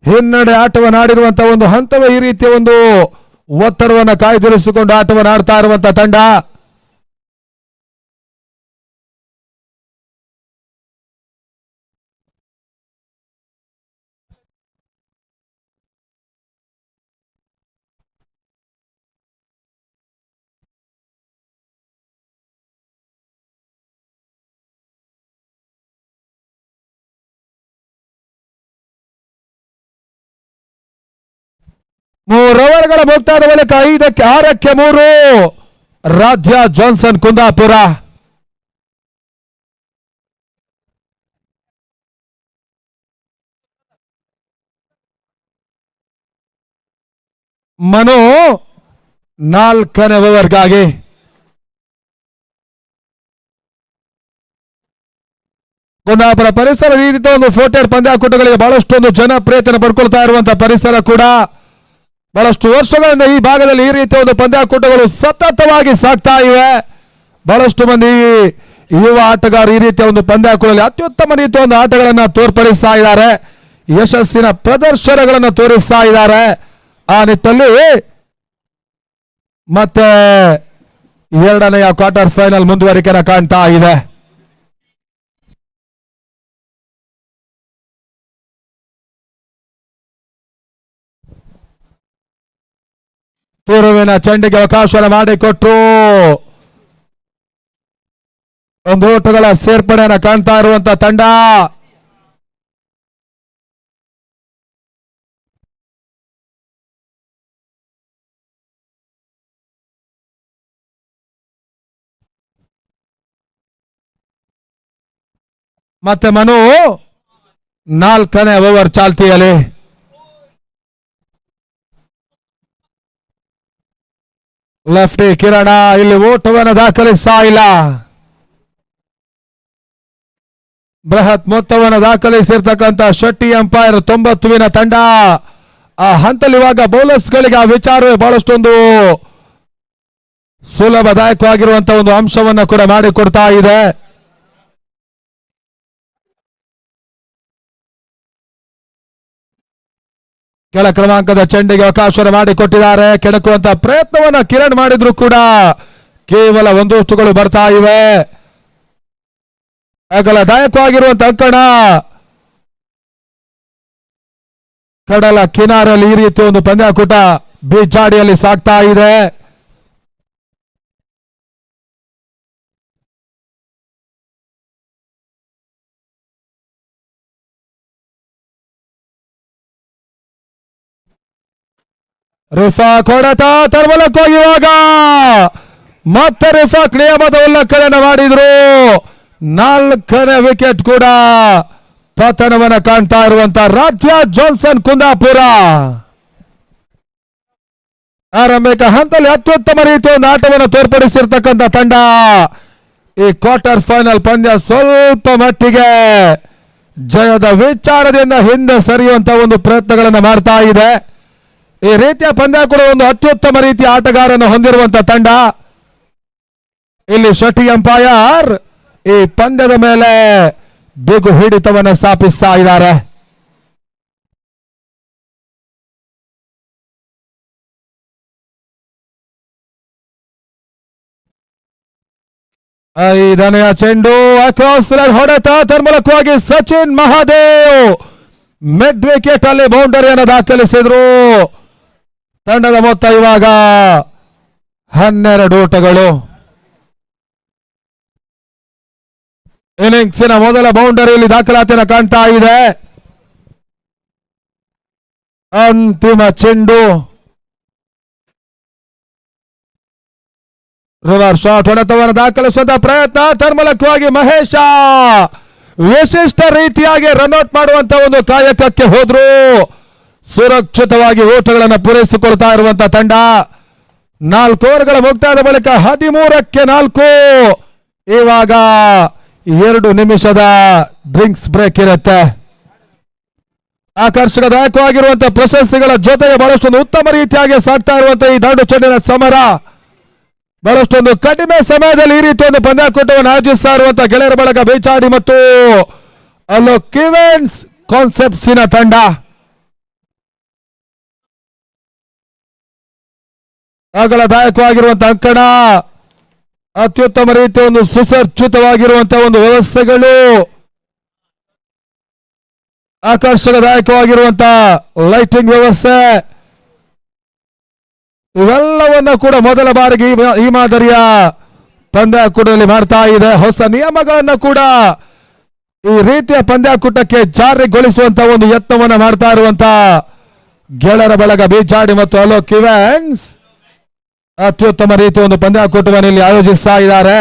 ಹಿನ್ನಡೆ ಆಟವನ್ನು ಆಡಿರುವಂತಹ ಒಂದು ಹಂತವೇ ಈ ರೀತಿಯ ಒಂದು ಒತ್ತಡವನ್ನು ಕಾಯ್ದಿರಿಸಿಕೊಂಡು ಆಟವನ್ನು ಆಡ್ತಾ ಇರುವಂತಹ ತಂಡ. ಮೂರು ಓವರ್ಗಳ ಮುಕ್ತಾಯದ ಬಳಿಕ 5-6 ರಾಧ್ಯ ಜಾನ್ಸನ್ ಕುಂದಾಪುರ. ಮನು 4ನೇ ಓವರ್ಗಾಗಿ ಕುಂದಾಪುರ ಪರಿಸರ ಈ ರೀತಿ ಒಂದು ಫೋಟೆಡ್ ಪಂದ್ಯಾಕೂಟಗಳಿಗೆ ಬಹಳಷ್ಟೊಂದು ಜನಪ್ರಿಯತೆಯನ್ನು ಪಡ್ಕೊಳ್ತಾ ಇರುವಂತಹ ಪರಿಸರ ಕೂಡ. ಬಹಳಷ್ಟು ವರ್ಷಗಳಿಂದ ಈ ಭಾಗದಲ್ಲಿ ಈ ರೀತಿಯ ಒಂದು ಪಂದ್ಯಾಕೂಟಗಳು ಸತತವಾಗಿ ಸಾಗ್ತಾ ಇವೆ. ಬಹಳಷ್ಟು ಮಂದಿ ಯುವ ಆಟಗಾರರು ಈ ರೀತಿಯ ಒಂದು ಪಂದ್ಯಾಕೂಟದಲ್ಲಿ ಅತ್ಯುತ್ತಮ ರೀತಿಯ ಒಂದು ಆಟಗಳನ್ನು ತೋರ್ಪಡಿಸ್ತಾ ಇದ್ದಾರೆ. ಯಶಸ್ಸಿನ ಪ್ರದರ್ಶನಗಳನ್ನು ತೋರಿಸ್ತಾ ಇದ್ದಾರೆ. ಆ ನಿಟ್ಟಲ್ಲಿ ಮತ್ತೆ ಎರಡನೆಯ ಕ್ವಾರ್ಟರ್ ಫೈನಲ್ ಮುಂದುವರಿಕೆಯನ್ನು ಕಾಣ್ತಾ ಇದೆ. ಪೂರ್ವಿನ ಚೆಂಡಿಗೆ ಅವಕಾಶವನ್ನು ಮಾಡಿಕೊಟ್ರು. ಒಂದು ಓಟಗಳ ಸೇರ್ಪಡೆಯನ್ನು ಕಾಣ್ತಾ ಇರುವಂತಹ ತಂಡ. ಮತ್ತೆ ಮನು 4ನೇ ಓವರ್ ಚಾಲ್ತಿಯಲ್ಲಿ. ಲೆಫ್ಟಿ ಕಿರಣ ಇಲ್ಲಿ ಓಟವನ್ನು ದಾಖಲಿಸ್ತಾ ಇಲ್ಲ. ಬೃಹತ್ ಮೊತ್ತವನ್ನು ದಾಖಲಿಸಿರ್ತಕ್ಕಂಥ ಶೆಟ್ಟಿ ಎಂಪೈರ್ 90 ತಂಡ. ಆ ಹಂತದಲ್ಲಿ ಇವಾಗ ಬೌಲರ್ಸ್ಗಳಿಗೆ ಆ ವಿಚಾರವೇ ಬಹಳಷ್ಟೊಂದು ಸುಲಭದಾಯಕವಾಗಿರುವಂತಹ ಒಂದು ಅಂಶವನ್ನು ಕೂಡ ಮಾಡಿಕೊಡ್ತಾ ಇದೆ. ಕೆಳ ಕ್ರಮಾಂಕದ ಚೆಂಡಿಗೆ ಅವಕಾಶವನ್ನು ಮಾಡಿಕೊಟ್ಟಿದ್ದಾರೆ. ಕೆಣಕುವಂತಹ ಪ್ರಯತ್ನವನ್ನ ಕಿರಣ್ ಮಾಡಿದ್ರು ಕೂಡ ಕೇವಲ ಒಂದಷ್ಟುಗಳು ಬರ್ತಾ ಇವೆ. ಅಗಲದಾಯಕವಾಗಿರುವಂತಹ ಅಂಕಣ. ಕಡಲ ಕಿನಾರಲ್ಲಿ ಈ ರೀತಿಯ ಒಂದು ಪಂದ್ಯಾಕೂಟ ಬೀಚಾಡಿಯಲ್ಲಿ ಸಾಗ್ತಾ ಇದೆ. ರಿಫಾಕ್ ಹೊಡೆತ ತರ್ಮಲಕ್ಕೋ. ಇವಾಗ ಮತ್ತೆ ರಿಫಾಕ್ ನಿಯಮದ ಉಲ್ಲಂಘನೆಯನ್ನು ಮಾಡಿದ್ರು. 4ನೇ ವಿಕೆಟ್ ಕೂಡ ಪತನವನ್ನು ಕಾಣ್ತಾ ಇರುವಂತಹ ರಾಧ್ಯ ಜಾನ್ಸನ್ ಕುಂದಾಪುರ. ಆರಂಭಿಕ ಹಂತದಲ್ಲಿ ಅತ್ಯುತ್ತಮ ರೀತಿಯ ಒಂದು ಆಟವನ್ನು ತೋರ್ಪಡಿಸಿರ್ತಕ್ಕಂಥ ತಂಡ ಈ ಕ್ವಾರ್ಟರ್ ಫೈನಲ್ ಪಂದ್ಯ ಸ್ವಲ್ಪ ಮಟ್ಟಿಗೆ ಜಯದ ವಿಚಾರದಿಂದ ಹಿಂದೆ ಸರಿಯುವಂತಹ ಒಂದು ಪ್ರಯತ್ನಗಳನ್ನು ಮಾಡ್ತಾ ಇದೆ. ಈ ರೀತಿಯ ಪಂದ್ಯ ಕೂಡ ಒಂದು ಅತ್ಯುತ್ತಮ ರೀತಿಯ ಆಟಗಾರನ್ನು ಹೊಂದಿರುವಂತಹ ತಂಡ. ಇಲ್ಲಿ ಶೆಟ್ಟಿ ಎಂಪೈರ್ ಈ ಪಂದ್ಯದ ಮೇಲೆ ಬಿಗು ಹಿಡಿತವನ್ನು ಸ್ಥಾಪಿಸ್ತಾ ಇದ್ದಾರೆ. ಐದನೆಯ ಚೆಂಡು ಅಕ್ರಾಸ್ ಹೊಡೆತ ತನ್ಮೂಲಕವಾಗಿ ಸಚಿನ್ ಮಹಾದೇವ್ ಮಿಡ್ ವಿಕೆಟ್ ಅಲ್ಲಿ ಬೌಂಡರಿಯನ್ನು ದಾಖಲಿಸಿದ್ರು. ತಂಡದ ಮೊತ್ತ ಇವಾಗ 12 ಓಟಗಳು. ಇನ್ನಿಂಗ್ಸಿನ ಮೊದಲ ಬೌಂಡರಿಯಲ್ಲಿ ದಾಖಲಾತಿಯನ್ನು ಕಾಣ್ತಾ ಇದೆ. ಅಂತಿಮ ಚೆಂಡು ರಿವರ್ಸ್ ಶಾಟ್ ಹೊಡೆತವನ್ನು ದಾಖಲಿಸುವಂತಹ ಪ್ರಯತ್ನ. ತನ್ಮೂಲಕವಾಗಿ ಮಹೇಶ ವಿಶಿಷ್ಟ ರೀತಿಯಾಗಿ ರನ್ಔಟ್ ಮಾಡುವಂತ ಒಂದು ಕಾಯಕಕ್ಕೆ ಹೋದ್ರು. ಸುರಕ್ಷಿತವಾಗಿ ಓಟಗಳನ್ನು ಪೂರೈಸಿಕೊಳ್ತಾ ಇರುವಂತಹ ತಂಡ. 4 ಓವರ್ಗಳ ಮುಕ್ತಾಯದ ಬಳಿಕ 13ಕ್ಕೆ 4. ಇವಾಗ 2 ನಿಮಿಷದ ಡ್ರಿಂಕ್ಸ್ ಬ್ರೇಕ್ ಇರುತ್ತೆ. ಆಕರ್ಷಕದಾಯಕವಾಗಿರುವಂತಹ ಪ್ರಶಸ್ತಿಗಳ ಜೊತೆಗೆ ಬಹಳಷ್ಟೊಂದು ಉತ್ತಮ ರೀತಿಯಾಗಿ ಸಾಗ್ತಾ ಇರುವಂತಹ ಈ ದಾಂಡು ಚೆಂಡಿನ ಸಮರ. ಬಹಳಷ್ಟೊಂದು ಕಡಿಮೆ ಸಮಯದಲ್ಲಿ ಈ ರೀತಿ ಒಂದು ಪಂದ್ಯಾಕೂಟವನ್ನು ಆಯೋಜಿಸ್ತಾ ಇರುವಂತಹ ಗೆಳೆಯರ ಬಳಗ ಬೇಚಾಡಿ ಮತ್ತು ಅಲ್ಲೋ ಕಿವೆನ್ಸ್ ಕಾನ್ಸೆಪ್ಟ್ಸಿನ ತಂಡ. ಅಗಲದಾಯಕವಾಗಿರುವಂತಹ ಅಂಕಣ, ಅತ್ಯುತ್ತಮ ರೀತಿಯ ಒಂದು ಸುಸಜ್ಜಿತವಾಗಿರುವಂತಹ ಒಂದು ವ್ಯವಸ್ಥೆಗಳು, ಆಕರ್ಷಕದಾಯಕವಾಗಿರುವಂತಹ ಲೈಟಿಂಗ್ ವ್ಯವಸ್ಥೆ, ಇವೆಲ್ಲವನ್ನ ಕೂಡ ಮೊದಲ ಬಾರಿಗೆ ಈ ಮಾದರಿಯ ಪಂದ್ಯಾಕೂಟದಲ್ಲಿ ಮಾಡ್ತಾ ಇದೆ. ಹೊಸ ನಿಯಮಗಳನ್ನ ಕೂಡ ಈ ರೀತಿಯ ಪಂದ್ಯಾಕೂಟಕ್ಕೆ ಜಾರಿಗೊಳಿಸುವಂತ ಒಂದು ಯತ್ನವನ್ನ ಮಾಡ್ತಾ ಇರುವಂತ ಗೆಳೆಯರ ಬಳಗ ಬೀಚಾಡಿ ಮತ್ತು ಅಲೋ ಕಿವೆನ್ಸ್ ಅತ್ಯುತ್ತಮ ರೀತಿಯ ಒಂದು ಪಂದ್ಯಾಕೂಟವನ್ನು ಇಲ್ಲಿ ಆಯೋಜಿಸ್ತಾ ಇದ್ದಾರೆ.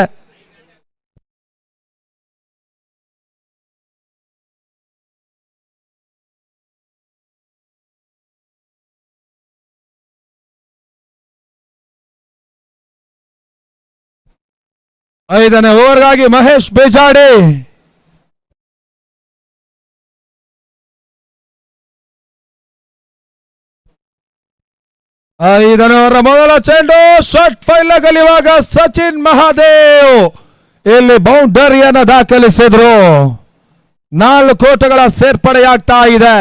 ಐದನೇ ಓವರ್ಗಾಗಿ ಮಹೇಶ್ ಬೇಜಾಡಿ ಐದನೇ ಓವರ್ ಮೊದಲ ಚೆಂಡು ಶಾರ್ಟ್ ಫೈಲ್ ಆಗಲಿವಾಗ ಸಚಿನ್ ಮಹಾದೇವ್ ಇಲ್ಲಿ ಬೌಂಡರಿಯನ್ನು ದಾಖಲಿಸಿದ್ರು. 4 ಓಟಗಳ ಸೇರ್ಪಡೆಯಾಗ್ತಾ ಇದೆ.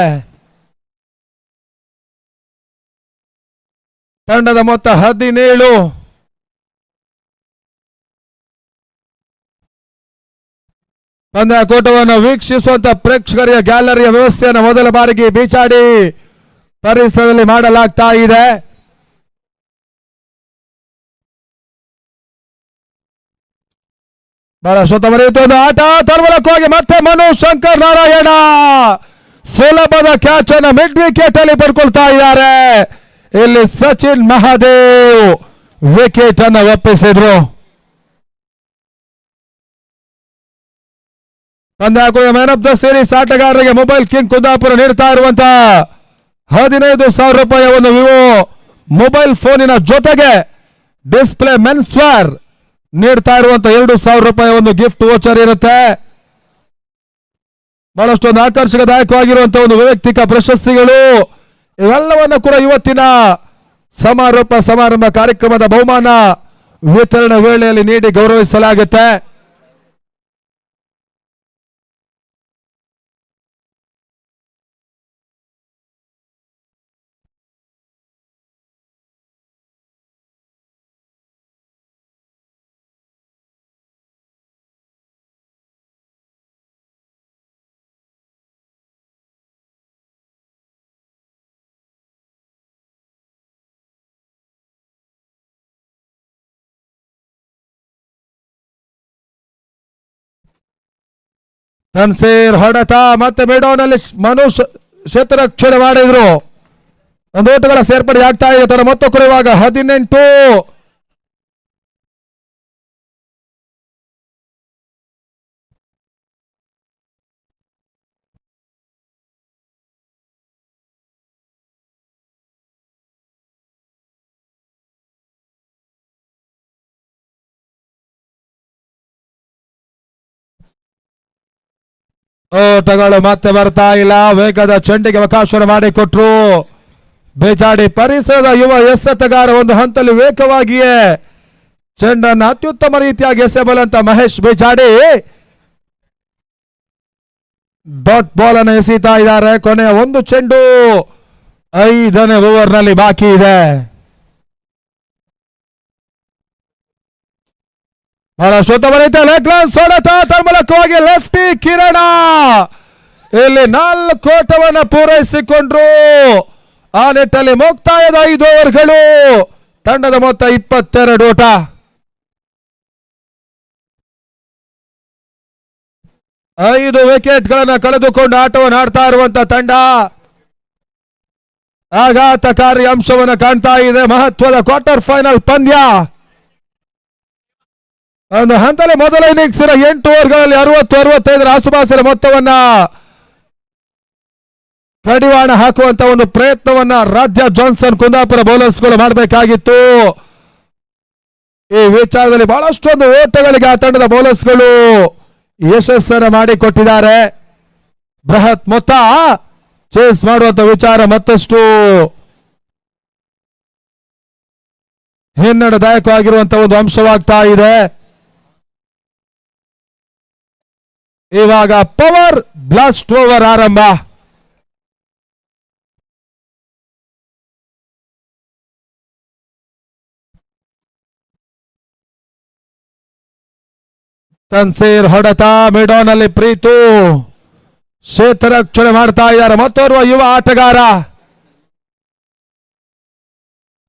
ತಂಡದ ಮೊತ್ತ 17. ಪಂದ್ಯಾಕೂಟವನ್ನು ವೀಕ್ಷಿಸುವಂತ ಪ್ರೇಕ್ಷಕರ ಗ್ಯಾಲರಿಯ ವ್ಯವಸ್ಥೆಯನ್ನು ಮೊದಲ ಬಾರಿಗೆ ಬೀಚಾಡಿ ಪರಿಸರದಲ್ಲಿ ಮಾಡಲಾಗ್ತಾ ಇದೆ. ಬಹಳ ಉತ್ತಮ ರೀತಿಯ ಒಂದು ಆಟ. ತನ್ಮೂಲಕವಾಗಿ ಮತ್ತೆ ಮನು ಶಂಕರ್ ನಾರಾಯಣ ಸುಲಭದ ಕ್ಯಾಚ್ ಅನ್ನು ಮಿಡ್ ವಿಕೆಟ್ ಅಲ್ಲಿ ಪಡ್ಕೊಳ್ತಾ ಇದ್ದಾರೆ. ಇಲ್ಲಿ ಸಚಿನ್ ಮಹಾದೇವ್ ವಿಕೆಟ್ ಅನ್ನು ಒಪ್ಪಿಸಿದ್ರು. ಪಂದ್ಯಾಕೂಟ ಮ್ಯಾನ್ ಆಫ್ ದ ಸೀರೀಸ್ ಆಟಗಾರರಿಗೆ ಮೊಬೈಲ್ ಕಿಂಗ್ ಕುಂದಾಪುರ ನೀಡ್ತಾ ಇರುವಂತಹ 15,000 ರೂಪಾಯಿ ಒಂದು ವಿವೋ ಮೊಬೈಲ್ ಫೋನಿನ ಜೊತೆಗೆ ಡಿಸ್ಪ್ಲೇ ಮೆನ್ಸ್ವೇರ್ ನೀಡ್ತಾ ಇರುವಂತಹ 2,000 ರೂಪಾಯಿ ಒಂದು ಗಿಫ್ಟ್ ವೋಚರ್ ಇರುತ್ತೆ. ಬಹಳಷ್ಟೊಂದು ಆಕರ್ಷಕದಾಯಕವಾಗಿರುವಂತಹ ಒಂದು ವೈಯಕ್ತಿಕ ಪ್ರಶಸ್ತಿಗಳು, ಇವೆಲ್ಲವನ್ನು ಕೂಡ ಇವತ್ತಿನ ಸಮಾರಂಭ ಕಾರ್ಯಕ್ರಮದ ಬಹುಮಾನ ವಿತರಣೆ ವೇಳೆಯಲ್ಲಿ ನೀಡಿ ಗೌರವಿಸಲಾಗುತ್ತೆ. ತನ್ಸೀರ್ ಹೊಡೆತ ಮತ್ತೆ ಮಿಡೋನಲ್ಲಿ ಮನು ಕ್ಷೇತ್ರರಕ್ಷಣೆ ಮಾಡಿದ್ರು. ಒಂದು ಓಟಗಳ ಸೇರ್ಪಡೆ ಆಗ್ತಾ ಇದೆ. ತನ್ನ ಮೊತ್ತ ಕುರಿಯುವಾಗ 18. ಓಟಗಳು ಮತ್ತೆ ಬರ್ತಾ ಇಲ್ಲ. ವೇಗದ ಚೆಂಡಿಗೆ ಅವಕಾಶವನ್ನು ಮಾಡಿಕೊಟ್ರು ಬೇಜಾಡಿ. ಪರಿಸರದ ಯುವ ಎಸೆತಗಾರ ಒಂದು ಹಂತದಲ್ಲಿ ವೇಗವಾಗಿಯೇ ಚೆಂಡನ್ನು ಅತ್ಯುತ್ತಮ ರೀತಿಯಾಗಿ ಎಸೆಬಲ್ಲಂತ ಮಹೇಶ್ ಬೇಜಾಡಿ ಡಾಟ್ ಬಾಲ್ ಅನ್ನು ಎಸೀತಾ ಇದ್ದಾರೆ. ಕೊನೆಯ ಒಂದು ಚೆಂಡು 5ನೇ ಓವರ್ನಲ್ಲಿ ಬಾಕಿ ಇದೆ. ಬಹಳ ಶುದ್ಧವನಿತೆ ಲೆಗ್ಲಾನ್ ಸೊಳೆತ ತನ್ಮೂಲಕವಾಗಿ ಲೆಫ್ಟಿ ಕಿರಣ ಇಲ್ಲಿ 4 ಓಟವನ್ನು ಪೂರೈಸಿಕೊಂಡ್ರು. ಆ ನಿಟ್ಟಲ್ಲಿ ಮುಕ್ತಾಯದ 5 ಓವರ್ಗಳು, ತಂಡದ ಮೊತ್ತ 22 ಓಟ. ಐದು ವಿಕೆಟ್ಗಳನ್ನು ಕಳೆದುಕೊಂಡು ಆಟವನ್ನು ಆಡ್ತಾ ಇರುವಂತ ತಂಡ ಆಘಾತಕಾರಿ ಅಂಶವನ್ನು ಕಾಣ್ತಾ ಇದೆ. ಮಹತ್ವದ ಕ್ವಾರ್ಟರ್ ಫೈನಲ್ ಪಂದ್ಯ. ಒಂದು ಹಂತದಲ್ಲಿ ಮೊದಲ ಇನ್ನಿಂಗ್ಸ್ 8 ಓವರ್ಗಳಲ್ಲಿ 60-65 ಆಸುಪಾಸಿನ ಮೊತ್ತವನ್ನ ಕಡಿವಾಣ ಹಾಕುವಂತ ಒಂದು ಪ್ರಯತ್ನವನ್ನ ರಾಜ್ಯ ಜಾನ್ಸನ್ ಕುಂದಾಪುರ ಬೌಲರ್ಸ್ಗಳು ಮಾಡಬೇಕಾಗಿತ್ತು. ಈ ವಿಚಾರದಲ್ಲಿ ಬಹಳಷ್ಟೊಂದು ಓಟಗಳಿಗೆ ಆ ತಂಡದ ಬೌಲರ್ಸ್ಗಳು ಯಶಸ್ಸನ್ನು ಮಾಡಿಕೊಟ್ಟಿದ್ದಾರೆ. ಬೃಹತ್ ಮೊತ್ತ ಚೇಸ್ ಮಾಡುವಂತ ವಿಚಾರ ಮತ್ತಷ್ಟು ಹಿನ್ನಡೆದಾಯಕವಾಗಿರುವಂತಹ ಒಂದು ಅಂಶವಾಗ್ತಾ ಇದೆ. ಇವಾಗ ಪವರ್ ಬ್ಲಾಸ್ಟ್ ಓವರ್ ಆರಂಭ. ತನ್ಸೀರ್ ಹೊಡೆತ, ಮಿಡೋನಲ್ಲಿ ಪ್ರೀತು ಕ್ಷೇತ್ರರಕ್ಷಣೆ ಮಾಡ್ತಾ ಇದ್ದಾರೆ. ಮತ್ತೋರ್ವ ಯುವ ಆಟಗಾರ,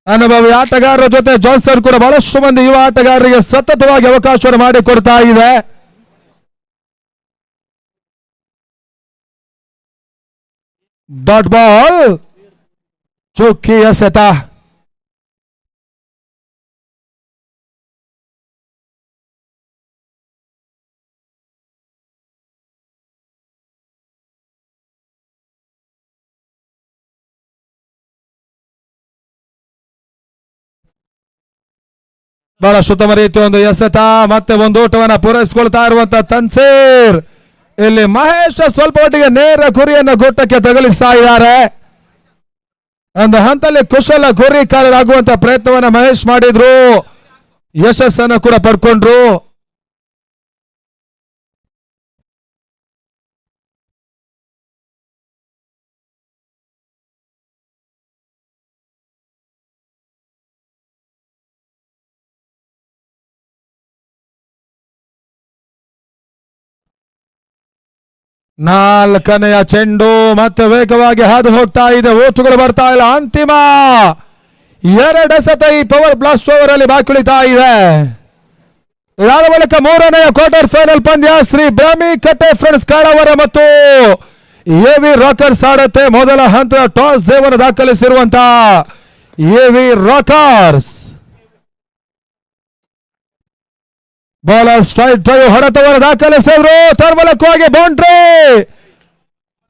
ಅನುಭವಿ ಆಟಗಾರರ ಜೊತೆ ಜಾನ್ಸನ್ ಕೂಡ ಬಹಳಷ್ಟು ಮಂದಿ ಯುವ ಆಟಗಾರರಿಗೆ ಸತತವಾಗಿ ಅವಕಾಶವನ್ನು ಮಾಡಿಕೊಡ್ತಾ ಇದೆ. ಡಾಟ್ ಬಾಲ್ ಚುಕ್ಕಿ ಎಸೆತ. ಬಹಳ ಉತ್ತಮ ರೀತಿಯ ಒಂದು ಎಸೆತ, ಮತ್ತೆ ಒಂದು ಓಟವನ್ನು ಪೂರೈಸಿಕೊಳ್ತಾ ಇರುವಂತಹ ತನ್ಸೀರ್. ಇಲ್ಲಿ ಮಹೇಶ್ ಸ್ವಲ್ಪ ಮಟ್ಟಿಗೆ ನೇರ ಗುರಿಯನ್ನು ಗುಟ್ಟಕ್ಕೆ ತಗಲಿಸ್ತಾ ಇದ್ದಾರೆ. ಒಂದು ಹಂತದಲ್ಲಿ ಕುಶಲ ಗುರಿಕಾರರಾಗುವಂತ ಪ್ರಯತ್ನವನ್ನ ಮಹೇಶ್ ಮಾಡಿದ್ರು, ಯಶಸ್ಸನ್ನು ಕೂಡ ಪಡ್ಕೊಂಡ್ರು. ನಾಲ್ಕನೆಯ ಚೆಂಡು ಮತ್ತೆ ವೇಗವಾಗಿ ಹಾದು ಹೋಗ್ತಾ ಇದೆ. ಓಟುಗಳು ಬರ್ತಾ ಇಲ್ಲ. ಅಂತಿಮ 2 ಎಸೆತ ಈ ಪವರ್ ಬ್ಲಾಸ್ಟ್ ಓವರ್ ಅಲ್ಲಿ ಬಾಕುಳಿತಾ ಇದೆ. ಇದಾದ ಬಳಿಕ 3ನೇ ಕ್ವಾರ್ಟರ್ ಫೈನಲ್ ಪಂದ್ಯ ಶ್ರೀ ಬ್ರಾಹ್ಮಿ ಕಟ್ಟೆ ಫ್ರೆಂಡ್ಸ್ ಕಾಳವರ ಮತ್ತು ಎವಿ ರಾಕರ್ಸ್ ಆಡುತ್ತೆ. ಮೊದಲ ಹಂತದ ಟಾಸ್ ಜಯವನ್ನು ದಾಖಲಿಸಿರುವಂತಹ AV rockers bowler straight drive ಹೊಡೆತವನ್ನು ದಾಖಲಿಸಿದ್ರು. ತನ್ಮೂಲಕವಾಗಿ ಬೌಂಡ್ರಿ,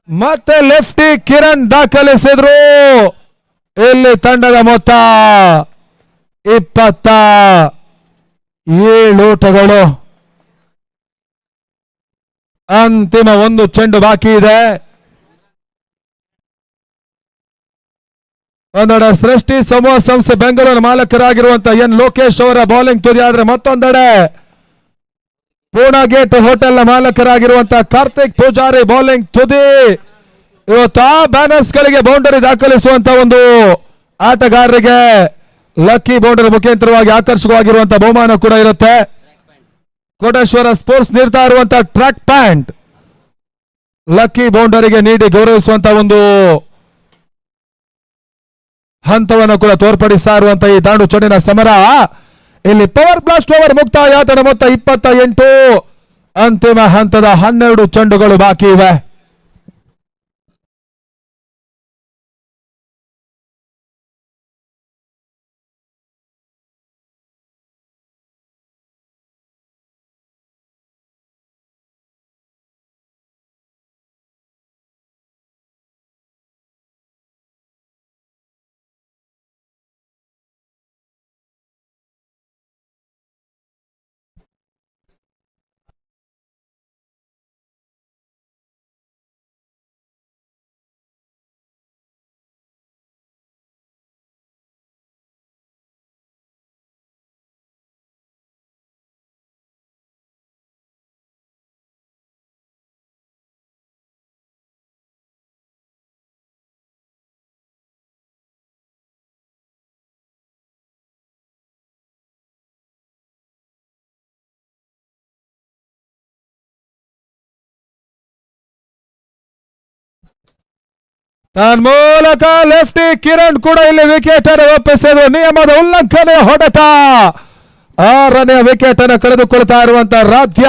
ಮತ್ತೆ ಲೆಫ್ಟಿ ಕಿರಣ್ ದಾಖಲಿಸಿದ್ರು. ಇಲ್ಲಿ ತಂಡದ ಮೊತ್ತ 27 ಓಟಗಳು. ಅಂತಿಮ 1 ಚೆಂಡು ಬಾಕಿ ಇದೆ. ಒಂದೆಡೆ ಸೃಷ್ಟಿ ಸಮೂಹ ಸಂಸ್ಥೆ ಬೆಂಗಳೂರು ಮಾಲಕರಾಗಿರುವಂತಹ ಎನ್ ಲೋಕೇಶ್ ಅವರ ಬೌಲಿಂಗ್ ತುದಿ ಆದ್ರೆ, ಮತ್ತೊಂದೆಡೆ ಪೂರ್ಣ ಗೇಟ್ ಹೋಟೆಲ್ ಮಾಲಕರಾಗಿರುವಂತಹ ಕಾರ್ತಿಕ್ ಪೂಜಾರಿ ಬೌಲಿಂಗ್ ತುದಿ. ಇವತ್ತು ಆ ಬ್ಯಾನರ್ಸ್ ಗಳಿಗೆ ಬೌಂಡರಿ ದಾಖಲಿಸುವಂತಹ ಒಂದು ಆಟಗಾರರಿಗೆ ಲಕ್ಕಿ ಬೌಂಡರಿ ಮುಖಾಂತರವಾಗಿ ಆಕರ್ಷಕವಾಗಿರುವಂತಹ ಬಹುಮಾನ ಕೂಡ ಇರುತ್ತೆ. ಕೋಟೇಶ್ವರ ಸ್ಪೋರ್ಟ್ಸ್ ನೀಡ್ತಾ ಇರುವಂತಹ ಟ್ರ್ಯಾಕ್ ಪ್ಯಾಂಟ್ ಲಕ್ಕಿ ಬೌಂಡರಿಗೆ ನೀಡಿ ಗೌರವಿಸುವಂತಹ ಒಂದು ಹಂತವನ್ನು ಕೂಡ ತೋರ್ಪಡಿಸ್ತಾ ಇರುವಂತಹ ಈ ದಾಂಡು ಚೆಂಡಿನ ಸಮರ. ಇಲ್ಲಿ ಪವರ್ ಬ್ಲಾಸ್ಟ್ ಓವರ್ ಮುಕ್ತಾಯ. ತನ್ನ ಮೊತ್ತ 28. ಅಂತಿಮ ಹಂತದ 12 ಚೆಂಡುಗಳು ಬಾಕಿ ಇವೆ. ತನ್ಮೂಲಕ ಲೆಫ್ಟಿ ಕಿರಣ್ ಕೂಡ ಇಲ್ಲಿ ವಿಕೆಟ್ ಅನ್ನು ಒಪ್ಪಿಸಿದ್ರು. ನಿಯಮದ ಉಲ್ಲಂಘನೆ ಹೊಡೆತ. 6ನೇ ವಿಕೆಟ್ ಅನ್ನು ಕಳೆದುಕೊಳ್ತಾ ಇರುವಂತ ರಾಧ್ಯ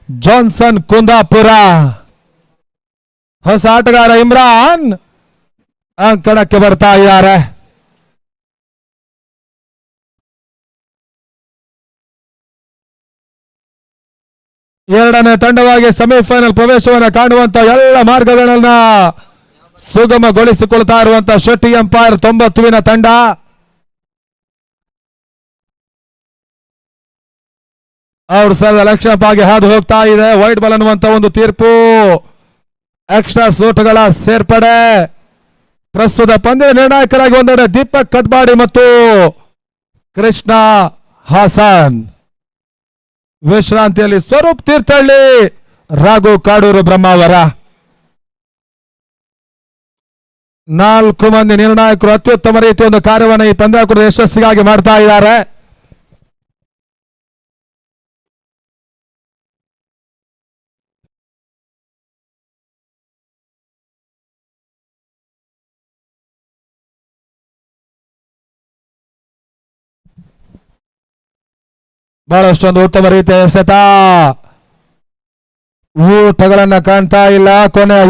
ಜಾನ್ಸನ್ ಕುಂದಾಪುರ. ಹೊಸ ಆಟಗಾರ ಇಮ್ರಾನ್ ಅಂಕಣಕ್ಕೆ ಬರ್ತಾ ಇದ್ದಾರೆ. ಎರಡನೇ ತಂಡವಾಗಿ ಸೆಮಿಫೈನಲ್ ಪ್ರವೇಶವನ್ನು ಕಾಣುವಂತ ಎಲ್ಲ ಮಾರ್ಗಗಳನ್ನ ಸುಗಮಗೊಳಿಸಿಕೊಳ್ತಾ ಇರುವಂತಹ ಶೆಟ್ಟಿ ಎಂಪೈರ್ 90ವಿನ ತಂಡ. ಅವ್ರ ಸರ್ ಲಕ್ಷಪ್ ಆಗಿ ಹಾದು ಹೋಗ್ತಾ ಇದೆ. ವೈಡ್ ಬಾಲ್ ಅನ್ನುವಂತ ಒಂದು ತೀರ್ಪು, ಎಕ್ಸ್ಟ್ರಾ ಸೂಟ್ಗಳ ಸೇರ್ಪಡೆ. ಪ್ರಸ್ತುತ ಪಂದ್ಯ ನಿರ್ಣಾಯಕರಾಗಿ ಒಂದೆಡೆ ದೀಪಕ್ ಕಟ್ಬಾಡಿ ಮತ್ತು ಕೃಷ್ಣ ಹಾಸನ್. ವಿಶ್ರಾಂತಿಯಲ್ಲಿ ಸ್ವರೂಪ್ ತೀರ್ಥಹಳ್ಳಿ, ರಾಘು ಕಾಡೂರು ಬ್ರಹ್ಮಾವರ. 4 ಮಂದಿ ನಿರ್ಣಾಯಕರು ಅತ್ಯುತ್ತಮ ರೀತಿಯ ಒಂದು ಕಾರ್ಯವನ್ನು ಈ ಪಂದ್ಯಾಕೂಟದ ಯಶಸ್ಸಿಗಾಗಿ ಮಾಡ್ತಾ ಇದ್ದಾರೆ. ಬಹಳಷ್ಟೊಂದು ಉತ್ತಮ ರೀತಿಯ ಎಸೆತ. ಊಟಗಳನ್ನ ಕಾಣ್ತಾ ಇಲ್ಲ. ಕೊನೆಯ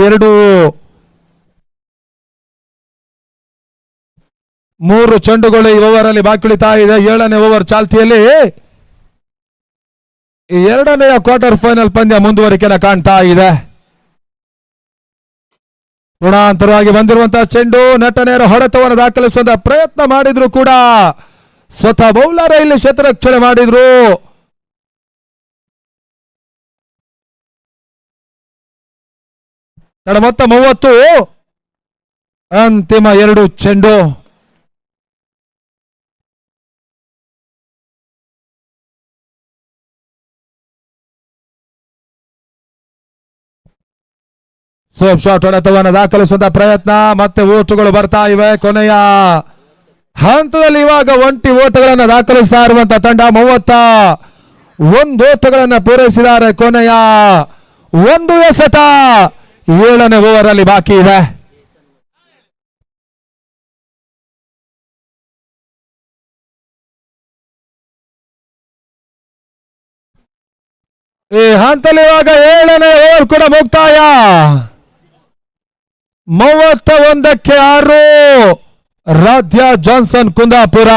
3 ಚೆಂಡುಗಳು ಈ ಓವರ್ ಅಲ್ಲಿ ಬಾಕಿ ಉಳಿತಾ ಇದೆ. 7ನೇ ಓವರ್ ಚಾಲ್ತಿಯಲ್ಲಿ ಈ 2ನೇ ಕ್ವಾರ್ಟರ್ ಫೈನಲ್ ಪಂದ್ಯ ಮುಂದುವರಿಕೆನ ಕಾಣ್ತಾ ಇದೆ. ಗುಣಾಂತರವಾಗಿ ಬಂದಿರುವಂತಹ ಚೆಂಡು ನೆಟ್ಟನೇರ ಹೊಡೆತವನ್ನು ದಾಖಲಿಸುವಂತಹ ಪ್ರಯತ್ನ ಮಾಡಿದ್ರು ಕೂಡ ಸ್ವತಃ ಬೌಲರ್ ಇಲ್ಲಿ ಶತರಕ್ಷಣೆ ಮಾಡಿದ್ರು. ಮೊತ್ತ 30. ಅಂತಿಮ 2 ಚೆಂಡು. ಸೋಪ್ ಶಾಟ್ ಹೊಡೆತವನ್ನು ದಾಖಲಿಸುವಂತಹ ಪ್ರಯತ್ನ. ಮತ್ತೆ ಓಟುಗಳು ಬರ್ತಾ ಇವೆ. ಕೊನೆಯ ಹಂತದಲ್ಲಿ ಇವಾಗ ಒಂಟಿ ಓಟಗಳನ್ನು ದಾಖಲಿಸ್ತಾ ಇರುವಂತಹ ತಂಡ 31 ಓಟಗಳನ್ನು ಪೂರೈಸಿದ್ದಾರೆ. ಕೊನೆಯ 1 ಎಸೆತ 7ನೇ ಓವರ್ ಅಲ್ಲಿ ಬಾಕಿ ಇದೆ. ಈ ಹಂತದಲ್ಲಿ ಇವಾಗ 7ನೇ ಓವರ್ ಕೂಡ ಮುಕ್ತಾಯ. 31ಕ್ಕೆ 6 ರಾಧ್ಯ ಜಾನ್ಸನ್ ಕುಂದಾಪುರ.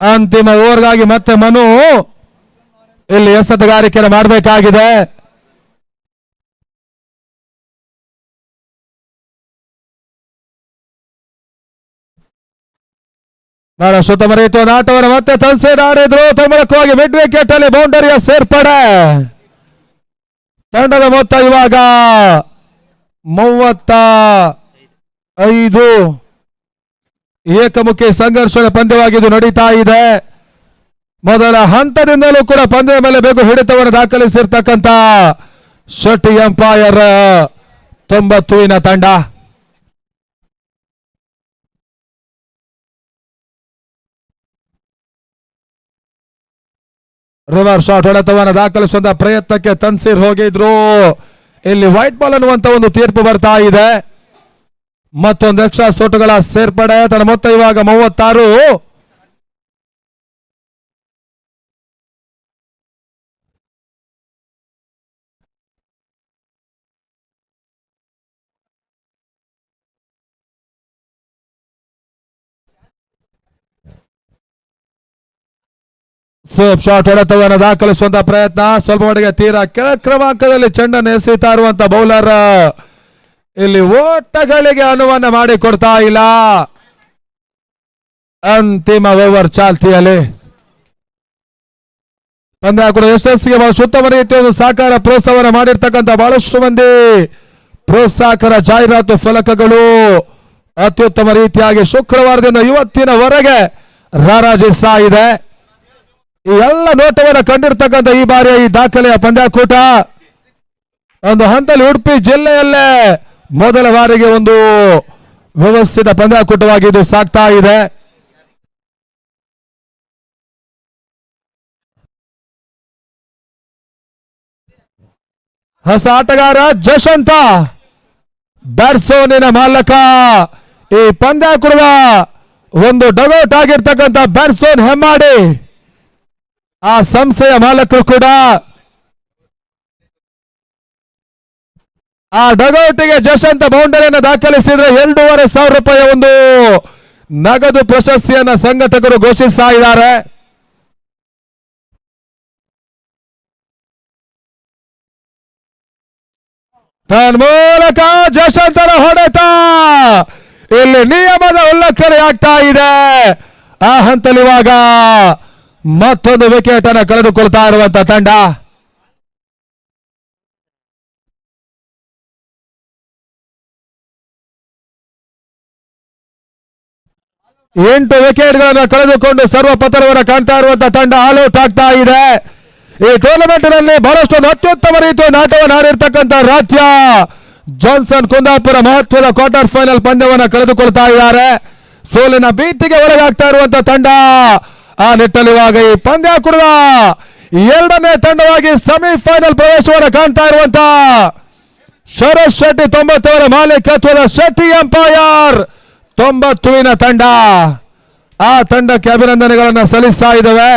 ಅಂತಿಮ ಓವರ್ಗಾಗಿ ಮತ್ತೆ ಮನು ಇಲ್ಲಿ ಎಸೆತಗಾರಿಕೆಯನ್ನು ಮಾಡಬೇಕಾಗಿದೆ. ಬಹಳಷ್ಟು ಉತ್ತಮ ರೀತಿಯ ಆಟವನ್ನು ಮತ್ತೆ ತನ್ಸೇಡ್ ಆಡಿದ್ರು. ತನ್ಮೂಲಕವಾಗಿ ಮಿಡ್ ವಿಕೆಟ್ ಅಲ್ಲಿ ಬೌಂಡರಿಯ ಸೇರ್ಪಡೆ. ತಂಡದ ಮೊತ್ತ ಇವಾಗ 35. ಏಕಮುಖಿ ಸಂಘರ್ಷದ ಪಂದ್ಯವಾಗಿದ್ದು ನಡೀತಾ ಇದೆ. ಮೊದಲ ಹಂತದಿಂದಲೂ ಕೂಡ ಪಂದ್ಯದ ಮೇಲೆ ಬೇಗ ಹಿಡಿತವನ್ನು ದಾಖಲಿಸಿರ್ತಕ್ಕಂಥ ಶೆಟ್ಟಿ ಎಂಪೈರ್ 90ವಿನ ತಂಡ. ರಿವರ್ಸ್ ಶಾಟ್ ಹೊಡೆತವನ್ನು ದಾಖಲಿಸುವಂತಹ ಪ್ರಯತ್ನಕ್ಕೆ ತನ್ಸೀರ್ ಹೋಗಿದ್ರು. ಇಲ್ಲಿ ವೈಟ್ ಬಾಲ್ ಅನ್ನುವಂತ ಒಂದು ತೀರ್ಪು ಬರ್ತಾ ಇದೆ. ಮತ್ತೊಂದು ಎಕ್ಸ್ಟ್ರಾ ಸೋಟುಗಳ ಸೇರ್ಪಡೆ. ತನ್ನ ಮೊತ್ತ ಇವಾಗ 36. ಸೇಫ್ ಶಾಟ್ ಹೊಡೆತವನ್ನು ದಾಖಲಿಸುವಂತ ಪ್ರಯತ್ನ. ಸ್ವಲ್ಪ ಮಟ್ಟಿಗೆ ತೀರಾ ಕೆಳ ಕ್ರಮಾಂಕದಲ್ಲಿ ಚೆಂಡನ್ನು ಎಸೆಯುತ್ತಾ ಇರುವಂತ ಬೌಲರ್ ಇಲ್ಲಿ ಓಟಗಳಿಗೆ ಅನುವನ್ನ ಮಾಡಿ ಕೊಡ್ತಾ ಇಲ್ಲ. ಅಂತಿಮ ಓವರ್ ಚಾಲ್ತಿಯಲ್ಲಿ ಪಂದ್ಯ ಕೂಡ ಯಶಸ್ಸಿಗೆ ಬಹಳ ಉತ್ತಮ ರೀತಿಯ ಒಂದು ಸಹಕಾರ ಪ್ರೋತ್ಸಾಹವನ್ನು ಮಾಡಿರ್ತಕ್ಕಂಥ ಬಹಳಷ್ಟು ಮಂದಿ ಪ್ರೋತ್ಸಾಹಕರ ಜಾಹೀರಾತು ಫಲಕಗಳು ಅತ್ಯುತ್ತಮ ರೀತಿಯಾಗಿ ಶುಕ್ರವಾರದಿಂದ ಇವತ್ತಿನವರೆಗೆ ರಾರಾಜಿಸ್ತಾ ಇದೆ. ಈ ಎಲ್ಲ ನೋಟವನ್ನು ಕಂಡಿರ್ತಕ್ಕಂಥ ಈ ಬಾರಿಯ ಈ ದಾಖಲೆಯ ಪಂದ್ಯಾಕೂಟ ಒಂದು ಹಂತದಲ್ಲಿ ಉಡುಪಿ ಜಿಲ್ಲೆಯಲ್ಲೇ ಮೊದಲ ಬಾರಿಗೆ ಒಂದು ವ್ಯವಸ್ಥಿತ ಪಂದ್ಯಾಕೂಟವಾಗಿ ಇದು ಸಾಗ್ತಾ ಇದೆ. ಹೊಸ ಆಟಗಾರ ಜಶಂತ ಬ್ಯಾಟ್ಸೋನಿನ ಮಾಲಕ. ಈ ಪಂದ್ಯಾಕೂಟದ ಒಂದು ಡಗೌಟ್ ಆಗಿರ್ತಕ್ಕಂಥ ಬ್ಯಾಟ್ಸೋನ್ ಹೆಮ್ಮಾಡಿ ಆ ಸಂಸ್ಥೆಯ ಮಾಲಕರು ಕೂಡ ಆ ಡಗೌಟಿಗೆ ಜಶಂತ ಬೌಂಡರಿಯನ್ನು ದಾಖಲಿಸಿದ್ರೆ 2,500 ರೂಪಾಯಿ ಒಂದು ನಗದು ಪ್ರಶಸ್ತಿಯನ್ನ ಸಂಘಟಕರು ಘೋಷಿಸ್ತಾ ಇದ್ದಾರೆ. ತನ್ಮೂಲಕ ಜಶಂತರ ಹೊಡೆತ ಇಲ್ಲಿ ನಿಯಮದ ಉಲ್ಲಂಘನೆ ಆಗ್ತಾ ಇದೆ. ಆ ಹಂತದಲ್ಲಿ ಇವಾಗ ಮತ್ತೊಂದು ವಿಕೆಟ್ ಅನ್ನು ಕಳೆದುಕೊಳ್ತಾ ಇರುವಂತ ತಂಡ. ಎಂಟು ವಿಕೆಟ್ಗಳನ್ನು ಕಳೆದುಕೊಂಡು ಸರ್ವಪತನವನ್ನು ಕಾಣ್ತಾ ಇರುವಂತಹ ತಂಡ ಆಲ್ಔಟ್ ಆಗ್ತಾ ಇದೆ. ಈ ಟೂರ್ನಮೆಂಟ್ ನಲ್ಲಿ ಬಹಳಷ್ಟು ಅತ್ಯುತ್ತಮ ರೀತಿಯ ನಾಟವನ್ನು ಆಡಿರ್ತಕ್ಕಂಥ ರಾಜ್ಯ ಜಾನ್ಸನ್ ಕುಂದಾಪುರ ಮಹತ್ವದ ಕ್ವಾರ್ಟರ್ ಫೈನಲ್ ಪಂದ್ಯವನ್ನು ಕಳೆದುಕೊಳ್ತಾ ಇದ್ದಾರೆ. ಸೋಲಿನ ಭೀತಿಗೆ ಒಳಗಾಗ್ತಾ ಇರುವಂತಹ ತಂಡ. ಆ ನಿಟ್ಟಲ್ಲಿ ಇವಾಗ ಈ ಪಂದ್ಯಾಕೂಟದ 2ನೇ ತಂಡವಾಗಿ ಸೆಮಿಫೈನಲ್ ಪ್ರವೇಶವನ್ನು ಕಾಣ್ತಾ ಇರುವಂತ ಶರತ್ ಶೆಟ್ಟಿ 90 ಮಾಲೀಕತ್ವದ ಶೆಟ್ಟಿ ಎಂಪೈರ್ 90 ತಂಡ. ಆ ತಂಡಕ್ಕೆ ಅಭಿನಂದನೆಗಳನ್ನು ಸಲ್ಲಿಸ್ತಾ ಇದ್ದೇವೆ.